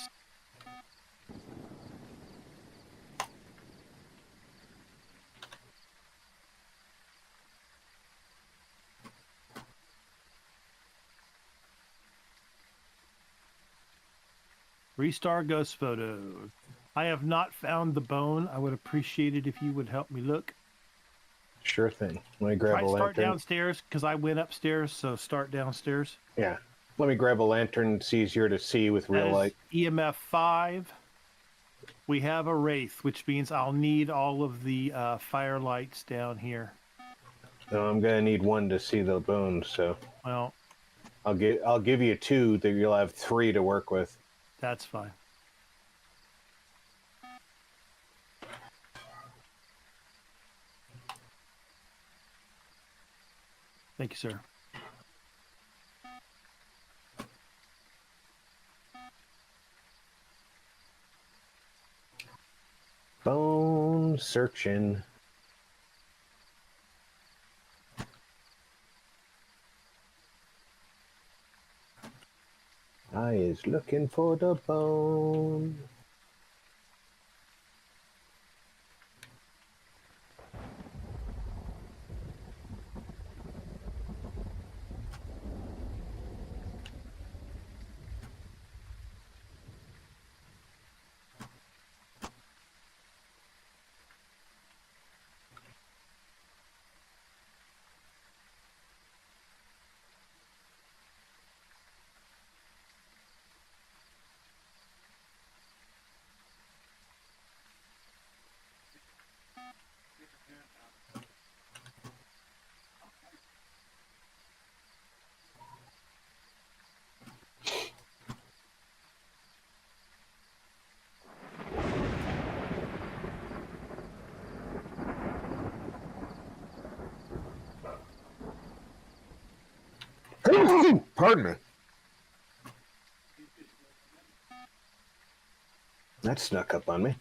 Restar ghost photos. I have not found the bone. I would appreciate it if you would help me look. Sure thing. Let me grab Try a start lantern. downstairs because I went upstairs, so start downstairs. Yeah. Let me grab a lantern. It's easier to see with real That is light. EMF 5. We have a wraith, which means I'll need all of the fire lights down here. No, I'm gonna need one to see the bones, so Well, I'll give you two. That you'll have three to work with. that's fine. Thank you, sir. Bone searching. I is looking for the bone. Pardon me. That snuck up on me.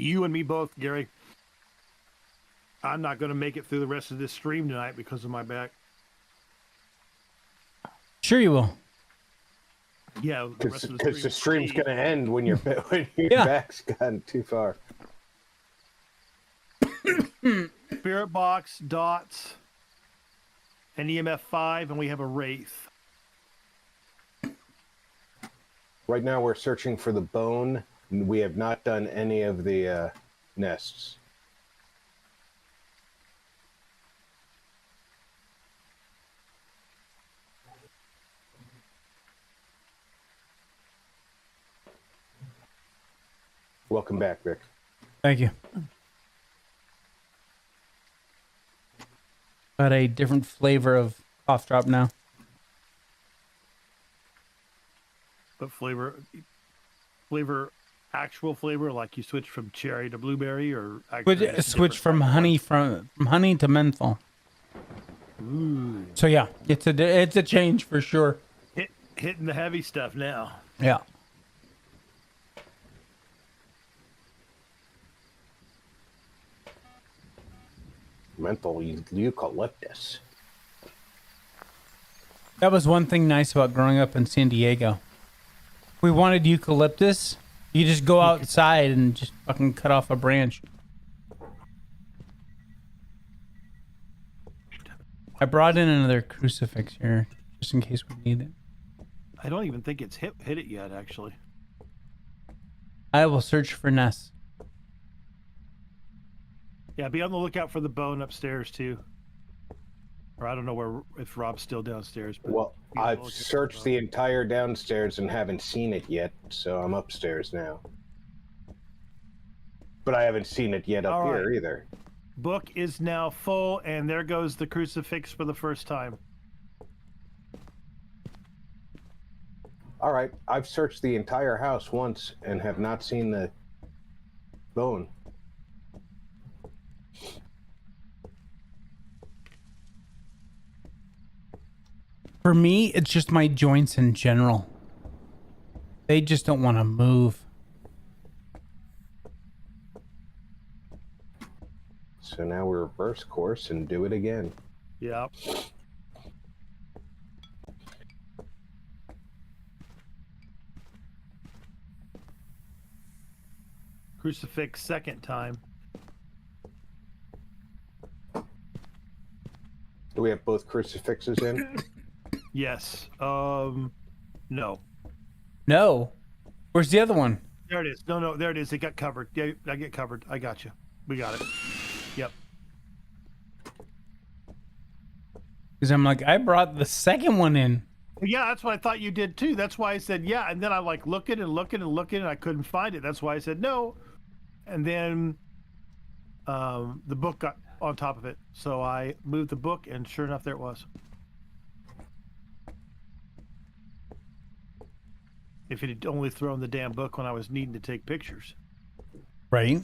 You and me both, Gary. I'm not going to make it through the rest of this stream tonight because of my back. Sure you will. Yeah, Because the stream's going to end when your Yeah. back's gone too far. Spirit Box, Dots, and EMF 5, and we have a Wraith. Right now we're searching for the bone. We have not done any of the nests. Welcome back, Vic. Thank you. Got a different flavor of cough drop now. But actual flavor, like you switch from cherry to blueberry, or Switch from honey to menthol. Ooh. So yeah, it's a change for sure. Hitting the heavy stuff now. Yeah. Menthol eucalyptus. That was one thing nice about growing up in San Diego. We wanted eucalyptus. You just go outside and just fucking cut off a branch. I brought in another crucifix here, just in case we need it. I don't even think it's hit it yet, actually. I will search for nests. Yeah, be on the lookout for the bone upstairs too. Or I don't know if Rob's still downstairs. But Well, I've searched the entire downstairs and haven't seen it yet, so I'm upstairs now. But I haven't seen it yet up here either. Book is now full, and there goes the crucifix for the first time. All right, I've searched the entire house once and have not seen the bone. For me, it's just my joints in general. They just don't want to move. So now we reverse course and do it again. Yeah. Crucifix second time. Do we have both crucifixes in? Yes. No. No. Where's the other one? There it is. No, there it is. It got covered. Yeah, I get covered. I got you. We got it. Yep. Because I'm like, I brought the second one in. Yeah, that's what I thought you did too. That's why I said yeah, and then I like looking and I couldn't find it. That's why I said no. And then the book got on top of it, so I moved the book, and sure enough, there it was. If it had only thrown the damn book when I was needing to take pictures. Right.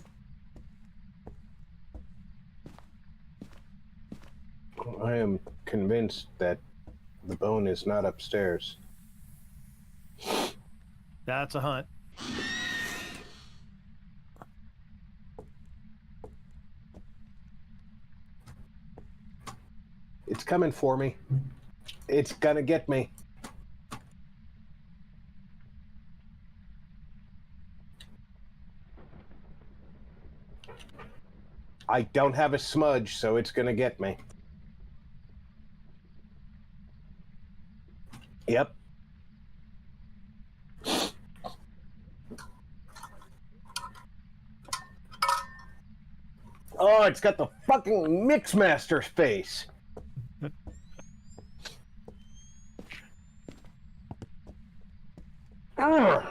I am convinced that the bone is not upstairs. That's a hunt. It's coming for me. It's gonna get me. I don't have a smudge, so it's gonna get me. Yep. Oh, it's got the fucking Mixmaster's face. Ugh.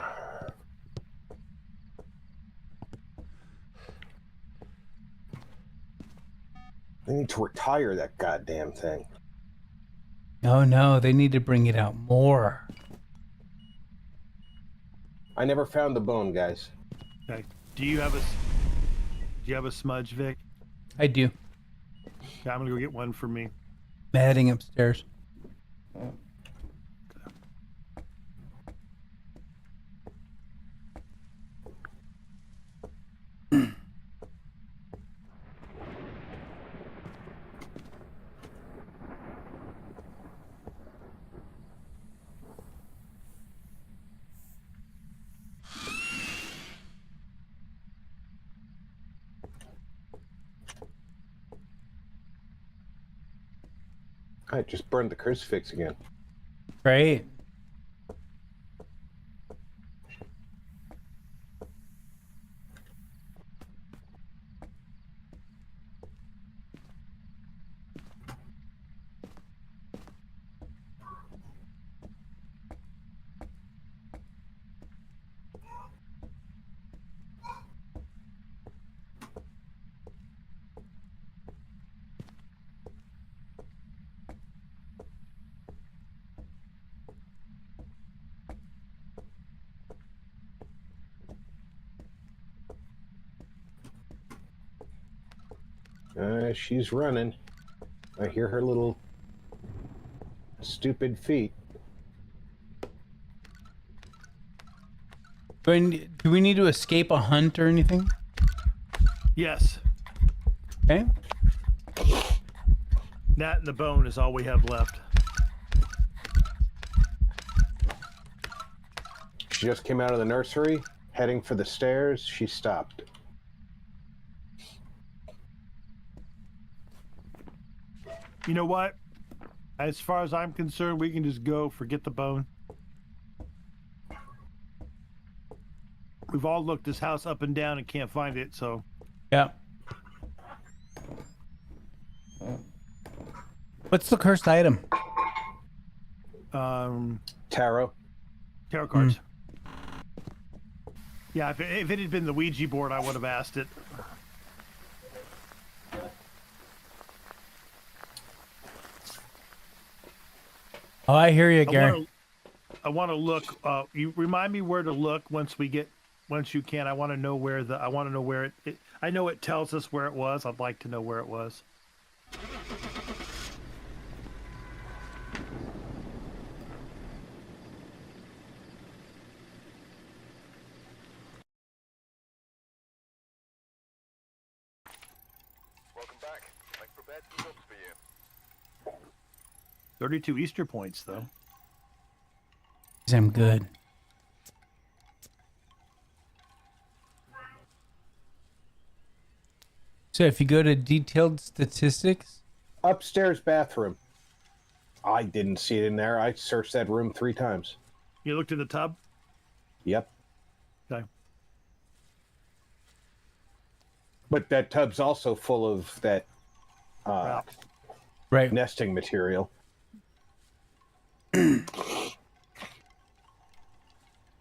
They need to retire that goddamn thing. Oh no, they need to bring it out more. I never found the bone, guys. Okay. Do you have a smudge, Vic? I do. Okay, I'm gonna go get one for me. I'm heading upstairs. I just burned the crucifix again. Great. She's running. I hear her little stupid feet. Do we need to escape a hunt or anything? Yes. Okay. That and the bone is all we have left. She just came out of the nursery, heading for the stairs. She stopped. You know what? As far as I'm concerned, we can just go. Forget the bone. We've all looked this house up and down and can't find it, so... Yeah. What's the cursed item? Tarot. Tarot cards. Yeah, if it had been the Ouija board, I would have asked it. Oh, I hear you, Gary. I want to look. You remind me where to look once you can. I want to know where it. I know it tells us where it was. I'd like to know where it was. Welcome back. I've prepared some jobs for you. 32 Easter points, though. I'm good. So if you go to detailed statistics, Upstairs bathroom. I didn't see it in there. I searched that room 3 times. You looked in the tub? Yep. Okay. But that tub's also full of that right? nesting material.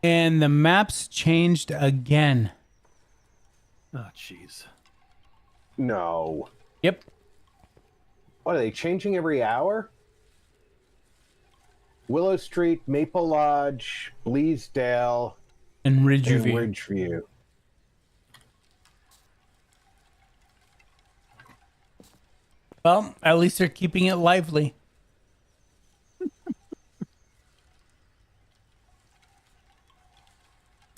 And the maps changed again. Oh, jeez. No. Yep. What, are they changing every hour? Willow Street, Maple Lodge, Bleasdale, And and Ridgeview. Ridgeview. Well, at least they're keeping it lively.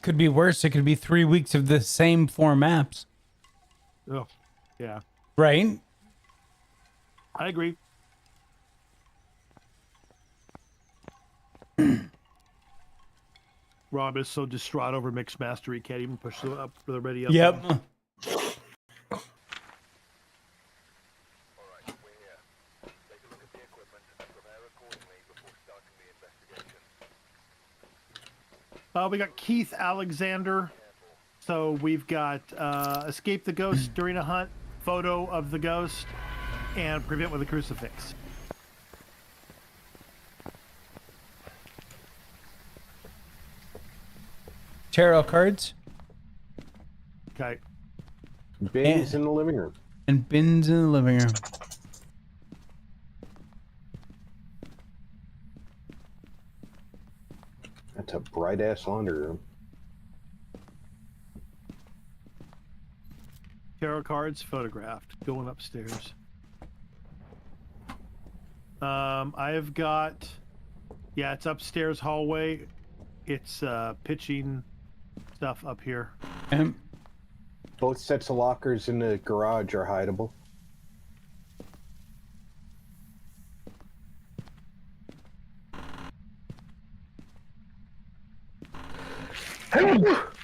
Could be worse. It could be 3 weeks of the same 4 maps. Oh, yeah. Right? I agree. Rob is so distraught over mixed master he can't even push the up for the ready up. Yep. All right, we're here. Take a look at the equipment and prepare accordingly before starting the investigation. We got 𝐂𝐡𝐚𝐧𝐬𝐢. So we've got escape the ghost during a hunt, photo of the ghost, and prevent with a crucifix. Tarot cards Okay. Bins in the living room. and bins in the living room. That's a bright-ass laundry room. Tarot cards photographed going upstairs. I've got, yeah, it's upstairs hallway. It's pitching stuff up here. And Both sets of lockers in the garage are hideable.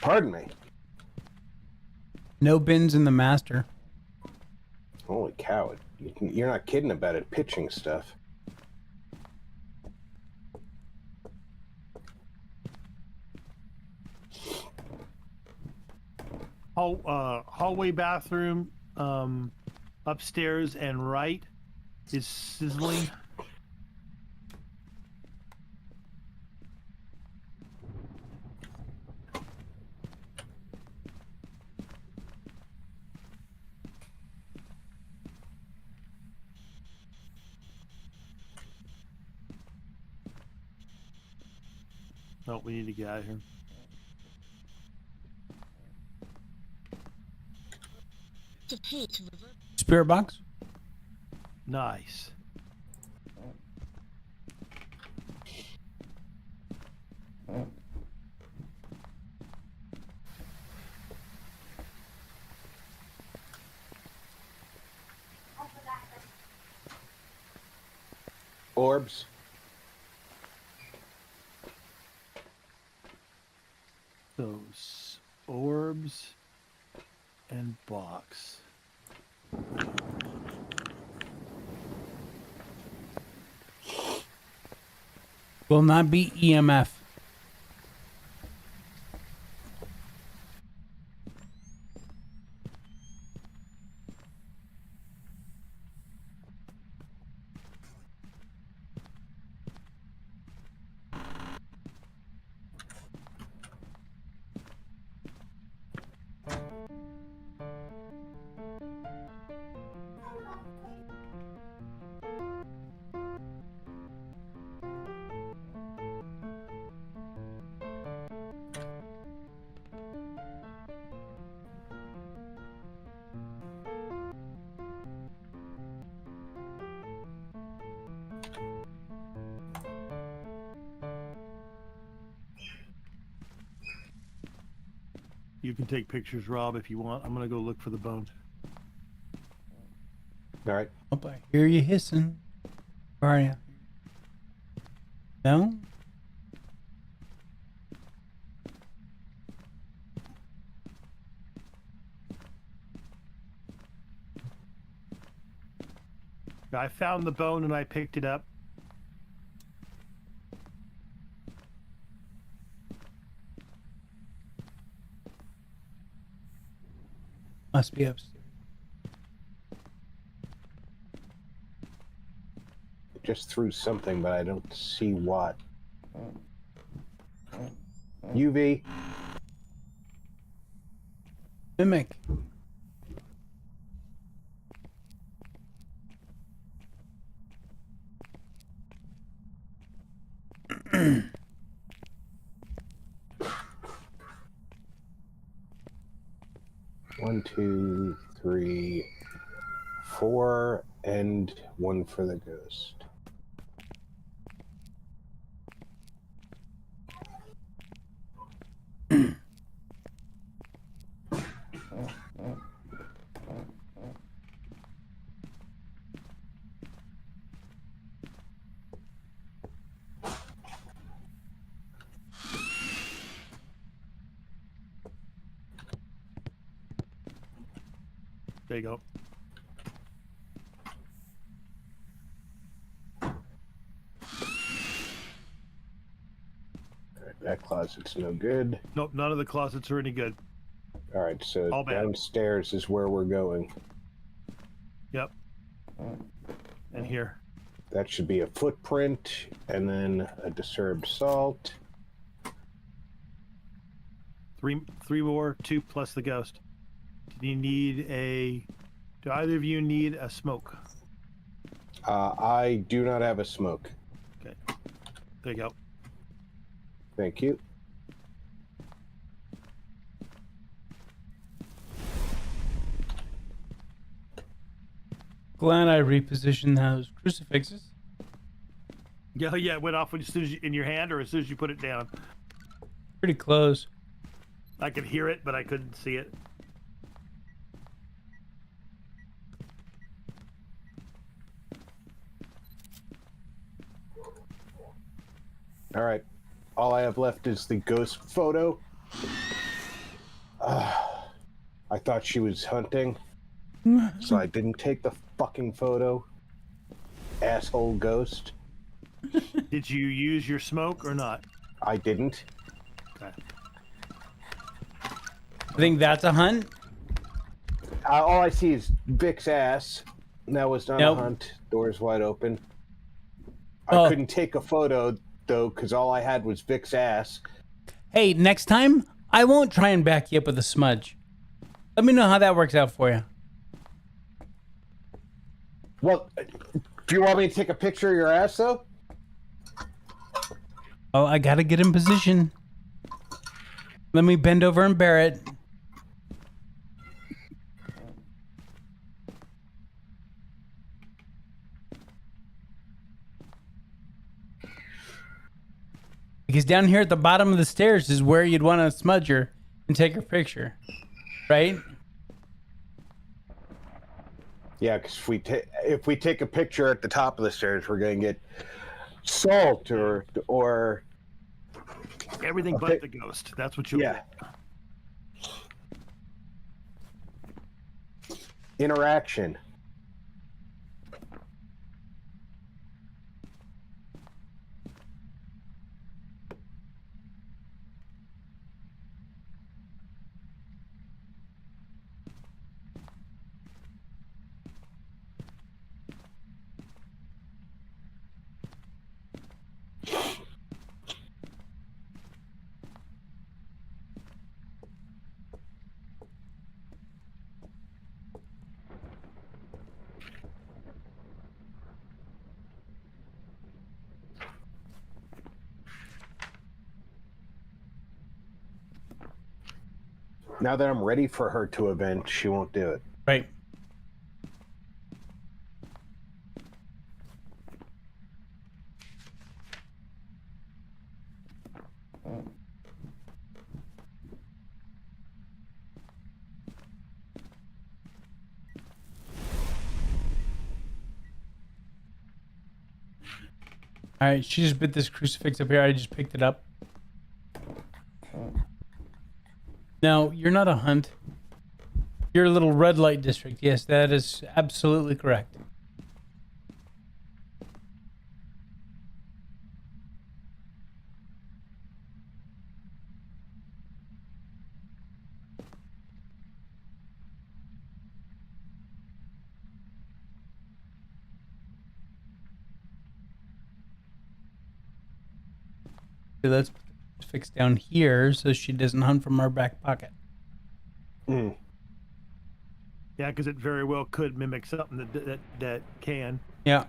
Pardon me. no bins in the master. Holy cow. You're not kidding about it pitching stuff. hallway bathroom, upstairs and right is sizzling. Oh, we need to get out of here. Spirit box. Nice. Orbs. Those orbs and box. Will not be EMF. You can take pictures, Rob, if you want. I'm gonna go look for the bone. All right. Oh, I hear you hissing. Where are you? No? I found the bone and I picked it up. Must be upstairs. Just threw something, but I don't see what. UV. Mimic. One, two, three, four, and one for the ghost. There you go. That closet's no good. Nope, none of the closets are any good. All right, so All bad. downstairs is where we're going. Yep. And here. That should be a footprint, and then a disturbed salt. Three more, 2 plus the ghost. Do either of you need a smoke? I do not have a smoke. Okay. There you go. Thank you. Glad I repositioned those crucifixes. Yeah, it went off as soon as in your hand or as soon as you put it down. Pretty close. I could hear it, but I couldn't see it. All right. All I have left is the ghost photo. I thought she was hunting, so I didn't take the fucking photo. Asshole ghost. Did you use your smoke or not? I didn't. Okay. I think that's a hunt. All I see is Vic's ass. That was not Nope. a hunt. Doors wide open. Oh. I couldn't take a photo though because all I had was Vic's ass. Hey, next time I won't try and back you up with a smudge. Let me know how that works out for you. Well, do you want me to take a picture of your ass though? Oh, I gotta get in position. Let me bend over and bear it. Because down here at the bottom of the stairs is where you'd want to smudge her and take her picture, right? Yeah, because if we take a picture at the top of the stairs, we're gonna get salt or Everything but the ghost. That's what you'll yeah. get. Interaction. Now that I'm ready for her to event, she won't do it. Right. All right, she just bit this crucifix up here. I just picked it up. No, you're not a hunt. You're a little red light district. Yes, that is absolutely correct. So let's put the crucifix down here so she doesn't hunt from our back pocket. Mm. Yeah, because it very well could mimic something that can. Yeah.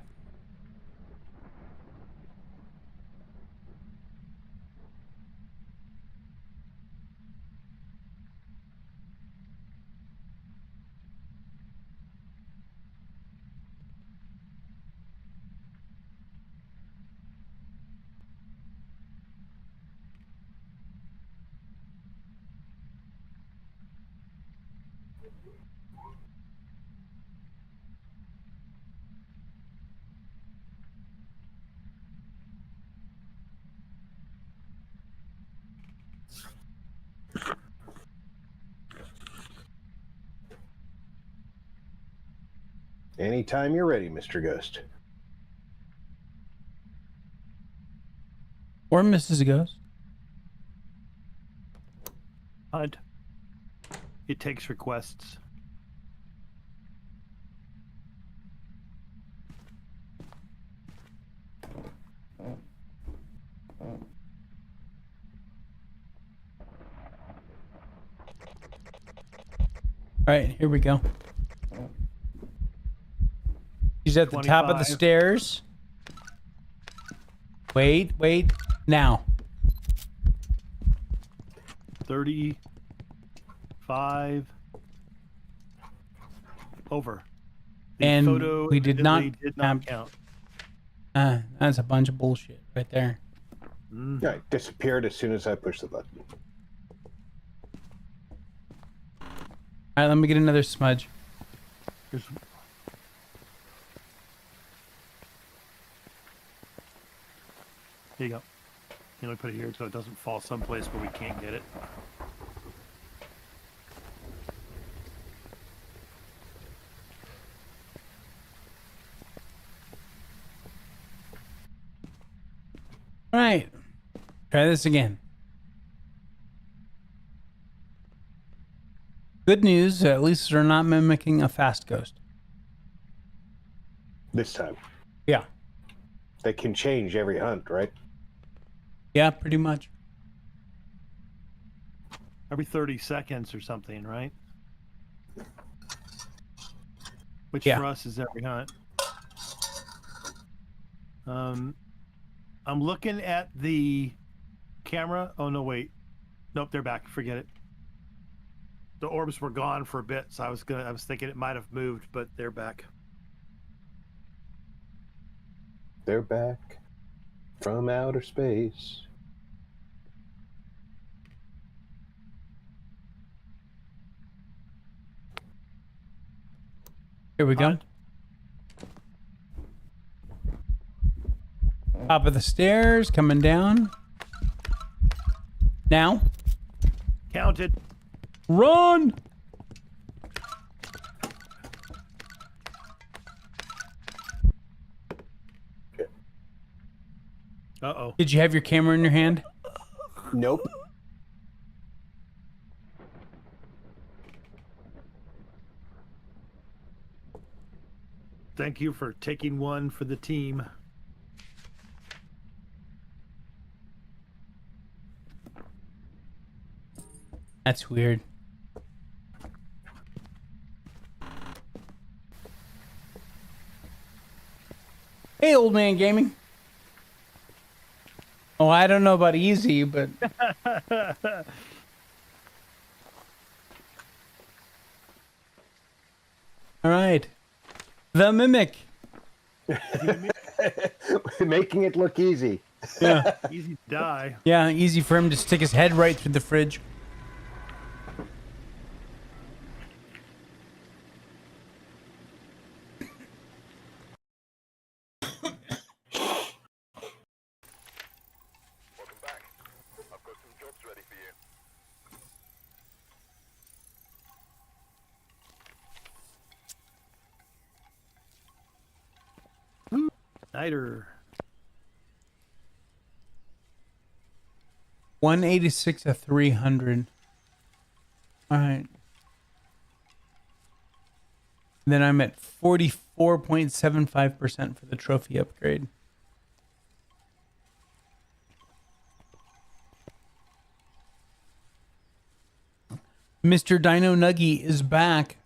Anytime you're ready, Mr. Ghost. Or Mrs. Ghost. Hunt. It takes requests. All right, here we go. She's at the top of the 25. stairs. Wait, now. 35. Over. The And photo we did not admittedly did not count. That's a bunch of bullshit right there. Yeah, it disappeared as soon as I pushed the button. All right, let me get another smudge. Here's- Here you go. Let me put it here so it doesn't fall someplace where we can't get it. All right, try this again. Good news, at least they're not mimicking a fast ghost. This time. Yeah. They can change every hunt, right? Yeah, pretty much. Every 30 seconds or something, right? Which Yeah. for us is every hunt. I'm looking at the camera. Oh no, wait. Nope, they're back. Forget it. The orbs were gone for a bit, so I was thinking it might have moved, but they're back. They're back from outer space. Here we go. Top of the stairs, coming down. Now. Counted. Run! Uh-oh. Did you have your camera in your hand? Nope. Thank you for taking one for the team. That's weird. Hey, old man gaming. Oh, I don't know about easy, but all right. The Mimic. Making it look easy. Yeah. Easy to die. Yeah, easy for him to stick his head right through the fridge. Welcome back. I've got some jobs ready for you. Niter. 186 of 300. All right. Then I'm at 44.75% for the trophy upgrade. Mr. Dino Nuggy is back.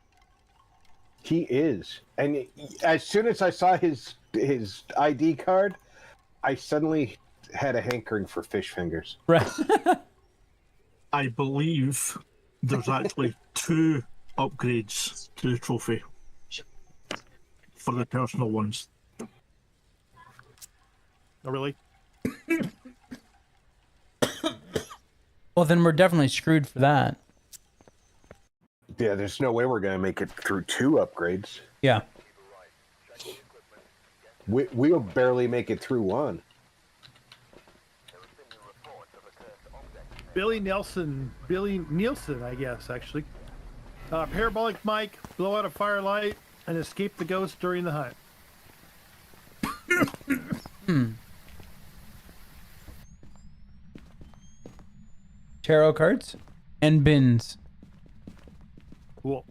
He is. And as soon as I saw his ID card, I suddenly had a hankering for fish fingers. Right. I believe there's actually 2 upgrades to the trophy for the personal ones. Oh, really? Well, then we're definitely screwed for that. Yeah, there's no way we're going to make it through 2 upgrades. Yeah. We'll barely make it through 1. Billy Nielsen, I guess, actually. Parabolic mic, blow out a firelight, and escape the ghost during the hunt. Tarot cards and bins. Cool.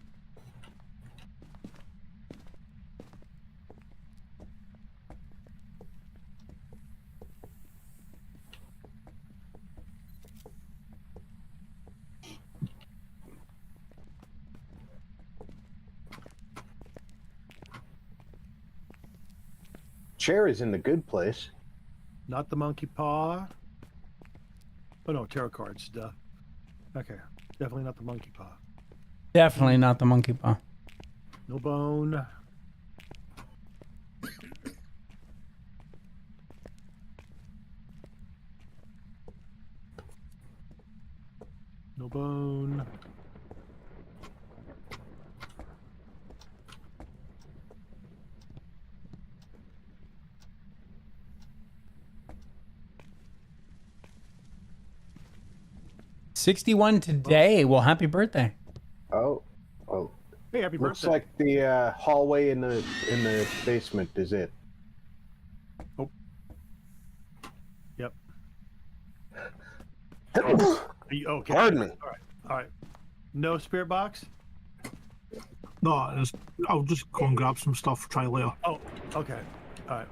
Chair is in the good place. Not the monkey paw. Oh no, tarot cards, duh. Okay, definitely not the monkey paw. Definitely not the monkey paw. No bone. No bone. $61 today. Well, happy birthday. Oh, Hey, happy looks birthday. like the hallway in the basement is it. Yep. Are you, okay. Pardon me. All right. No spirit box? No, I'll just go and grab some stuff. Try later. Oh, okay. All right.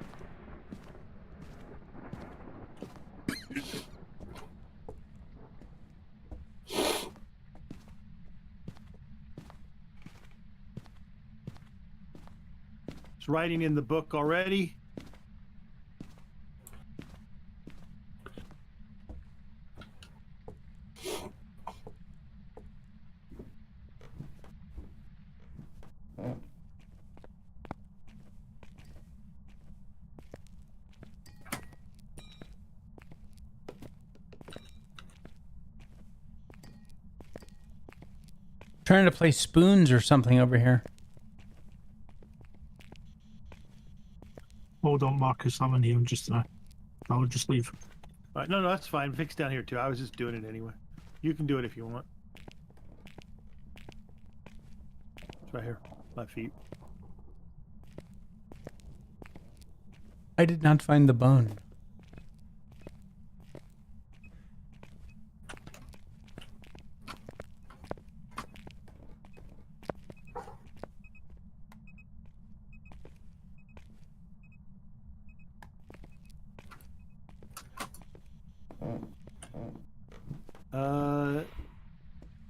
It's writing in the book already. Trying to play spoons or something over here. Hold on, Marcus. I'm in here. I'll just leave. All right, no, that's fine. Vic's down here too. I was just doing it anyway. You can do it if you want. It's right here, my feet. I did not find the bone.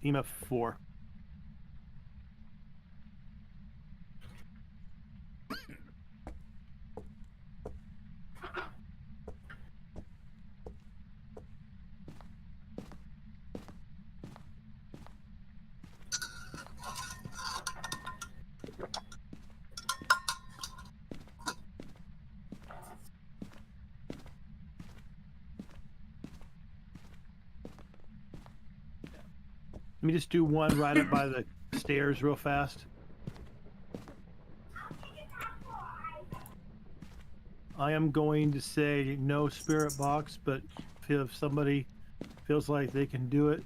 EMF 4. Let me just do one right up by the stairs real fast. I am going to say no spirit box, but if somebody feels like they can do it,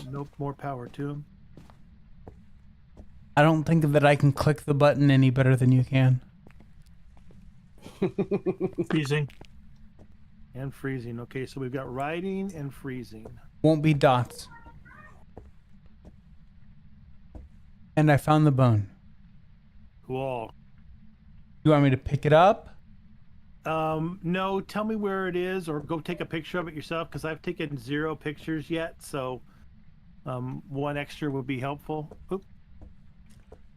no more power to them. I don't think that I can click the button any better than you can. Freezing. And freezing. Okay, so we've got writing and freezing. Won't be dots. And I found the bone. Cool. You want me to pick it up? No, tell me where it is or go take a picture of it yourself because I've taken 0 pictures yet, so one extra would be helpful. Oop.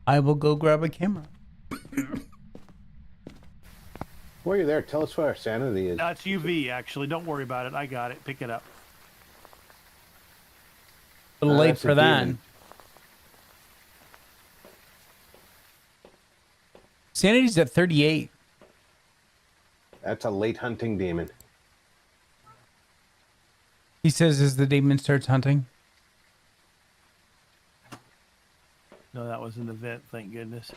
I will go grab a camera. While you're there, tell us what our sanity is. That's UV, actually. Don't worry about it. I got it. Pick it up. A little late that's a for that. demon. Sanity's at 38. That's a late hunting demon. He says as the demon starts hunting. No, that was an event, thank goodness.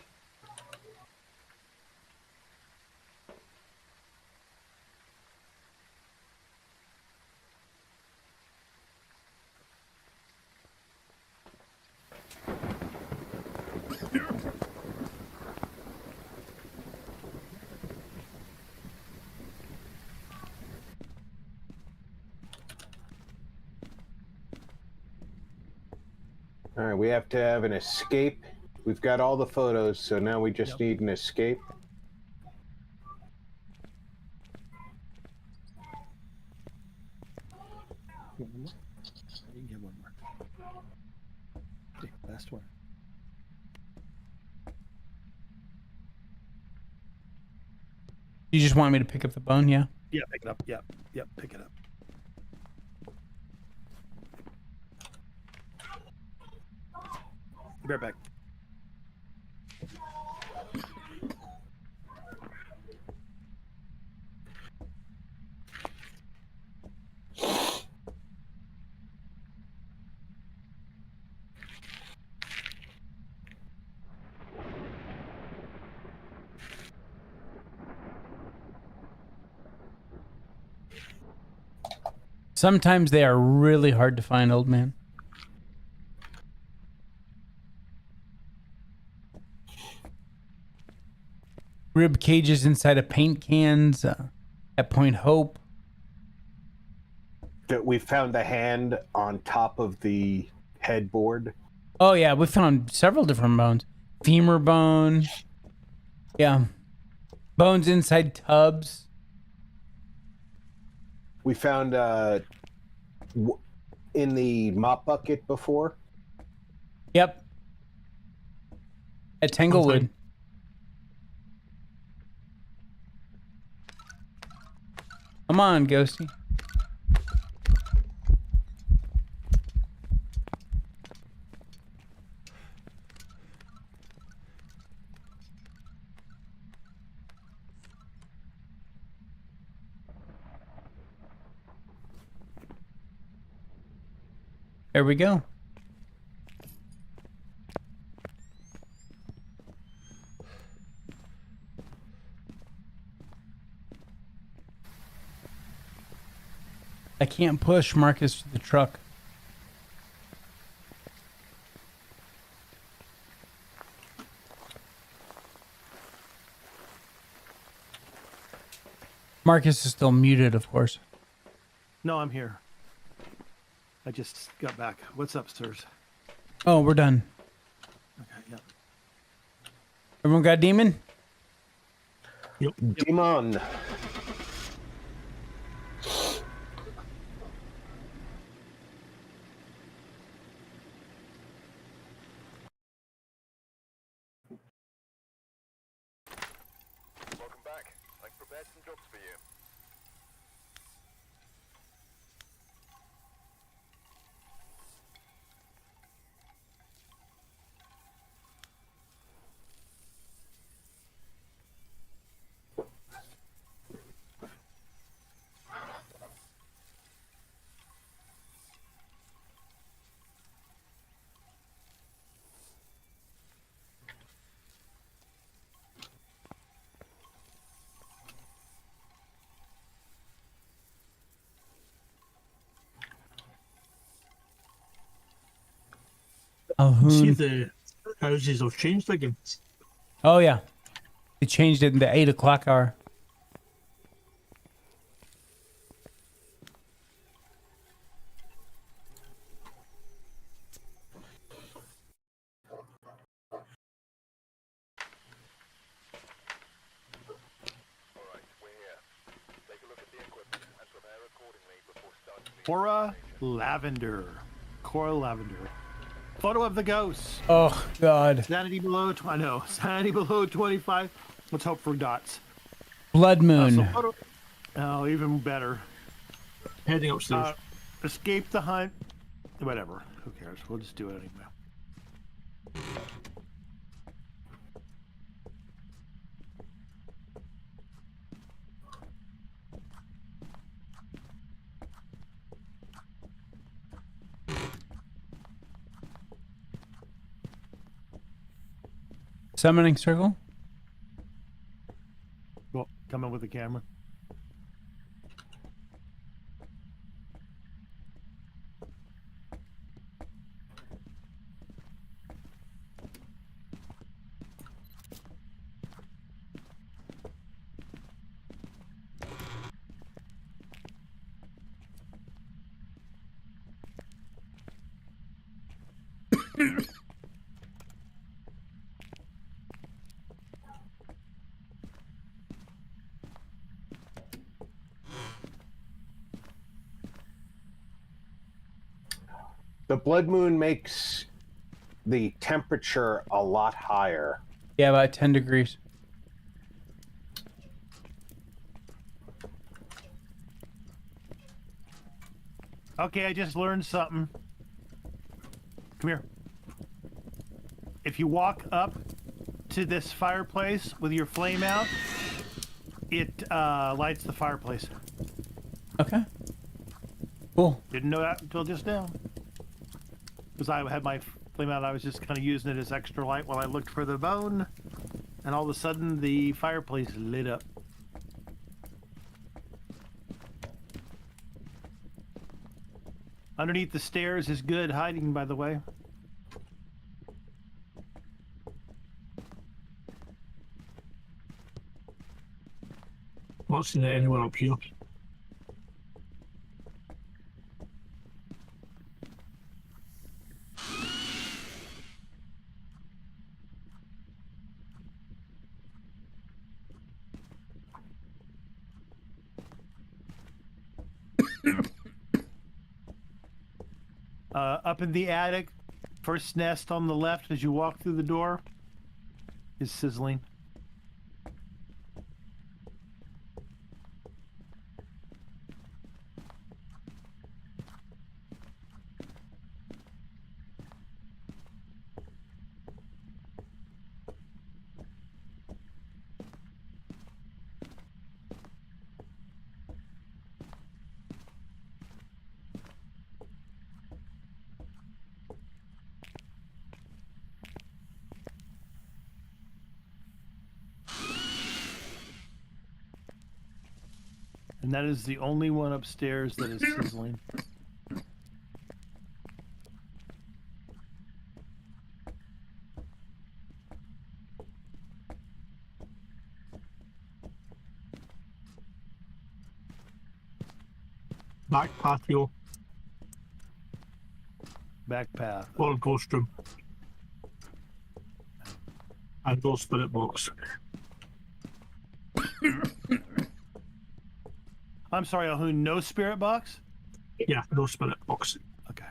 All right, we have to have an escape. We've got all the photos, so now we just need an escape. I didn't get one more. Okay, last one. You just want me to pick up the bone, yeah? Yeah, pick it up. Yep, pick it up. Be right back. Sometimes they are really hard to find, old man. Rib cages inside of paint cans at Point Hope. That we found the hand on top of the headboard. Oh yeah, we found several different bones. Femur bone. Yeah. Bones inside tubs. We found in the mop bucket before. Yep. At Tanglewood. Come on, Ghosty. There we go. I can't push Marcus to the truck. Marcus is still muted, of course. No, I'm here. I just got back. What's up, sirs? Oh, we're done. Okay, yeah. Everyone got a demon? Demon. Welcome back. I've prepared some jobs for you. See, the houses have changed again. Oh, yeah. They changed it in the 8 o'clock hour. Alright, we're here. Take a look at the equipment and prepare accordingly before starting the Cora Lavender. Cora Lavender. Photo of the ghost. Oh, God. Sanity below, I know. Sanity below 25. Let's hope for dots. Blood moon. Oh, even better. Heading upstairs. Escape the hunt. Whatever. Who cares? We'll just do it anyway. Summoning circle? Well, come in with the camera. The blood moon makes the temperature a lot higher. Yeah, about 10 degrees. Okay, I just learned something. Come here. If you walk up to this fireplace with your flame out, it lights the fireplace. Okay. Cool. Didn't know that until just now. Because I had my flame out, I was just kind of using it as extra light while I looked for the bone. And all of a sudden, the fireplace lit up. Underneath the stairs is good hiding, by the way. Not seen it anywhere up here. Up in the attic, first nest on the left as you walk through the door is sizzling. And that is the only one upstairs that is sizzling. Back patio Back path. or ghost room. And no spirit box. I'm sorry, Alhoon, no spirit box? Yeah, no spirit box. Okay.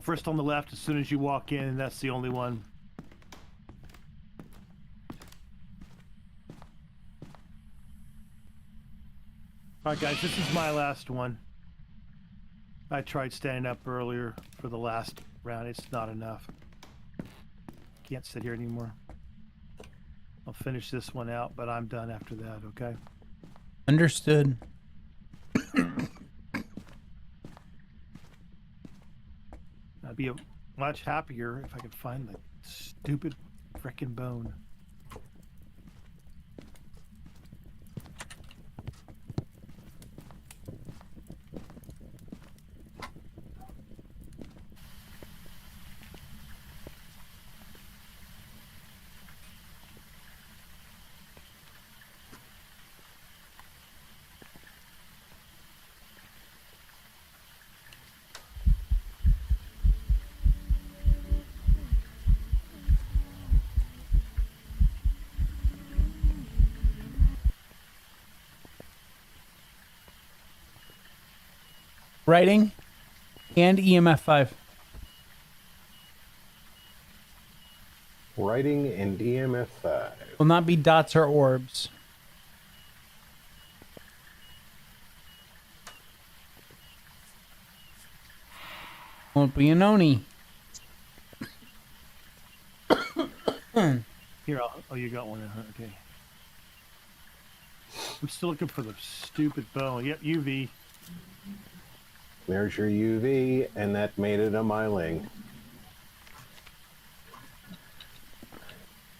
First on the left, as soon as you walk in, that's the only one. All right, guys, this is my last one. I tried standing up earlier for the last round. It's not enough. Can't sit here anymore. I'll finish this one out, but I'm done after that, okay? Understood. I'd be much happier if I could find the stupid frickin' bone. Writing and EMF 5. Writing and EMF 5. Will not be dots or orbs. Won't be an Oni. Here, oh, you got one. Okay. I'm still looking for the stupid bone. Yep, UV. There's your UV, and that made it a myling.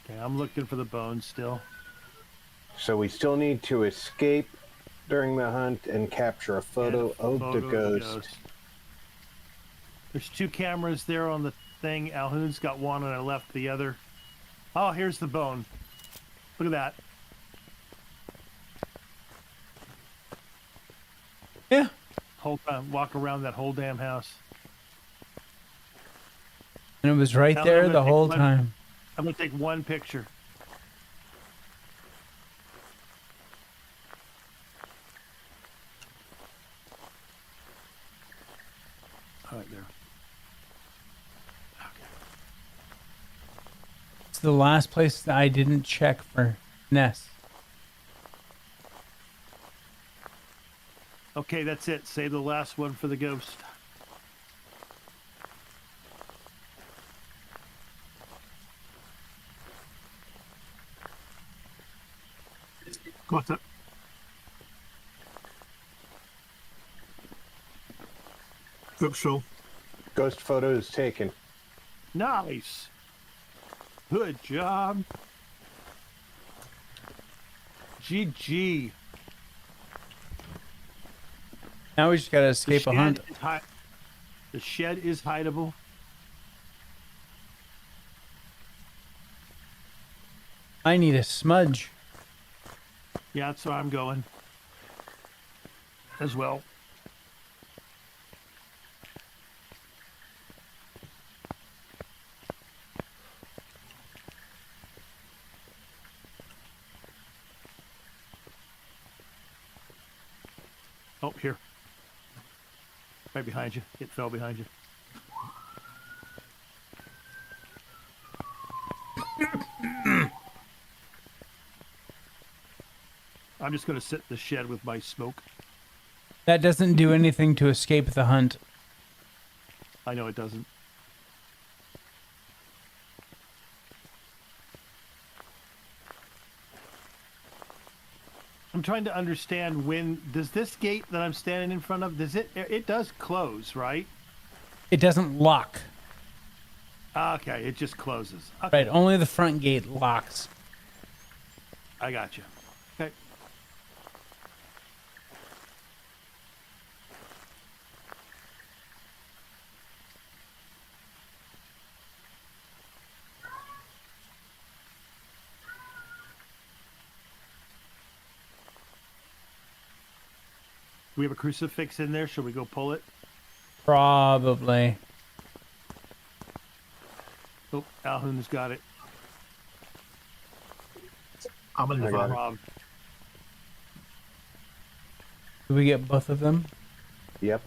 Okay, I'm looking for the bone still. So we still need to escape during the hunt and capture a photo, of the ghost. There's 2 cameras there on the thing. Alhoon's got one and I left the other. Oh, here's the bone. Look at that. Yeah. Whole time, walk around that whole damn house. And it was right Now, there I'm the gonna whole take time. I'm gonna take one picture. All right, there. It's the last place that I didn't check for nests. Okay, that's it. Save the last one for the ghost. Got it. Looks so. Ghost photo is taken. Nice. Good job. GG. Now we just gotta escape a hunt. The shed is hideable. I need a smudge. Yeah, that's where I'm going. As well. Oh, here. Right behind you. It fell behind you. I'm just going to sit in the shed with my smoke. That doesn't do anything to escape the hunt. I know it doesn't. I'm trying to understand when does this gate that I'm standing in front of, does it does close, right? It doesn't lock. Okay, it just closes. Okay, Right, only the front gate locks. I got you. Okay. We have a crucifix in there. Should we go pull it? Probably. Oh, Alhoon's got it. I'm in the I got van. it. Rob. Do we get both of them? Yep.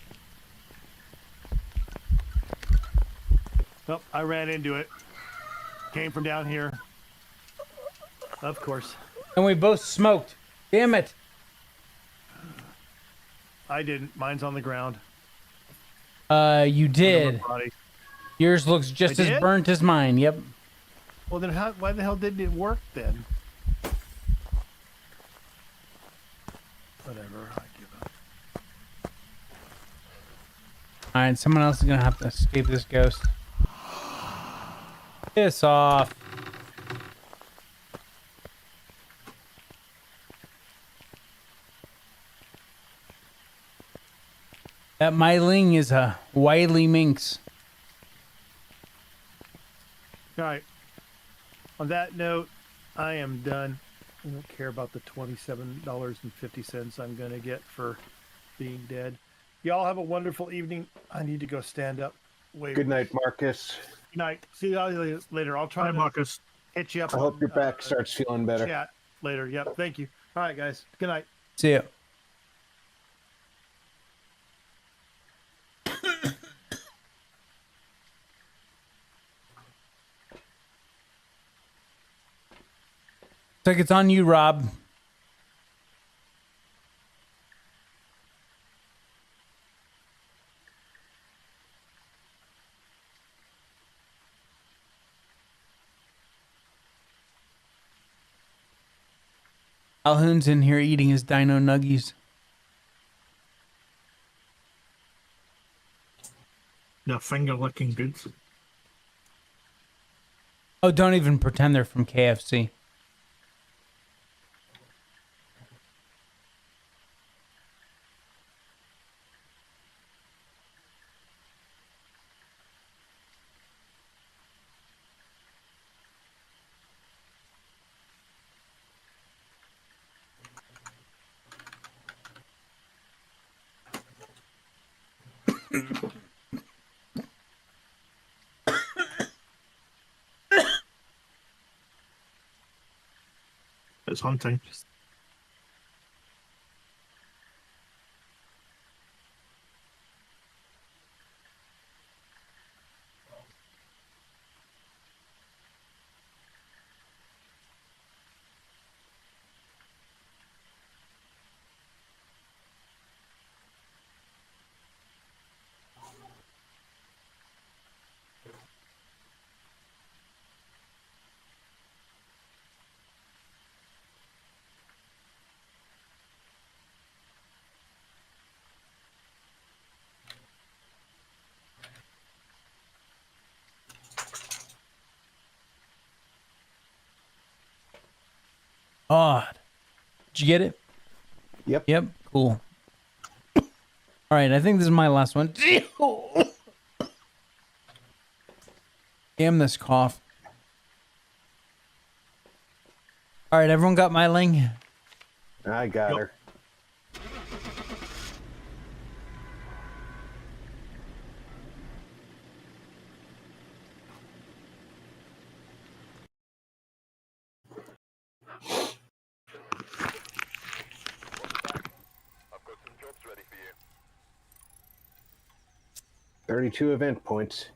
Oh, I ran into it. Came from down here. Of course. And we both smoked. Damn it. I didn't. Mine's on the ground. You Under my did. body. Yours looks just I as did? burnt as mine. Yep. Well, then why the hell didn't it work then? Whatever. I give up. All right, someone else is gonna have to escape this ghost. Piss off. That Myling is a wily minx. All right. On that note, I am done. I don't care about the $27.50 I'm going to get for being dead. Y'all have a wonderful evening. I need to go stand up. Wait. Good night, Marcus. Good night. See you later. I'll try Hi, to Marcus. hit you up. I hope on, your back starts feeling better. Chat later. Yep. Thank you. All right, guys. Good night. See ya. Looks like it's on you, Rob. Alhoon's in here eating his dino nuggies. They're finger licking goods. Oh, don't even pretend they're from KFC. It's hunting. Odd. Did you get it? Yep. Yep. Cool. All right. I think this is my last one. Damn this cough. All right. Everyone got my ling? I got Yep. her. I've got some jobs ready. 32 event points.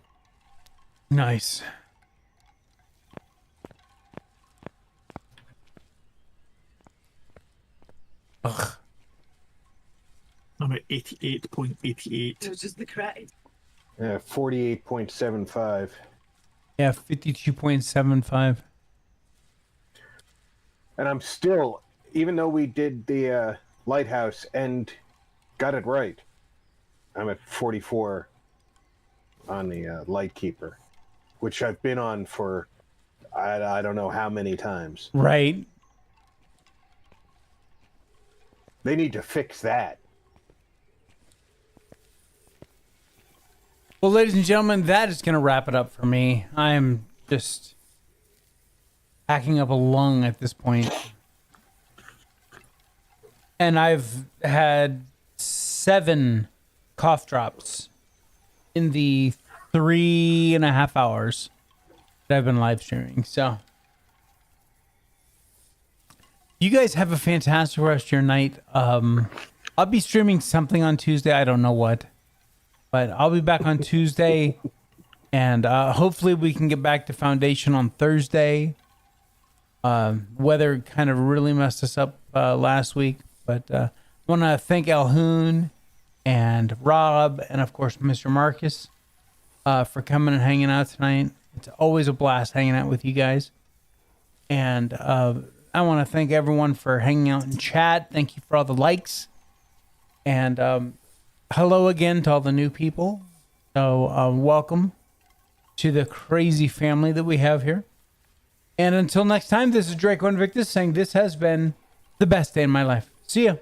Nice. Ugh. I'm at 88.88. It was just the cry. 48.75. Yeah, 52.75. And I'm still, even though we did the lighthouse and got it right, I'm at 44 on the Lightkeeper, which I've been on for I don't know how many times. Right. They need to fix that. Well, ladies and gentlemen, that is going to wrap it up for me. I'm just hacking up a lung at this point. And I've had 7 cough drops in the 3.5 hours that I've been live streaming. So you guys have a fantastic rest of your night. I'll be streaming something on Tuesday. I don't know what. But I'll be back on Tuesday, and hopefully we can get back to Foundation on Thursday. Weather kind of really messed us up last week, but I want to thank 𝐿𝐻𝐻𝐿 and Rob, and of course Mr. Marcus, for coming and hanging out tonight. It's always a blast hanging out with you guys. And I want to thank everyone for hanging out in chat. Thank you for all the likes. And hello again to all the new people. So welcome to the crazy family that we have here. And until next time, this is Draco Invictus saying this has been the best day in my life. See ya.